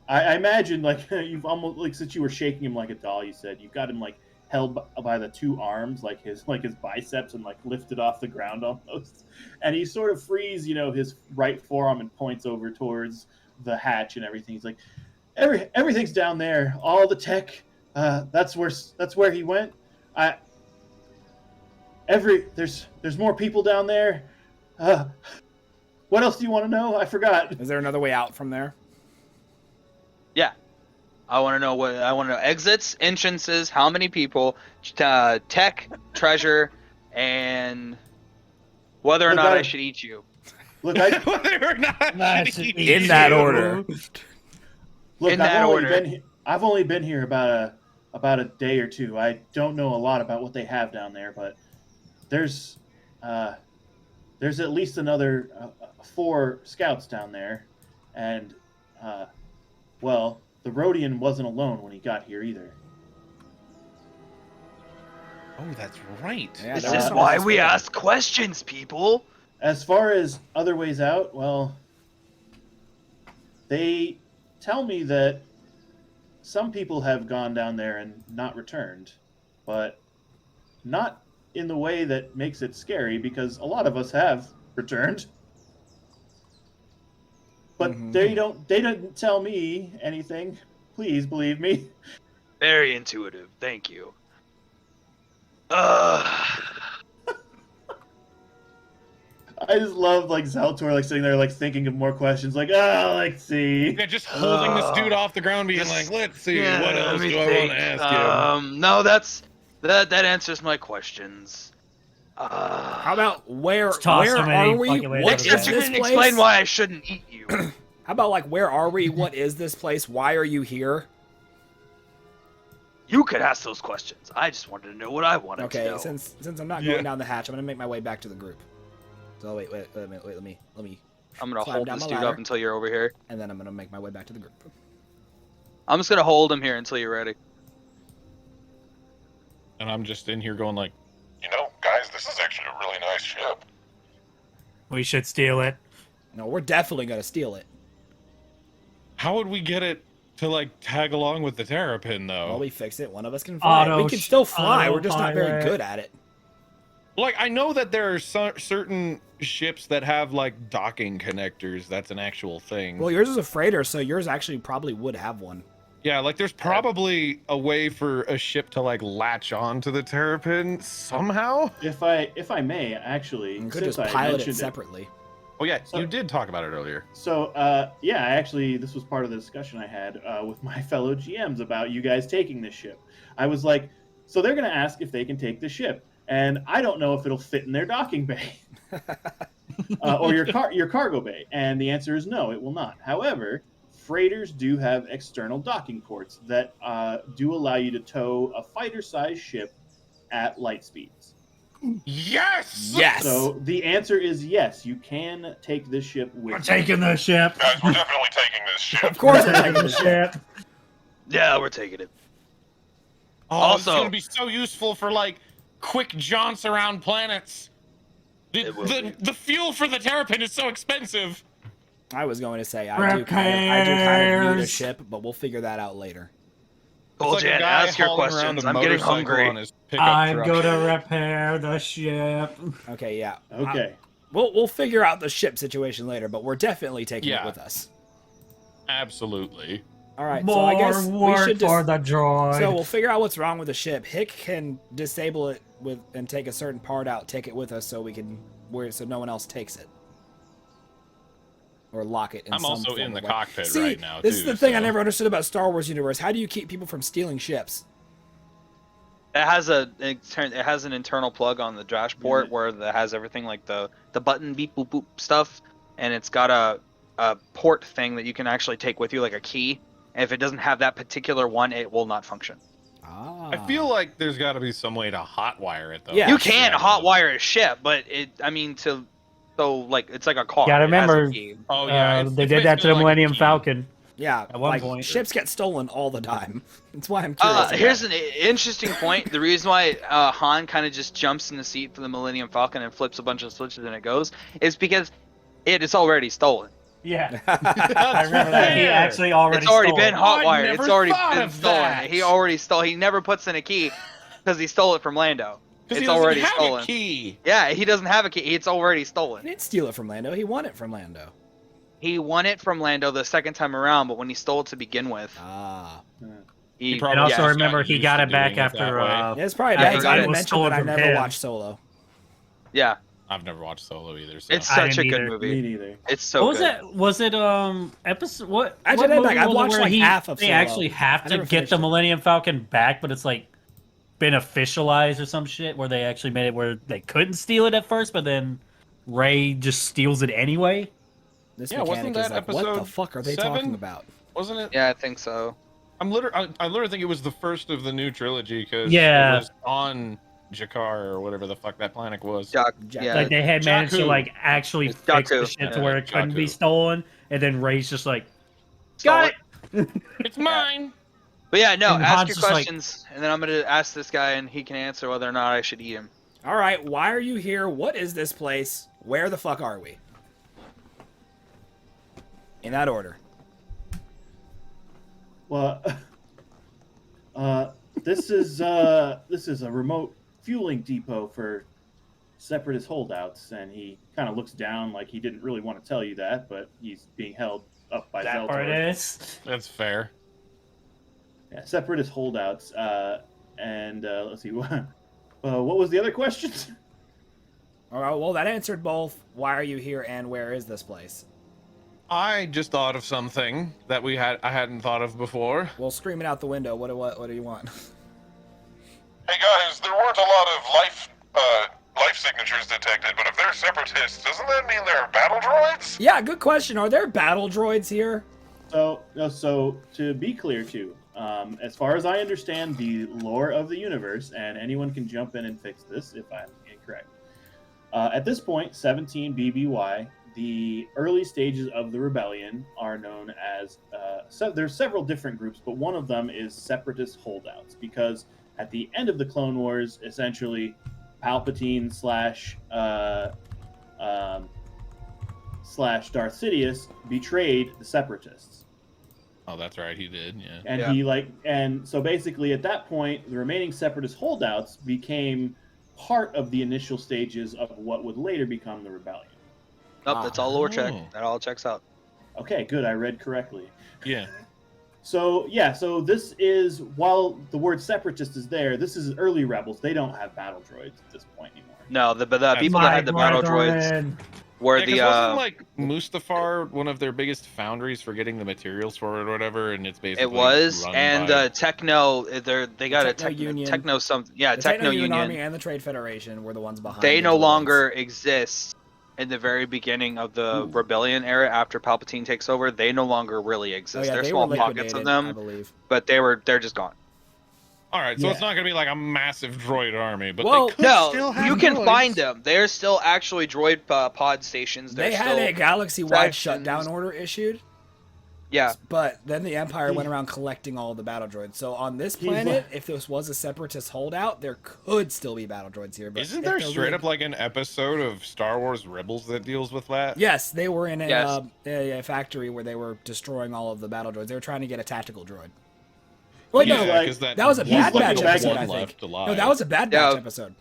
I imagine like you've almost like since you were shaking him like a doll. You said you've got him like held by the 2 arms, like his biceps, and like lifted off the ground almost. And he sort of frees his right forearm and points over towards the hatch and everything. He's like, everything's down there. All the tech. That's where he went. There's more people down there. What else do you want to know? I forgot. Is there another way out from there? Yeah. I want to know exits, entrances, how many people, tech, treasure, and whether or Look, not I I- should eat you. Look, Whether or not Nice should to eat In that you. order. In that order. I've only been here about a day or 2. I don't know a lot about what they have down there, but there's at least another 4 scouts down there, and Well, the Rhodian wasn't alone when he got here either. Oh, that's right. Yeah, This that is was why almost we good. ask questions, people. As far as other ways out, well, they tell me that some people have gone down there and not returned, but not in the way that makes it scary, because a lot of us have returned. But Mhm. they didn't tell me anything. Please believe me. Very intuitive. Thank you. I just love like Zaltor like sitting there like thinking of more questions, like let's see. Yeah, just holding this dude off the ground, being like, "Let's see, Yeah, what let else me do I think. want to ask him?" No, that answers my questions. How about where Let's toss where him and he are we? fucking laid What out is of Except you this didn't place? explain why I shouldn't eat you. How about like where are we? What is this place? Why are you here? You could ask those questions. I just wanted to know what I wanted to Okay, know. since I'm not Yeah. going down the hatch, I'm gonna make my way back to the group. So wait, let me, I'm gonna climb hold down this the dude ladder. up until you're over here. and then I'm gonna make my way back to the group. I'm just gonna hold him here until you're ready. And I'm just in here going like, You know, guys, this is actually a really nice ship. We should steal it. No, we're definitely gonna steal it. "How would we get it to like tag along with the Terrapin, though?" Well, we fix it. One of us can fly. We can still fly. We're just not very autopilot. good at it. Like, I know that there are certain ships that have like docking connectors. That's an actual thing. Well, yours is a freighter, so yours actually probably would have one. Yeah, like there's probably a way for a ship to like latch on to the Terrapin somehow. If I may, actually, You could since just I pilot it mentioned separately. Oh yeah, So- you did talk about it earlier. So, yeah, actually, this was part of the discussion I had with my fellow GMs about you guys taking this ship. I was like, so they're going to ask if they can take the ship, and I don't know if it'll fit in their docking bay or your cargo bay, and the answer is no, it will not. However, freighters do have external docking ports that do allow you to tow a fighter-sized ship at light speeds. Yes. Yes. So the answer is yes, you can take this ship with We're you. taking the ship. Guys, we're definitely taking this ship. Of course We're we're taking the ship. Yeah, we're taking it. Oh, it's Also- gonna be so useful for like quick jaunts around planets. It will be. The fuel for the Terrapin is so expensive. I was going to say I do kind of need a Repairs. ship, but we'll figure that out later. It's like a Coljan, guy ask your hauling around questions. a I'm getting motorcycle hungry. on his pickup I'm truck. gonna repair the ship. Okay, yeah. Okay. We'll figure out the ship situation later, but we're definitely taking it Yeah. with us. Absolutely. All right, More so I guess we work should for the droid. So we'll figure out what's wrong with the ship. Hick can disable it with and take a certain part out, take it with us, so we can so no one else takes it, or lock it. I'm some also form in of the way. cockpit See, right now, this too, is the thing I so- never understood about Star Wars universe. How do you keep people from stealing ships? It has an internal plug on the dash port where it has everything like the button beep boop boop stuff, and it's got a port thing that you can actually take with you like a key. And if it doesn't have that particular one, it will not function. Ah. I feel like there's got to be some way to hotwire it though. Yeah. You can Yeah. hotwire a ship, but it's like a car. Gotta It has a remember, key. Oh yeah, they did that to the Millennium Falcon. Yeah, At one like, point. ships get stolen all the time. That's why I'm curious. about Here's it. an interesting point. The reason why Han kind of just jumps in the seat for the Millennium Falcon and flips a bunch of switches and it goes is because it is already stolen. Yeah, I remember that. He actually already It's already stole been it. hotwired. never It's already thought been of stolen. that. He already stole. He never puts in a key because he stole it from Lando. Because It's he doesn't already have stolen. a key. Yeah, he doesn't have a key. It's already He stolen. didn't steal it from Lando. He won it from Lando. He won it from Lando the second time around, but when he stole it to begin with, Ah. he He probably And also Yeah. remember, Got he used got to it back doing it that after. way. Yeah, it's probably I bad. forgot I it didn't was mention that I stolen from never him. watched Solo. yeah, I've never watched Solo either. So. it's I such a didn't good either. movie. Me neither. It's so What was good. that? Was it episode? What? Actually, what I movie I've was it watched, where like, half of they Solo. actually have I to never get finished the it. Millennium Falcon back, but it's like been officialized or some shit where they actually made it where they couldn't steal it at first, but then Ray just steals it anyway. This Yeah, mechanic wasn't is that like, what the episode fuck are they 7? talking about? Wasn't it? Yeah, I think so. I literally think it was the first of the new trilogy because Yeah. it was on Jakar or whatever the fuck that planet was. Jack, Jack- yeah, Like they had managed to Jakku. like actually It's fix the Jakku. shit to Yeah, where it couldn't be Jakku. stolen, and then Ray's just like, Stole got it. it. It's mine. But yeah, no, And ask Han's your just like- questions, and then I'm gonna ask this guy, and he can answer whether or not I should eat him. All right, why are you here? What is this place? Where the fuck are we? In that order. Well, this is a remote fueling depot for separatist holdouts, and he kind of looks down like he didn't really want to tell you that, but he's being held up by That part Zeltor. is. That's fair. Yeah, separatist holdouts. And let's see, what was the other question? All right, well, that answered both. Why are you here, and where is this place? I just thought of something that I hadn't thought of before. Well, scream it out the window. What do you want? Hey guys, there weren't a lot of life signatures detected, but if they're separatists, doesn't that mean they're battle droids? Yeah, good question. Are there battle droids here? So to be clear too, as far as I understand the lore of the universe, and anyone can jump in and fix this if I'm incorrect. At this point, 17 BBY, the early stages of the rebellion are known as. There's several different groups, but one of them is separatist holdouts, because at the end of the Clone Wars, essentially, Palpatine slash Darth Sidious betrayed the separatists. Oh, that's right, he did. Yeah. And and so basically at that point, the remaining separatist holdouts became part of the initial stages of what would later become the rebellion. Nope, that's all lore check. Oh. That all checks out. Okay, good. I read correctly. Yeah. So this is, while the word separatist is there, this is early rebels. They don't have battle droids at this point anymore. No, the people that had the battle droids were Yeah, 'cause wasn't like Mustafar one of their biggest foundries for getting the materials for it or whatever, and it's basically It was, run and by... Techno, they got Techno Union. Techno something. Yeah, The Techno Union Union. Army and the Trade Federation were the ones behind. They the no droids. longer exist in the very beginning of the rebellion era after Palpatine takes over. They no longer really Oh, exist. yeah, There's they small were pockets of liquidated, I them, believe. but they're just gone. All right, so Yeah. it's not gonna be like a massive droid army, but Well, they could No, still have you can droids. find them. They're still actually droid pod stations. They They're had still, a galaxy-wide sections. shutdown order issued, yeah. but then the Empire went around collecting all the battle droids. So on this He's planet, like- if this was a separatist holdout, there could still be battle droids here. But Isn't if there they're straight really- up like an episode of Star Wars Rebels that deals with that? Yes, they were in Yes. a factory where they were destroying all of the battle droids. They were trying to get a tactical droid. Wait, Yeah, no, like- 'cause that was a he's Bad looking Batch back episode, at I one think. left alive. No, that was a Bad Yeah. Batch episode.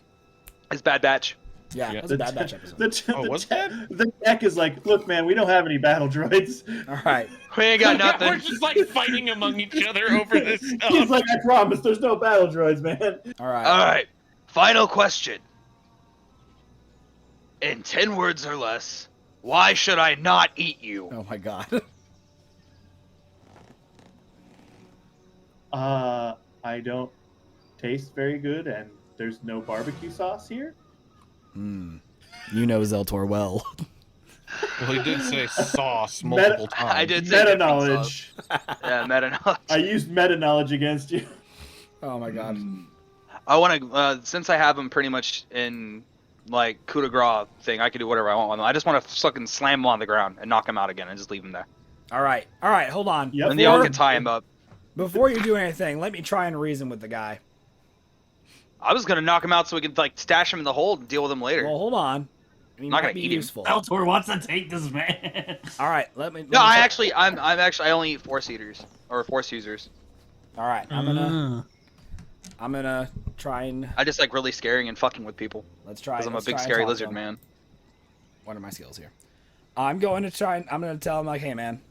It's Bad Batch. Yeah, Yeah. it was a Bad Batch episode. The was the tech is like, look, man, we don't have any battle droids. All right. We ain't got nothing. We're just like fighting among each other over this stuff. He's like, I promise, there's no battle droids, man. All right. All right. Final question. In 10 words or less, why should I not eat you? Oh my god. I don't taste very good, and there's no barbecue sauce here. You know Zeltor well. Well, he did say sauce multiple times. I did say Meta different knowledge. sauce. Yeah, meta knowledge. I used meta knowledge against you. Oh my god. I want to, since I have them pretty much in, like, coup de grace thing, I can do whatever I want with them. I just want to fucking slam them on the ground and knock them out again and just leave them there. All right. All right. Hold on. Yep. And they all can tie him up. Before you do anything, let me try and reason with the guy. I was going to knock him out so we could, like, stash him in the hold and deal with him later. Well, hold on. He Not might gonna be eat him. useful. Altor wants to take this man. All right. Let me. No, I only eat Force eaters. Or Force users. All right. I'm gonna try and I just like really scaring and fucking with people. let's try. Because I'm a let's big try and scary talk to lizard him. man. What are my skills here? I'm going to try and I'm going to tell him like, hey man,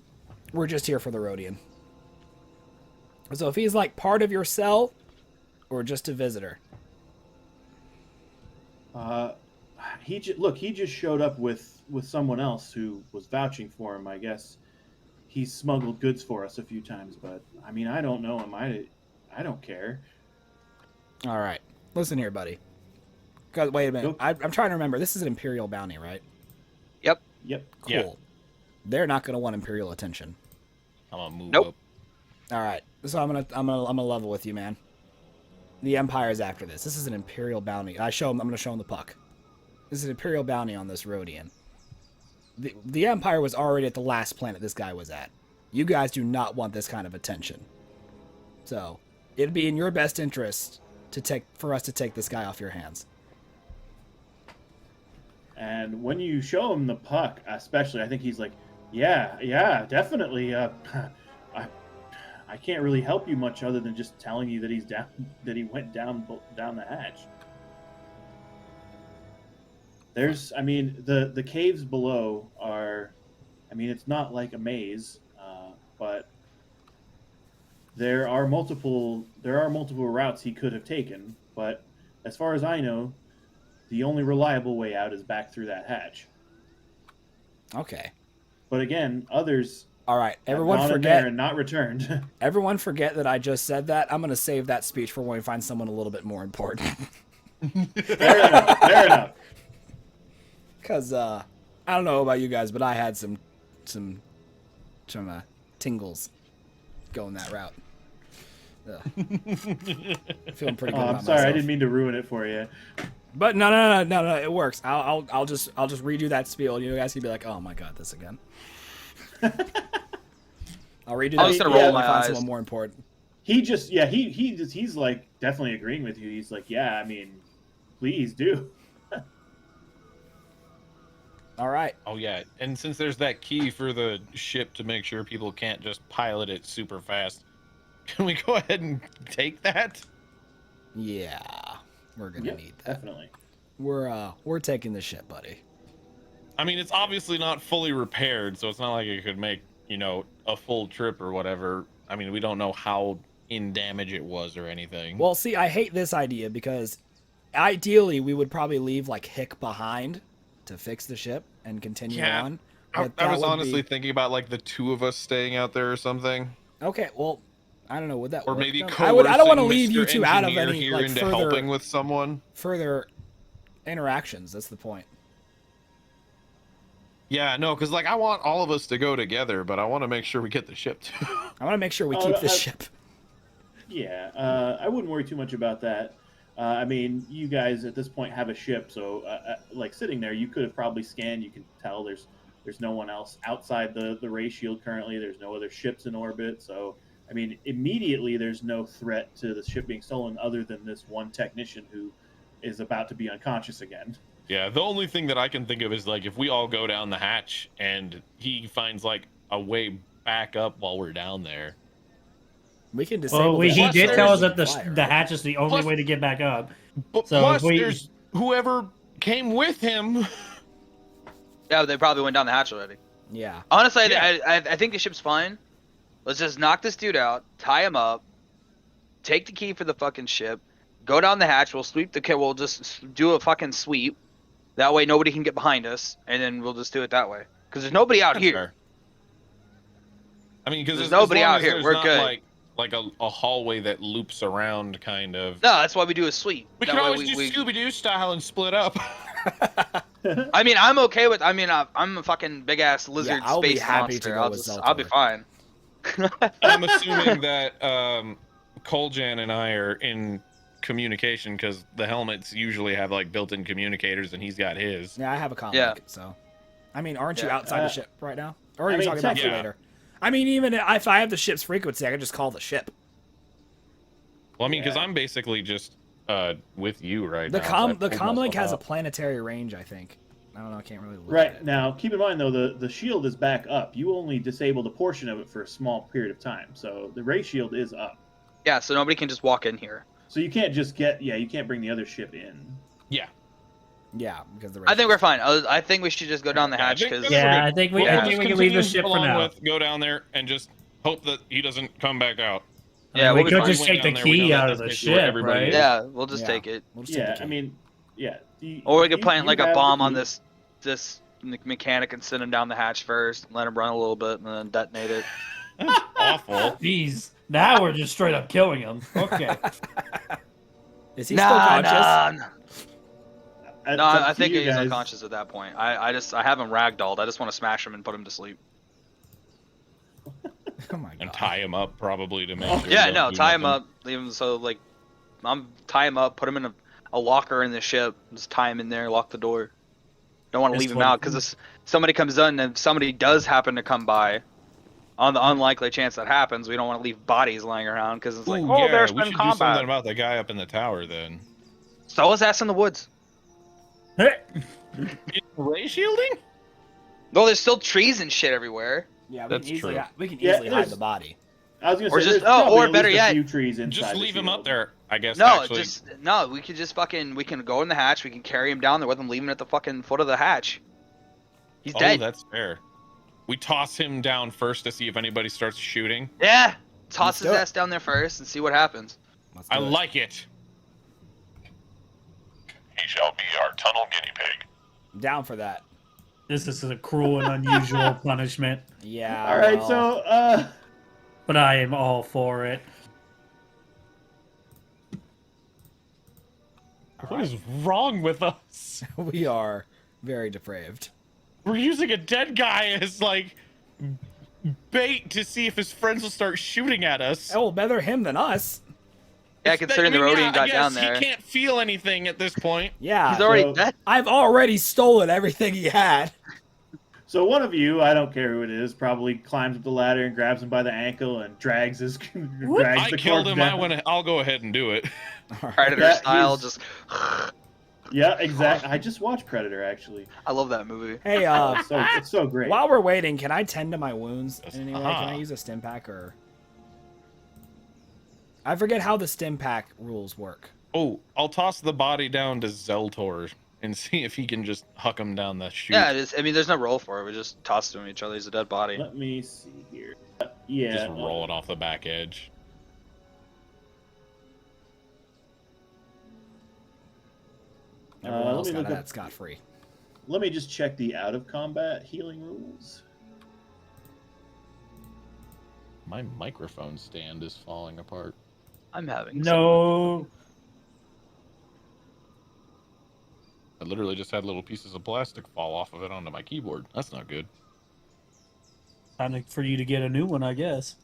we're just here for the Rhodian. So if he's like part of your cell, or just a visitor. He just showed up with someone else who was vouching for him. I guess he's smuggled goods for us a few times, but I mean, I don't know him. I don't care. All right. Listen here, buddy. 'Cause- wait a minute. Nope. I'm trying to remember. This is an Imperial bounty, right? Yep. Yep. Cool. Yeah. They're not going to want Imperial attention. I'm gonna move Nope. up. All right. So I'm gonna level with you, man. The Empire's after this. This is an Imperial bounty. I'm gonna show him the puck. This is an Imperial bounty on this Rhodian. The Empire was already at the last planet this guy was at. You guys do not want this kind of attention. So it'd be in your best interest for us to take this guy off your hands. And when you show him the puck, especially, I think he's like, yeah, definitely. I can't really help you much other than just telling you that he's down, that he went down the hatch. There's, I mean, the caves below are, I mean, it's not like a maze, but there are multiple routes he could have taken. But as far as I know, the only reliable way out is back through that hatch. Okay. But again, others. All right, everyone have gone in forget there and not returned. Everyone forget that I just said that. I'm gonna save that speech for when we find someone a little bit more important. Fair enough. Because I don't know about you guys, but I had some tingles going that route. Feeling pretty good. I'm about sorry, myself. I didn't mean to ruin it for you. But no, it works. I'll just redo that spiel. You guys can be like, oh my god, this again. I'll redo that. I was gonna spiel roll when I my find eyes. someone more important. He's like definitely agreeing with you. He's like, yeah, I mean, please do. All right. Oh yeah, and since there's that key for the ship to make sure people can't just pilot it super fast, can we go ahead and take that? Yeah, we're gonna need that. Definitely. We're taking the ship, buddy. I mean, it's obviously not fully repaired, so it's not like it could make, a full trip or whatever. I mean, we don't know how in damage it was or anything. Well, see, I hate this idea because ideally we would probably leave like Hick behind to fix the ship and continue on. I That was would honestly be... thinking about like the two of us staying out there or something. Okay, well, I don't know. Would that Or work? maybe I don't want to coercing leave you Mr. two out of Engineer any here like into helping with someone. further interactions. That's the point. Yeah, no, because like I want all of us to go together, but I want to make sure we get the ship too. I want to make sure we keep the ship. Yeah, I wouldn't worry too much about that. I mean, you guys at this point have a ship, so like sitting there, you could have probably scanned. You can tell there's no one else outside the ray shield currently. There's no other ships in orbit, so I mean, immediately there's no threat to the ship being stolen other than this one technician who is about to be unconscious again. Yeah, the only thing that I can think of is like if we all go down the hatch and he finds like a way back up while we're down there. We can disable. Well, he did tell us that flyer, the right? hatch is the only way to get back up. But So plus, if we- there's whoever came with him. Yeah, they probably went down the hatch already. Yeah. Honestly, Yeah. I think the ship's fine. Let's just knock this dude out, tie him up, take the key for the fucking ship, go down the hatch. We'll sweep the kit. We'll just do a fucking sweep. That way, nobody can get behind us, and then we'll just do it that way. Because there's nobody out That's here. fair. I mean, because There's as nobody long out as here. there's We're not, good. Like a hallway that loops around, kind of. No, that's why we do a sweep. We That can way always do Scooby-Doo style and split up. I mean, I'm okay with. I mean, I'm a fucking big ass lizard I'll be space happy to monster. go with I'll be Zeltor. fine. I'm assuming that Coljan and I are in communication because the helmets usually have like built-in communicators, and he's got his. Yeah, I have a comic. Yeah. So, I mean, aren't you Yeah. outside the ship right now? Or are I you mean, talking about technically- later? I mean, even if I have the ship's frequency, I can just call the ship. Well, I mean, because Yeah. I'm basically just with you right The now. the comlink has a planetary range, I think. I don't know. I can't really look at Right it. now, keep in mind though, the shield is back up. You only disabled a portion of it for a small period of time, so the ray shield is up. Yeah, so nobody can just walk in here. So you can't just you can't bring the other ship in. Yeah. Yeah, because the I think we're fine. I think we should just go down the Yeah, I hatch think because that's Yeah, okay. I think we We'll yeah. just can leave continue the ship for along now. with, go down there and just hope that he doesn't come back out. Yeah, we we'll be could fine. just We take went the down there, we key know out that of the that's where ship, everybody right? is. Yeah, we'll just Yeah. take it. We'll just take Yeah, the I key. mean, yeah. Or we could you- plant you like a have bomb the on key. this mechanic and send him down the hatch first, and let him run a little bit, and then detonate it. That's awful. Jeez, now we're just straight up killing him. Okay. Is he still conscious? No, It's up I to think you he's guys. unconscious at that point. I have him ragdolled. I just want to smash him and put him to sleep. Oh my god. And tie him up probably to make sure. Yeah, he no, don't do tie him nothing. up, leave him so like, tie him up, put him in a locker in the ship, just tie him in there, lock the door. Don't want to That's leave him what- out because somebody comes in and if somebody does happen to come by, On the unlikely chance that happens, we don't want to leave bodies lying around because it's like, Ooh, oh, yeah, there's we been should do something combat. about the guy up in the tower then. Throw his ass in the woods. Ray shielding? Well, there's still trees and shit everywhere. Yeah, That's true. we can Yeah, easily hide there's- the body. I was gonna Or say, just- there's probably or at better least yet, a few trees inside Just the leave him up shield. there, I guess. No, actually. we could just we can go in the hatch. We can carry him down there with him, leave him at the fucking foot of the hatch. He's Oh, dead. that's fair. We toss him down first to see if anybody starts shooting. Yeah, toss Let's his do it. ass down there first and see what happens. Let's I do it. like it. He shall be our tunnel guinea pig. I'm down for that. This is a cruel and unusual punishment, Yeah. All right, well, so but I am all for it. What is wrong with us? we are very depraved. We're using a dead guy as like bait to see if his friends will start shooting at us. Oh, better him than us. Yeah, considering the Rodian got down there. He can't feel anything at this point. Yeah. He's already So- dead. I've already stolen everything he had. So one of you, I don't care who it is, probably climbs up the ladder and grabs him by the ankle and drags his drags I the killed corpse him. down. I'll go ahead and do it. All right. Predator Yeah, style, he's- just. Yeah, exactly. I just watched Predator actually. I love that movie. Hey, It's so great. while we're waiting, can I tend to my wounds in any way? Can I Uh-huh. use a stim pack or? I forget how the stim pack rules work. Oh, I'll toss the body down to Zeltor and see if he can just huck him down the chute. Yeah, I mean, there's no roll for it. We just toss to each other. He's a dead body. Let me see here. Yeah. Just roll it off the back edge. Everyone let else me got look up- that scot free. Let me just check the out of combat healing rules. My microphone stand is falling apart. I'm having No, I literally just had little pieces of plastic fall off of it onto my keyboard. That's not good. time for you to get a new one, I guess.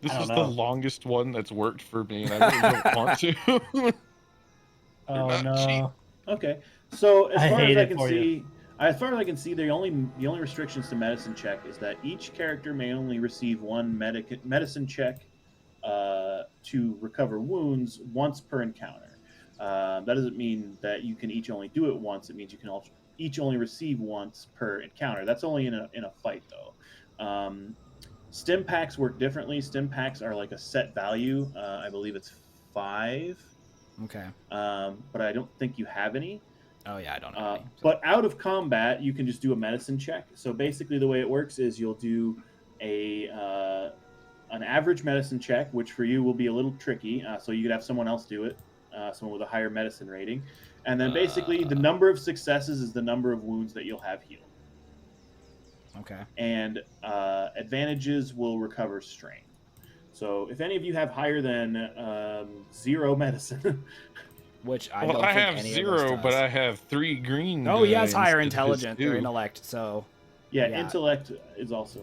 This I don't is know. the longest one that's worked for me, and I really don't want to. Oh not no. cheap. Okay. So as I far as hate I it can for you. see, as far as I can see, the only restrictions to medicine check is that each character may only receive one medicine check to recover wounds once per encounter. That doesn't mean that you can each only do it once. It means you can each only receive once per encounter. That's only in a fight though. Stim packs work differently. Stim packs are like a set value. I believe it's 5. Okay. But I don't think you have any. Oh yeah, I don't know. But out of combat, you can just do a medicine check. So basically, the way it works is you'll do an average medicine check, which for you will be a little tricky. So you could have someone else do it, someone with a higher medicine rating, and then basically the number of successes is the number of wounds that you'll have healed. Okay. And advantages will recover strain. So if any of you have higher than 0 medicine, Which I Well, don't I think have any 0, of us but does. I have 3 green. Oh, he has die higher instead of his intelligence or 2. intellect, so yeah, Yeah. intellect is also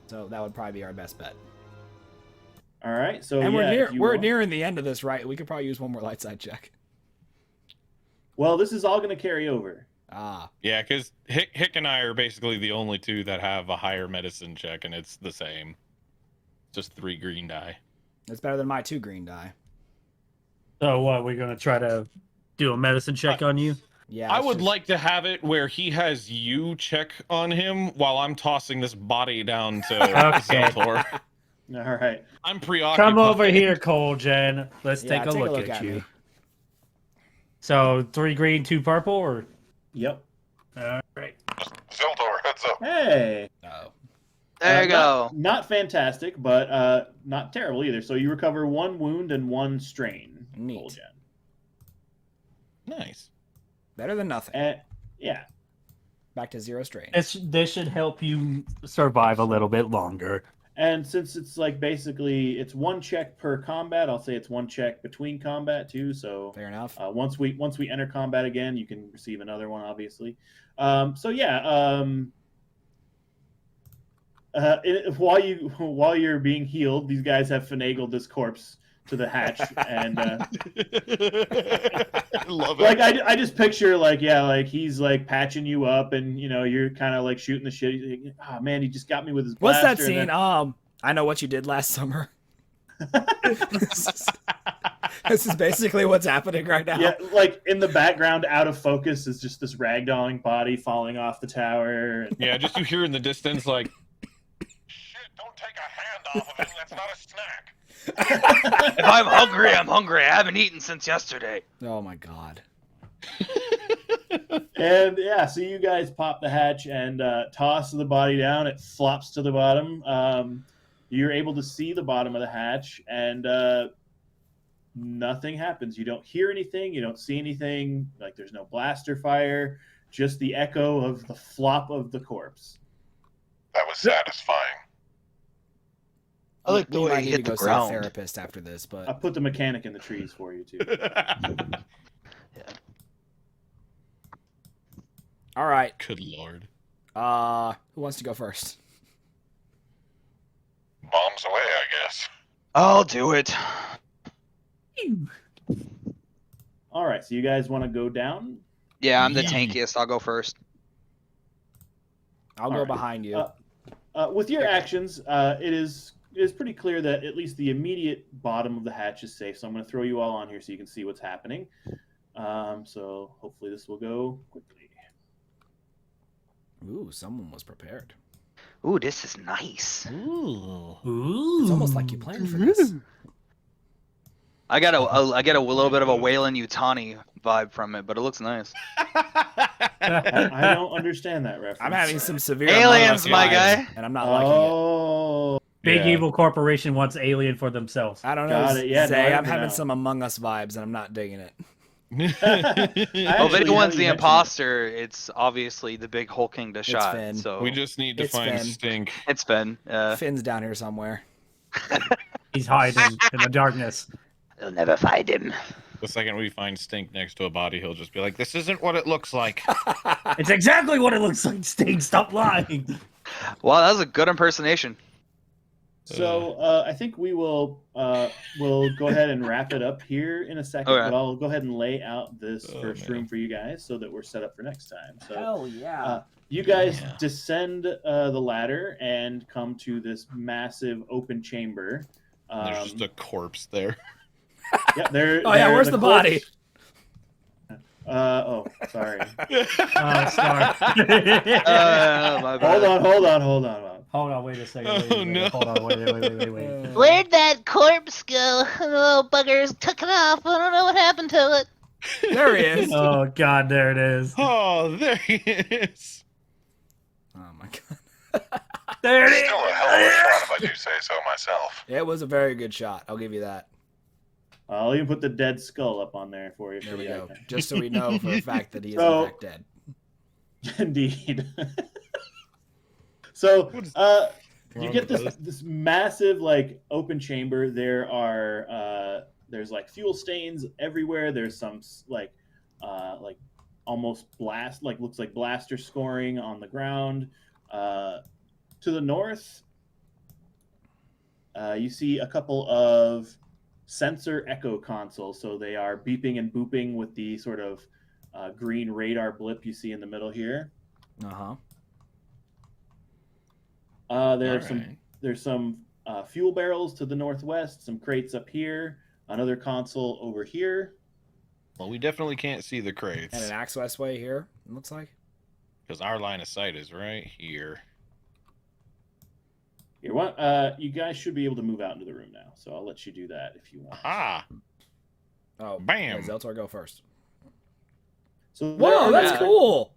so that would probably be our best bet. All right. So And yeah, if you we're want- nearing the end of this, right? We could probably use one more light side check. Well, this is all going to carry over. Ah, Yeah, because Hick and I are basically the only 2 that have a higher medicine check, and it's the same. Just 3 green die. it's better than my 2 green die. So what? We're gonna try to do a medicine check on you? Yeah. I it's would just- like to have it where he has you check on him while I'm tossing this body down to Okay. Zeltor. All right. I'm preoccupied. Come over here, Coljan. Let's Yeah, take a look at you. me. So 3 green, 2 purple, or Yep. all right. Zeltor, heads up. Hey. Oh. There you go. Not fantastic, but not terrible either. So you recover 1 wound and 1 strain. Neat. Coljan. Nice. Better than nothing. And yeah. Back to 0 strain. This should help you survive a little bit longer. And since it's like basically it's 1 check per combat, I'll say it's 1 check between combat too. So Fair enough. once we enter combat again, you can receive another one, obviously. So yeah. While you're being healed, these guys have finagled this corpse to the hatch, and I love it. like I just picture like he's like patching you up, and you're kind of like shooting the shit. He's like, oh man, he just got me with his What's blaster. that scene? And I know what you did last summer. This is basically what's happening right now. yeah, like in the background, out of focus, is just this ragdolling body falling off the tower. And... Yeah, just you hear in the distance like, Shit, don't take a hand off of him. That's not a snack. If I'm hungry, I'm hungry. I haven't eaten since yesterday. Oh my god. And yeah, so you guys pop the hatch and toss the body down. It flops to the bottom. You're able to see the bottom of the hatch, and nothing happens. You don't hear anything. You don't see anything. Like there's no blaster fire. Just the echo of the flop of the corpse. That was satisfying. I like the We way might he need hit to the go see a ground. therapist after this, I but put the mechanic in the trees for you too. all right. good lord. Who wants to go first? Bombs away, I guess. I'll do it. All right, so you guys want to go down? Yeah, I'm the Yeah. tankiest. I'll go first. I'll All go right. behind you. With your actions, it is pretty clear that at least the immediate bottom of the hatch is safe. So I'm going to throw you all on here so you can see what's happening. So hopefully this will go quickly. Ooh, someone was prepared. Ooh, this is nice. Ooh. Ooh. It's almost like you planned for this. I get a little bit of a Wayland Yutani vibe from it, but it looks nice. I don't understand that reference. I'm having some severe Aliens, Among Us my vibes, guy. and I'm not liking it. Oh, Big Yeah. evil corporation wants alien for themselves. I don't know. Got it. Yeah, no, Say, I I'm having know. some Among Us vibes, and I'm not digging it. Oh, if Actually, anyone's now the you mention imposter, it's obviously the big hulking to shot. Finn. So We just need to It's find Finn. Stink. it's Finn. Finn's down here somewhere. He's hiding in the darkness. They'll never find him. The second we find Stink next to a body, he'll just be like, "This isn't what it looks like." It's exactly what it looks like, Sting. Stop lying. Wow, that was a good impersonation. So I think we'll go ahead and wrap it up here in a second. Okay. But I'll go ahead and lay out this Oh, first man. room for you guys so that we're set up for next time. So Hell yeah. you guys Yeah. descend the ladder and come to this massive open chamber. There's just a corpse there. Yeah, there. Oh, yeah, where's the body? Oh, sorry. Oh, sorry. My bad. Hold on. Hold on, wait a second. Oh, no. Hold on, wait. Where'd that corpse go? The little buggers took it off. I don't know what happened to it. There he is. Oh, God, there it is. Oh, there he is. Oh my god. There it Still a hell of a shot if I do say so myself. It was a very good shot. I'll give you that. I'll even put the dead skull up on there for you. There for we the go. icon. Just so we know for a fact that he is So- in fact dead. Indeed. So What is you wrong get with this massive like open chamber. There are there's like fuel stains everywhere. There's some like almost looks like blaster scoring on the ground. To the north, you see a couple of sensor echo consoles. So they are beeping and booping with the sort of green radar blip you see in the middle here. Uh-huh. There's some fuel barrels to the northwest, some crates up here, another console over here. Well, we definitely can't see the crates And an Access Way here, it looks like. because our line of sight is right here. You guys should be able to move out into the room now, so I'll let you do that if you want. Ah, Oh, Bam. yeah, Zeltor, go first. So Whoa, that's cool.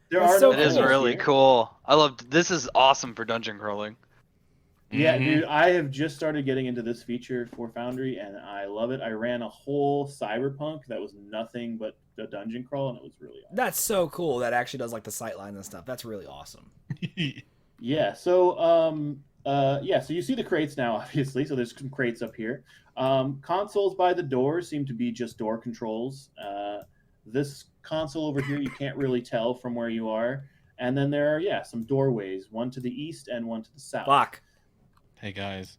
There That's are so no It is cool. really here. cool. I love this. Is awesome for dungeon crawling. Yeah, Mhm. dude, I have just started getting into this feature for Foundry, and I love it. I ran a whole Cyberpunk that was nothing but a dungeon crawl, and it was really awesome. That's so cool. That actually does like the sight lines and stuff. That's really awesome. Yeah, so so you see the crates now, obviously. So there's some crates up here. Consoles by the door seem to be just door controls. This console over here, you can't really tell from where you are. And then there are, some doorways, one to the east and one to the south. Fuck. Hey guys,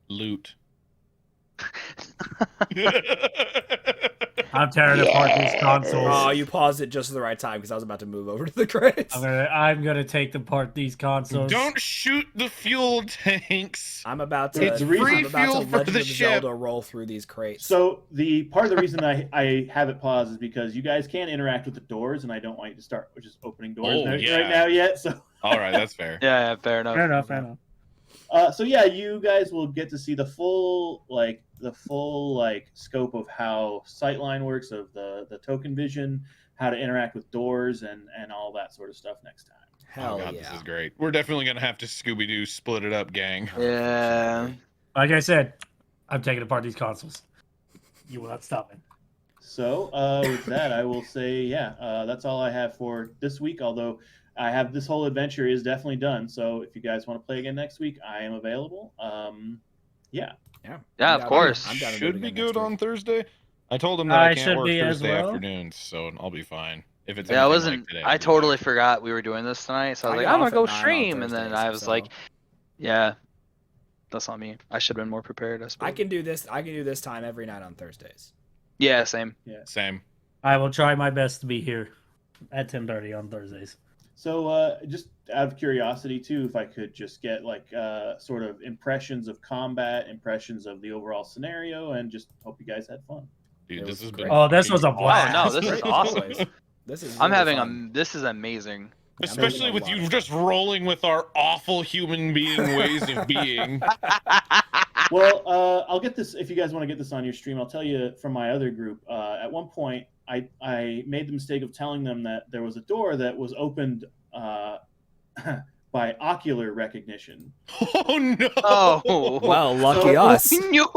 loot. I'm tearing apart these consoles. Oh, you paused it just at the right time because I was about to move over to the crates. I'm gonna take apart these consoles. Don't shoot the fuel tanks. I'm about to. It's free I'm about fuel to for Legend the of ship. Zelda roll through these crates. So the part of the reason I have it paused is because you guys can't interact with the doors, and I don't want you to start just opening doors right now yet. So All right, that's fair. Yeah, fair enough. Fair enough. so yeah, you guys will get to see the full scope of how Sightline works, of the token vision, how to interact with doors, and all that sort of stuff next time. Hell oh god, yeah. this is great. We're definitely gonna have to Scooby-Doo split it up, gang. Yeah. Like I said, I'm taking apart these consoles. You will not stop me. So with that, I will say, that's all I have for this week. Although I have this whole adventure is definitely done. So if you guys want to play again next week, I am available. Yeah, I'm of down- course. I'm down to do it Should be again good next on week. Thursday. I told him that I I can't should work be as Thursday well. afternoons, so I'll be fine. If it's Yeah, I anything wasn't. like today, I I'll be totally fine. forgot we were doing this tonight, so I was I like, got I'm gonna off go at 9 on stream, and then Thursdays, I was so- like, yeah, that's on me. I should have been more prepared. I suppose. I can do this. I can do this time every night on Thursdays. Yeah, same. Same. I will try my best to be here at 10:30 on Thursdays. So just out of curiosity too, if I could just get sort of impressions of combat, impressions of the overall scenario, and just hope you guys had fun. Dude, It this was has great. been. Oh, this was a fucking blast. Oh, no, this is Great awesome. always. This is. I'm really having fun. This is amazing. I'm Especially having a with lot you of just rolling with our awful human being ways of being. Well, I'll get this if you guys want to get this on your stream. I'll tell you from my other group. At one point, I made the mistake of telling them that there was a door that was opened by ocular recognition. Oh no! Oh, Well, lucky us. No.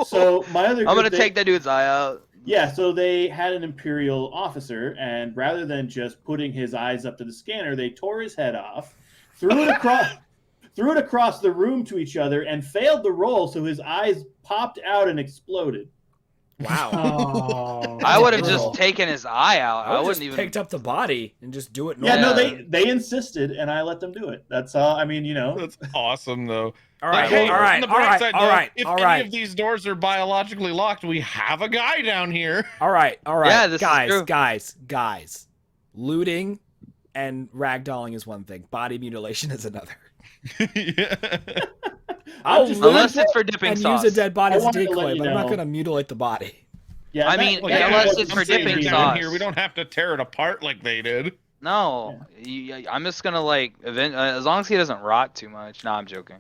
So my other group, I'm gonna take that dude's eye out. Yeah, so they had an Imperial officer, and rather than just putting his eyes up to the scanner, they tore his head off, threw it across the room to each other, and failed the roll, so his eyes popped out and exploded. Wow. Oh, I would have brutal. just taken his eye out. I I would wouldn't just even. picked up the body and just do it. Yeah, no, normally. they insisted, and I let them do it. That's all. I mean, That's awesome, though. All right. Hey, all right. on the All bright right. side, All though, right. if All any right. of these doors are biologically locked, we have a guy down here. All right. All right. Yeah, this is true. guys. Looting and ragdolling is one thing. Body mutilation is another. Yeah. I'll just- loot Unless it's for dipping and sauce. use a dead body I as a wanted to let decoy, you but I'm not know- going to mutilate the body. Yeah, I that- mean, that yeah, was- unless it's I'm for saying dipping they're down sauce. here. We don't have to tear it apart like they did. No, I'm just gonna as long as he doesn't rot too much. No, I'm joking.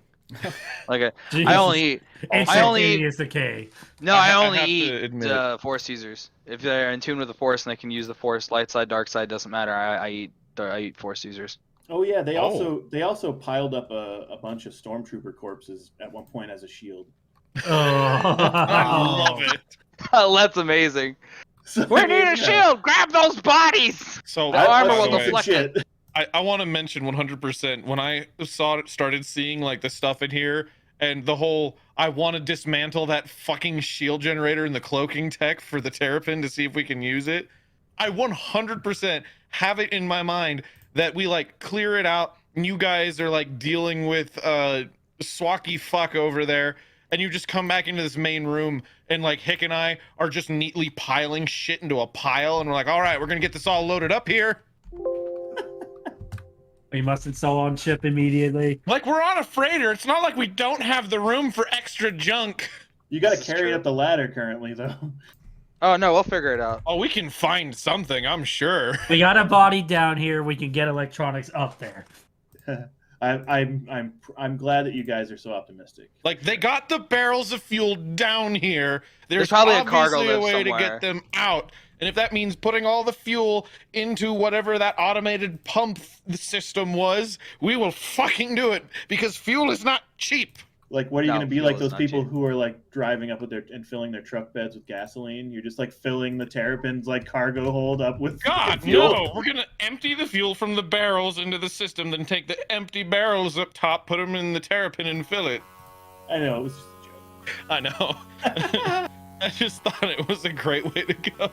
Like I only eat. Instantaneous decay. No, I I have only to eat admit it. Force users. If they're in tune with the Force and they can use the Force, light side, dark side, doesn't matter. I eat Force users. Oh yeah, they Oh. also piled up a bunch of stormtrooper corpses at one point as a shield. I love it. That's amazing. So, We need a yeah. shield. Grab those bodies. So, The I- armor I will saw some deflect it. shit. I want to mention 100% when I started seeing like the stuff in here and the whole I want to dismantle that fucking shield generator and the cloaking tech for the Terrapin to see if we can use it. I 100% have it in my mind that we like clear it out and you guys are like dealing with swacky fuck over there and you just come back into this main room and like Hick and I are just neatly piling shit into a pile and we're like, all right, we're gonna get this all loaded up here. We must install on ship immediately. Like we're on a freighter. It's not like we don't have the room for extra junk. You got to This is carry true. up the ladder currently, though. Oh no, we'll figure it out. Oh, we can find something, I'm sure. We got a body down here. We can get electronics up there. I'm glad that you guys are so optimistic. Like they got the barrels of fuel down here. There's probably a cargo obviously a lift way to somewhere. get them out. And if that means putting all the fuel into whatever that automated pump system was, we will fucking do it because fuel is not cheap. Like, what are you No, going to be fuel like is those not people cheap. who are like driving up with and filling their truck beds with gasoline? You're just like filling the Terrapin's like cargo hold up with God, fuel. no. We're going to empty the fuel from the barrels into the system, then take the empty barrels up top, put them in the Terrapin and fill it. I know, it was just a joke. I know. I just thought it was a great way to go.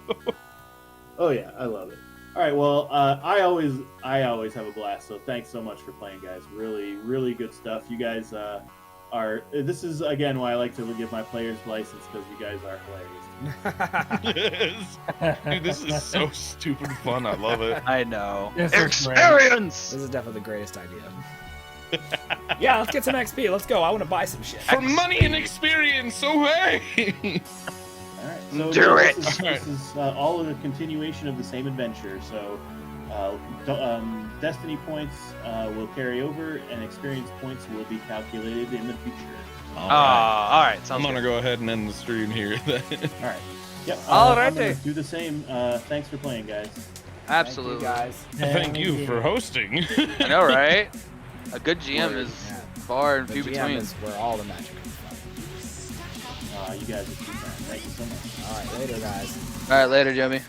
Oh yeah, I love it. All right, well, I always have a blast. So thanks so much for playing, guys. Really, really good stuff. You guys This is again why I like to give my players license, because you guys are hilarious. Dude, this is so stupid fun. I love it. I know. This is great. Experience. This is definitely the greatest idea. Yeah, let's get some XP. Let's go. I want to buy some shit. For money and experience, so hey! All right, so Do it. This is all of the continuation of the same adventure. So, destiny points will carry over, and experience points will be calculated in the future. All right. I'm Sounds gonna good. go ahead and end the stream here then. All right. Yep. All I'm gonna righty. do the same. Thanks for playing, guys. Absolutely. Thank you guys. Thank you for hosting. I know, right? A good GM Word. is Yeah. far and The few GM between. is where all the magic comes from. You guys are too kind. Thank you so much. All right, later, guys. All right, later, Jimmy.